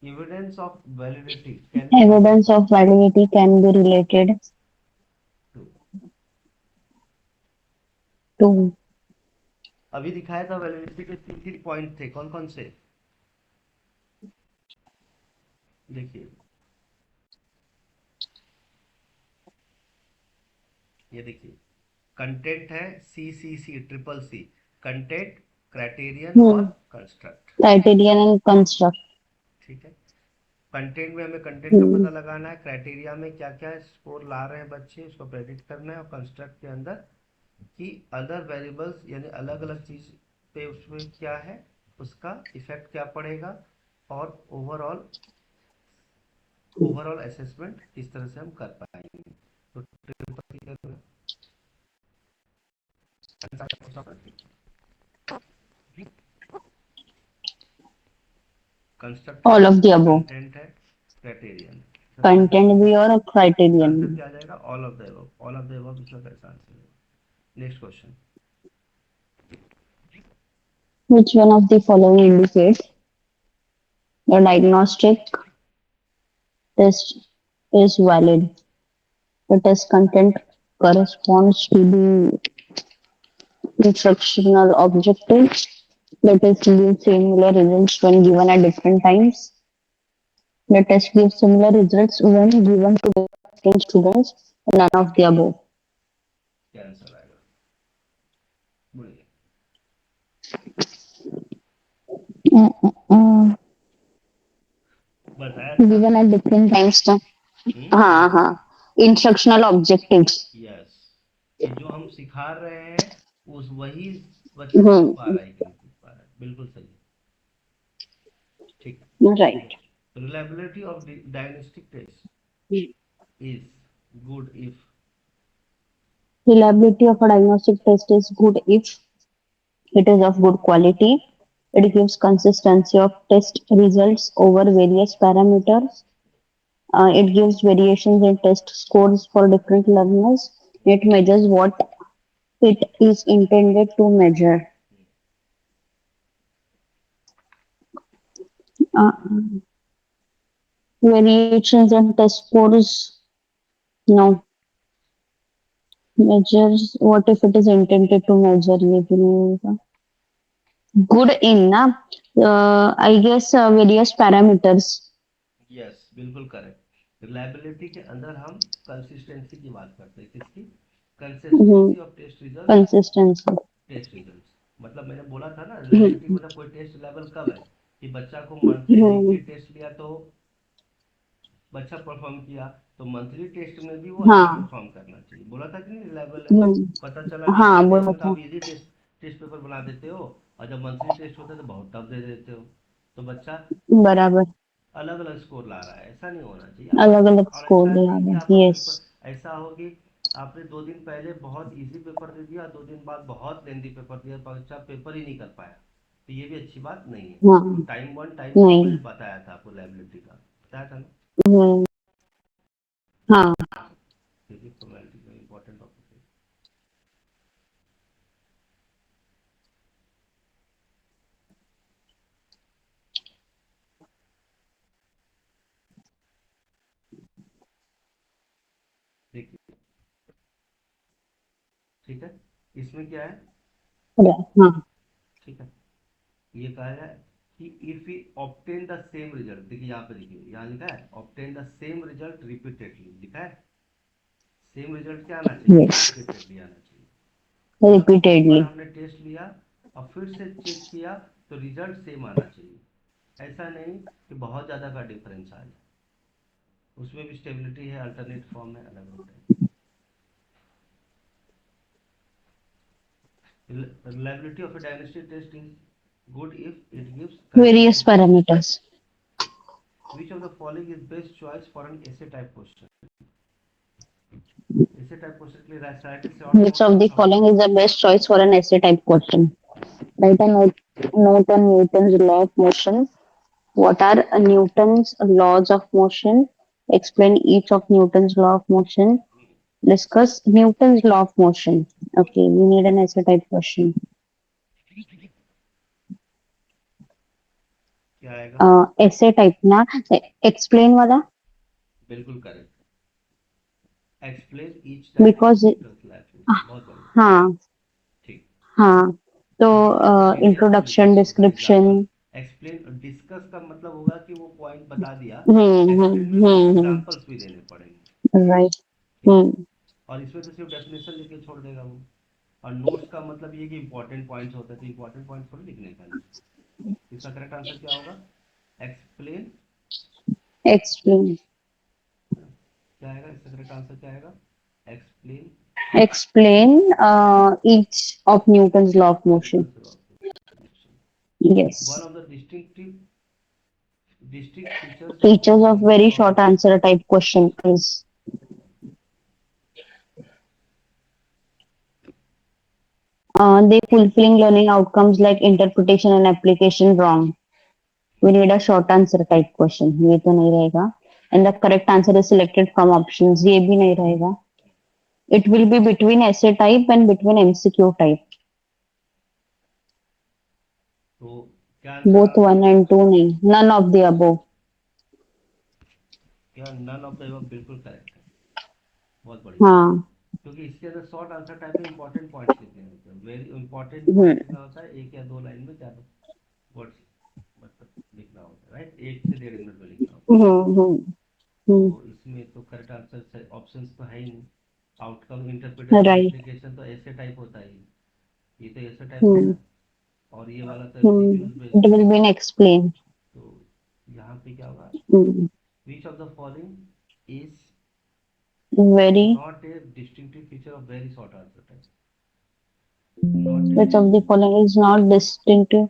Evidence of validity can be related Evidence of validity can be related to, to अभी दिखाया था वैलिडिटी के तीन तीन पॉइंट थे, कौन कौन से, देखिए, ये देखिए, कंटेंट है C C C triple C, content, criterion और कंस्ट्रक्ट, criterion and construct. ठीक है। कंटेंट में हमें कंटेंट का पता लगाना है, क्राइटेरिया में क्या क्या स्कोर ला रहे हैं बच्चे उसको प्रेडिक्ट करना है, और कंस्ट्रक्ट के अंदर कि अदर वेरिएबल्स यानी अलग अलग चीज पे उसमें क्या है, उसका इफेक्ट क्या पड़ेगा, और ओवरऑल ओवरऑल असेसमेंट किस तरह से हम कर पाएंगे। तो कंस्ट्रक्ट क्या All है, of the above. कंटेंट है, क्राइटेरियन है, Content भी और criterion आंसर भी. क्या आ जाएगा, all of the above, all of the above इसका कैसा आंसर है। Next question, Which one of the following indicates the diagnostic test is valid? The test content corresponds to the instructional objective. The test gives similar results when given at different times. The test gives similar results when given to different students. None of the above. क्या answer आएगा, बोलिए। Mm, mm, mm. बताया था। Given at different times. ना? हाँ हम्म, हाँ. Instructional objectives. Yes, कि जो हम सिखा रहे हैं उस वही बच्चा सीख पा रहा है कि नहीं सीख पा रहा है, बिल्कुल सही, ठीक। Right. Reliability of diagnostic test is good if, Reliability of a diagnostic test is good if it is of good quality. It gives consistency of test results over various parameters. It gives variations in test scores for different learners. It measures what it is intended to measure. Uh, Variations in test scores. No. Measures what if it is intended to measure. ये भी नहीं होगा. Good in ना. I guess various parameters. Yes बिल्कुल correct. Reliability के अंदर हम consistency की बात करते हैं, किसकी, Mhm. Consistency of test result, Consistency. Test results, मतलब मैंने बोला था ना Mhm. रिलायबिलिटी मतलब कोई टेस्ट लेवल कब है, कि बच्चा को मंथली Mhm. वीकली टेस्ट लिया तो बच्चा परफॉर्म किया, तो मंथली टेस्ट में भी वो अच्छा हाँ. परफॉर्म करना चाहिए, बोला था कि नहीं रिलायबल है। हम्म. पता चला हाँ वीकली टेस्ट बोला में तो था. आप इजी टेस्ट टेस्ट पेपर बना देते हो, और जब मंथली टेस्ट होता है तो बहुत टफ दे देते हो, तो बच्चा बराबर. अलग अलग स्कोर ला रहा है, ऐसा नहीं होना चाहिए अलग अलग और स्कोर ऐसा दिया नहीं कि है. आपका यस. पेपर ऐसा हो कि आपने 2 दिन पहले बहुत इजी पेपर दे दिया, 2 दिन बाद बहुत लेंदी पेपर दिया, तो बच्चा पेपर ही नहीं कर पाया, तो ये भी अच्छी बात नहीं है। तो हाँ. टाइम वन टाइम टू नहीं. मैंने बताया था आपको, लाइबिलिटी का बताया था ना, हम्म. हाँ. फिजिक्स फॉर्मेलिटी का इंपॉर्टेंट टॉपिक है। देखिए, ठीक है, इसमें क्या है, हाँ. ठीक है, ये कहा है कि if we obtain the same result, देखिए यहाँ पे देखिए, यहाँ लिखा है obtain the same result repeatedly, लिखा है सेम रिजल्ट क्या आना चाहिए, यस. रिपीटेडली आना चाहिए, मतलब एक बार रिपीटेडली. हमने टेस्ट लिया और फिर से चेक किया तो रिजल्ट सेम आना चाहिए, ऐसा नहीं कि बहुत ज़्यादा का डिफरेंस आ जाए, उसमें भी स्टेबिलिटी है, अल्टरनेट फॉर्म है, अलग होता है। Reliability of a diagnostic test is good if it gives various consistent, parameters. Which of the following is best choice for an essay type question? Essay type question के लिए write a short Which note of on the how. following is the best choice for an essay type question? Write a note on Newton's law of motion. What are Newton's laws of motion? Explain each of Newton's law of motion. Discuss Newton's law of motion. Okay, we need an essay type question. क्या आएगा? Essay type ना explain वाला बिल्कुल correct. Explain each type of because Newton's law of motion. बहुत बढ़िया. हाँ ठीक. हाँ तो थोड़ा डिटेल्स में लिखना इंट्रोडक्शन होगा. Description example. एक्सप्लेन डिस्कस का मतलब होगा कि वो पॉइंट बता दिया. एक्सप्लेन में कुछ एग्जाम्पल्स भी देने पड़ेंगे. राइट ठीक. और इसमें तो सिर्फ डेफिनेशन लिख के छोड़ देगा वो. और नोट्स का मतलब ये कि इंपॉर्टेंट पॉइंट्स होते हैं, तो इंपॉर्टेंट पॉइंट्स थोड़ी लिखने का नहीं. इसका करेक्ट आंसर क्या होगा? एक्सप्लेन. एक्सप्लेन क्या आएगा? इसका करेक्ट आंसर क्या आएगा? Explain explain each of Newton's law of motion. Newton's law of motion. One Yes. of the distinct features of Features of very very short. short answer type question is they fulfilling learning outcomes like interpretation and application wrong. We need a short answer type question. ये तो नहीं रहेगा. And the correct answer is selected from options. ये भी नहीं रहेगा. It will be between essay type and between MCQ type. तो क्या आंसर आ Both गया? one and two नहीं. None of the above. क्या नन ऑफ द अबव बिल्कुल करेक्ट है. बहुत बढ़िया. हाँ. क्योंकि इसके अंदर शॉर्ट आंसर टाइप में इंपॉर्टेंट पॉइंट्स लिखने होते हैं. वेरी इंपॉर्टेंट हम्म पॉइंट लिखना होता है. एक या दो लाइन में ज्यादा वर्ड्स मतलब लिखना होता है. राइट. 1 से 1.5 मिनट में लिखना होता है. हम्म हम्म तो इसमें तो करेक्ट आंसर ऑप्शंस तो है ही नहीं. Outcome interpretation right. एप्लीकेशन तो ऐसे टाइप होता है. ये तो ऐसे टाइप हो हम्म गया. और ये वाला तो एमसीक्यूज It बेस्ड है. will be explained. तो यहाँ पे क्या होगा? Hmm. Which of the following is Very. not a distinctive feature of very short answer type. Not a Which of the following is not distinctive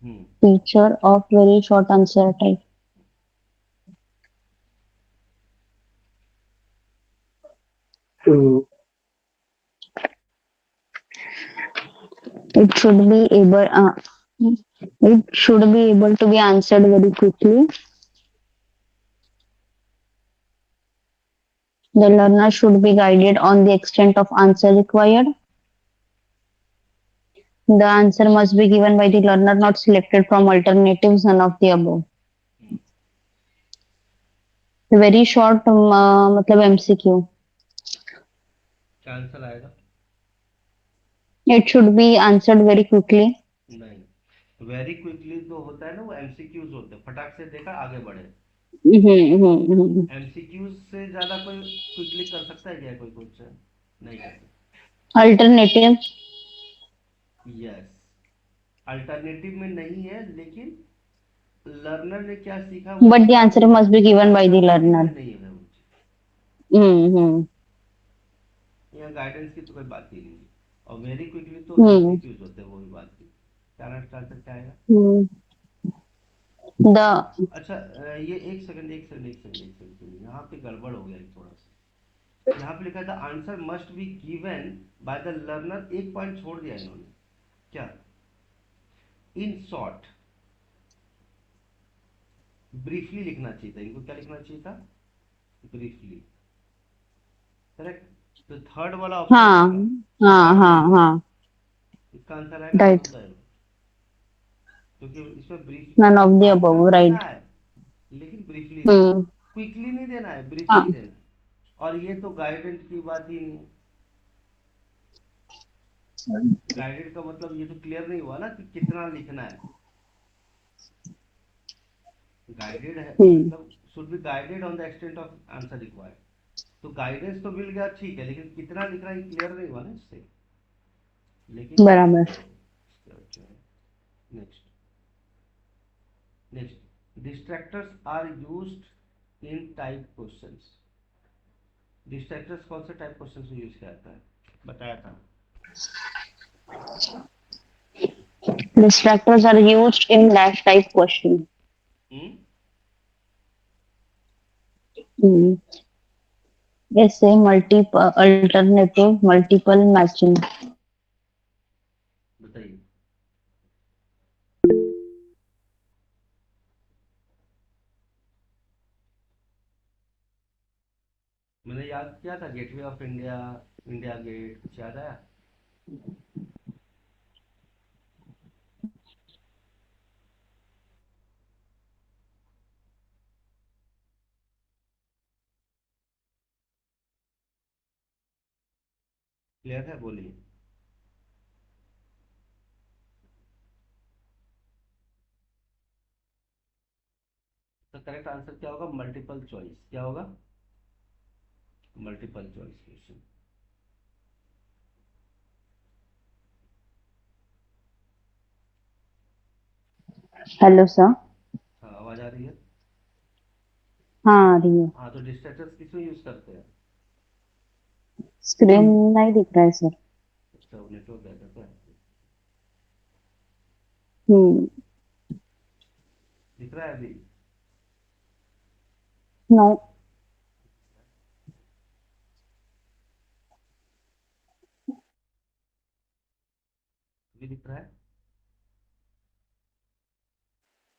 hmm. feature of very short answer type? It should be able. It should be able to be answered very quickly. The learner should be guided on the extent of answer required. The answer must be given by the learner, not selected from alternatives, none of the above. Very short मतलब MCQ. क्या answer आएगा? It should be answered very quickly. नहीं. Very quickly तो होता है ना, वो MCQs होते हैं. फटाक से देखा आगे बढ़े. हम्म एमसीक्यूज से ज्यादा कोई क्विकली कर सकता है क्या कोई क्वेश्चन? नहीं कर सकता. Alternative. यस. अल्टरनेटिव में नहीं है, लेकिन लर्नर ने क्या सीखा वो But the बता answer दिया. must be given by the alternative में learner. नहीं है वो चीज. हम्म यहाँ गाइडेंस की तो कोई बात ही नहीं है. और वेरी क्विकली तो हम्म एमसीक्यूज होते हैं, वो भी बात थी. क्या आंसर क्या आएगा? हम्म The अच्छा. ये एक सेकंड सुनिए. यहाँ पे गड़बड़ हो गया है थोड़ा सा. यहाँ पे लिखा था answer must be given by the learner. एक पॉइंट छोड़ दिया इन्होंने. क्या? In short. ब्रीफली लिखना चाहिए था इनको. क्या लिखना चाहिए था? ब्रीफली. करेक्ट. तो थर्ड वाला हाँ ऑप्शन हाँ हटा हाँ दिया. हाँ इसका आंसर आएगा नन right. Of the. क्योंकि इसमें None of brief the answer above देना right. है, लेकिन ब्रीफली देना है. हम्म क्विकली नहीं देना है, ब्रीफली हाँ देना है. और ये तो गाइडेंस की बात ही नहीं. गाइडेड का मतलब ये तो क्लियर नहीं हुआ ना कि कितना लिखना है. गाइडेड है हम्म मतलब should be guided on the extent of answer required. तो गाइडेंस तो मिल गया, ठीक है, लेकिन कितना लिखना है क्लियर नहीं हुआ ना इससे. लेकिन बराबर. Next. Next. Distractors are used in type questions. Distractors कौन से टाइप क्वेश्चंस में यूज किया जाता है? बताया था. Distractors are used in dash type question. Hmm. Mm. Essay multi alternative multiple matching. बताइए। मैंने याद किया था gateway of India, India gate, कुछ याद आया? क्लियर है, बोलिए। तो करेक्ट आंसर क्या होगा? Multiple choice. क्या होगा? Multiple choice question. Hello sir. हाँ, आवाज आ रही है? हाँ आ रही है। हाँ, तो डिस्ट्रैक्टर्स किस में यूज करते हैं? स्क्रीन नहीं दिख रहा है सर। अच्छा, वो नेटवर्क है क्या? हम्म। दिख रहा है अभी? नो। अभी दिख रहा है?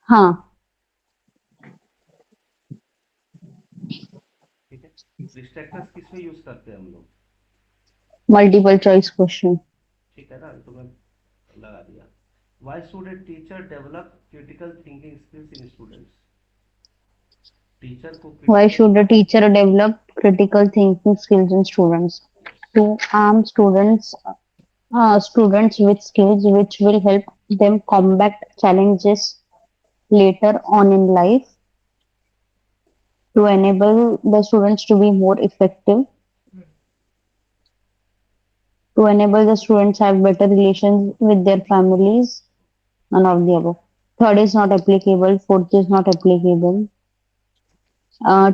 हाँ। ठीक है। डिस्ट्रैक्टर्स किस में यूज करते हैं हम लोग? Multiple choice question. ठीक है ना, तो मैं लगा दिया। Why should a teacher develop critical thinking skills in students? Teacher को Why critical. should a teacher develop critical thinking skills in students? To arm students with skills which will help them combat challenges later on in life, to enable the students to be more effective, to enable the students have better relations with their families, none of the above. Third is not applicable. Fourth is not applicable.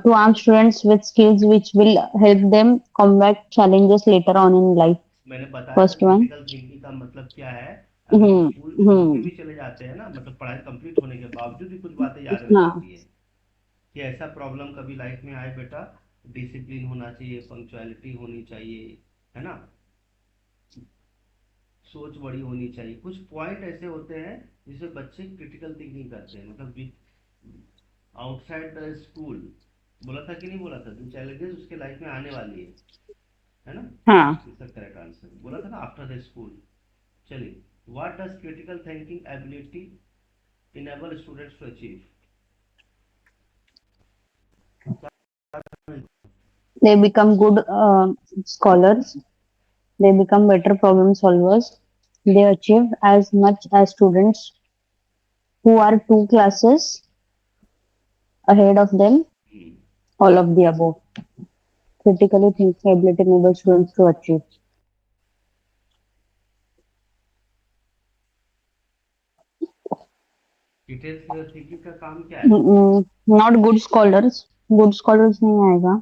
To arm students with skills which will help them combat challenges later on in life. मैंने बताया ना First one. Critical thinking का मतलब क्या है। अगर वो Hmm. School छोड़ के Hmm. भी चले जाते हैं ना, मतलब पढ़ाई कंप्लीट होने के बावजूद भी कुछ बातें याद रह हाँ। जाती है। कि ऐसा प्रॉब्लम कभी लाइफ में आए बेटा, डिसिप्लिन होना चाहिए, पंक्चुअलिटी होनी चाहिए, है ना, सोच बड़ी होनी चाहिए। कुछ पॉइंट ऐसे होते हैं जिसमें बच्चे क्रिटिकल थिंकिंग करते हैं, मतलब आउटसाइड द स्कूल। बोला था कि नहीं बोला था, जो चैलेंजेस उसके लाइफ में आने वाली है ना? हाँ। इसका करेक्ट आंसर बोला था ना, आफ्टर द स्कूल। चलिए, what does critical thinking ability enable students to achieve? They become good scholars. They become better problem solvers. They achieve as much as students who are two classes ahead of them. All of the above. Critically thinking ability enables students to achieve. Details thinking का काम क्या है? Not good scholars. Good scholars नहीं आएगा.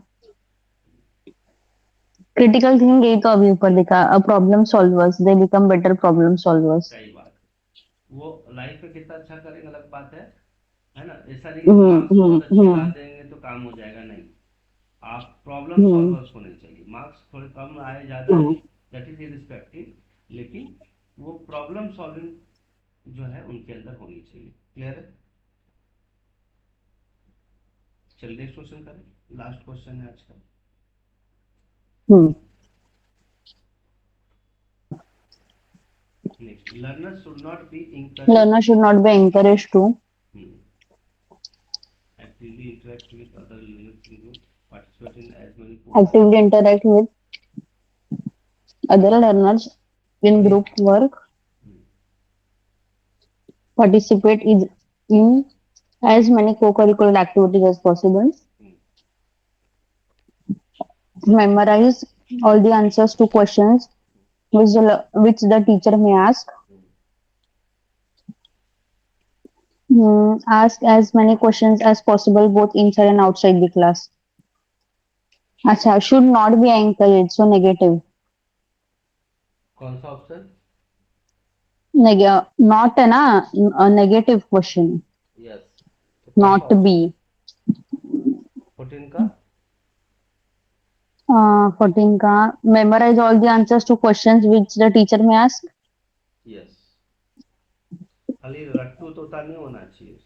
Critical thinking यही तो अभी ऊपर दिखा. Problem solvers. They become better problem solvers. सही बात है। वो लाइफ में कितना अच्छा करेंगे अलग बात है ना? ऐसा नहीं कि मार्क्स बहुत अच्छे ला हम्म. देंगे तो काम हो जाएगा, नहीं। आप प्रॉब्लम हम्म. सॉल्वर्स होने चाहिए। मार्क्स थोड़े कम आए ज़्यादा आए, हम्म. दैट इज इरिस्पेक्टिव, लेकिन वो प्रॉब्लम सॉल्विंग जो है उनके अंदर होनी चाहिए। क्लियर है? चलिए नेक्स्ट क्वेश्चन करें, लास्ट क्वेश्चन है आज का। Hmm. Next, learner should not be encourage Learner should not be encouraged to actively interact with other learners in group, participate in as many courses. actively interact with other learners in पढ़िए। group work, participate in as many co-curricular activities as possible, memorize all the answers to questions which the teacher may ask, ask as many questions as possible both inside and outside the class. अच्छा, should not be encouraged, so negative. कौन सा option? Not है ना, a negative question. Yes. not B. 14 का 14 का memorize all the answers to questions which the teacher may ask. Yes, खाली रट्टू तोता नहीं होना चाहिए।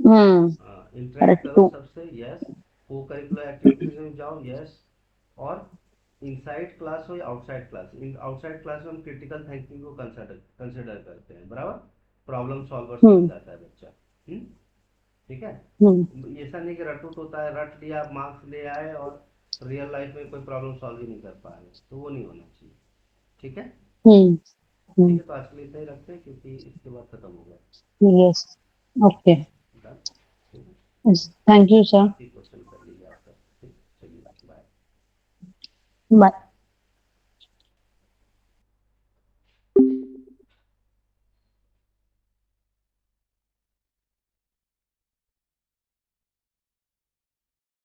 Hmm. Interact Correct. करो Two. सबसे, यस। को करिकुलर एक्टिविटीज में जाओ, यस। और इनसाइड क्लास हो या आउटसाइड क्लास, आउटसाइड क्लास में हम क्रिटिकल थिंकिंग को कंसिडर करते हैं, बराबर। प्रॉब्लम सॉल्वर्स बन Hmm. जाता है बच्चा। हम्म, ठीक है। Hmm. ऐसा नहीं कि रटूट होता है, रट लिया, मार्क्स ले आए और रियल लाइफ में कोई प्रॉब्लम सॉल्व ही नहीं कर पा रहे, तो वो नहीं होना चाहिए। ठीक है। Hmm. ठीक Hmm. है, तो आज के लिए इतना ही रखते हैं क्योंकि इसके बाद खत्म हो गया। Yes. Okay. डन। ठीक है, Yes. Thank you, sir. बाकी क्वेश्चन कर लीजिए आपका। ठीक, चलिए बाय। Bye.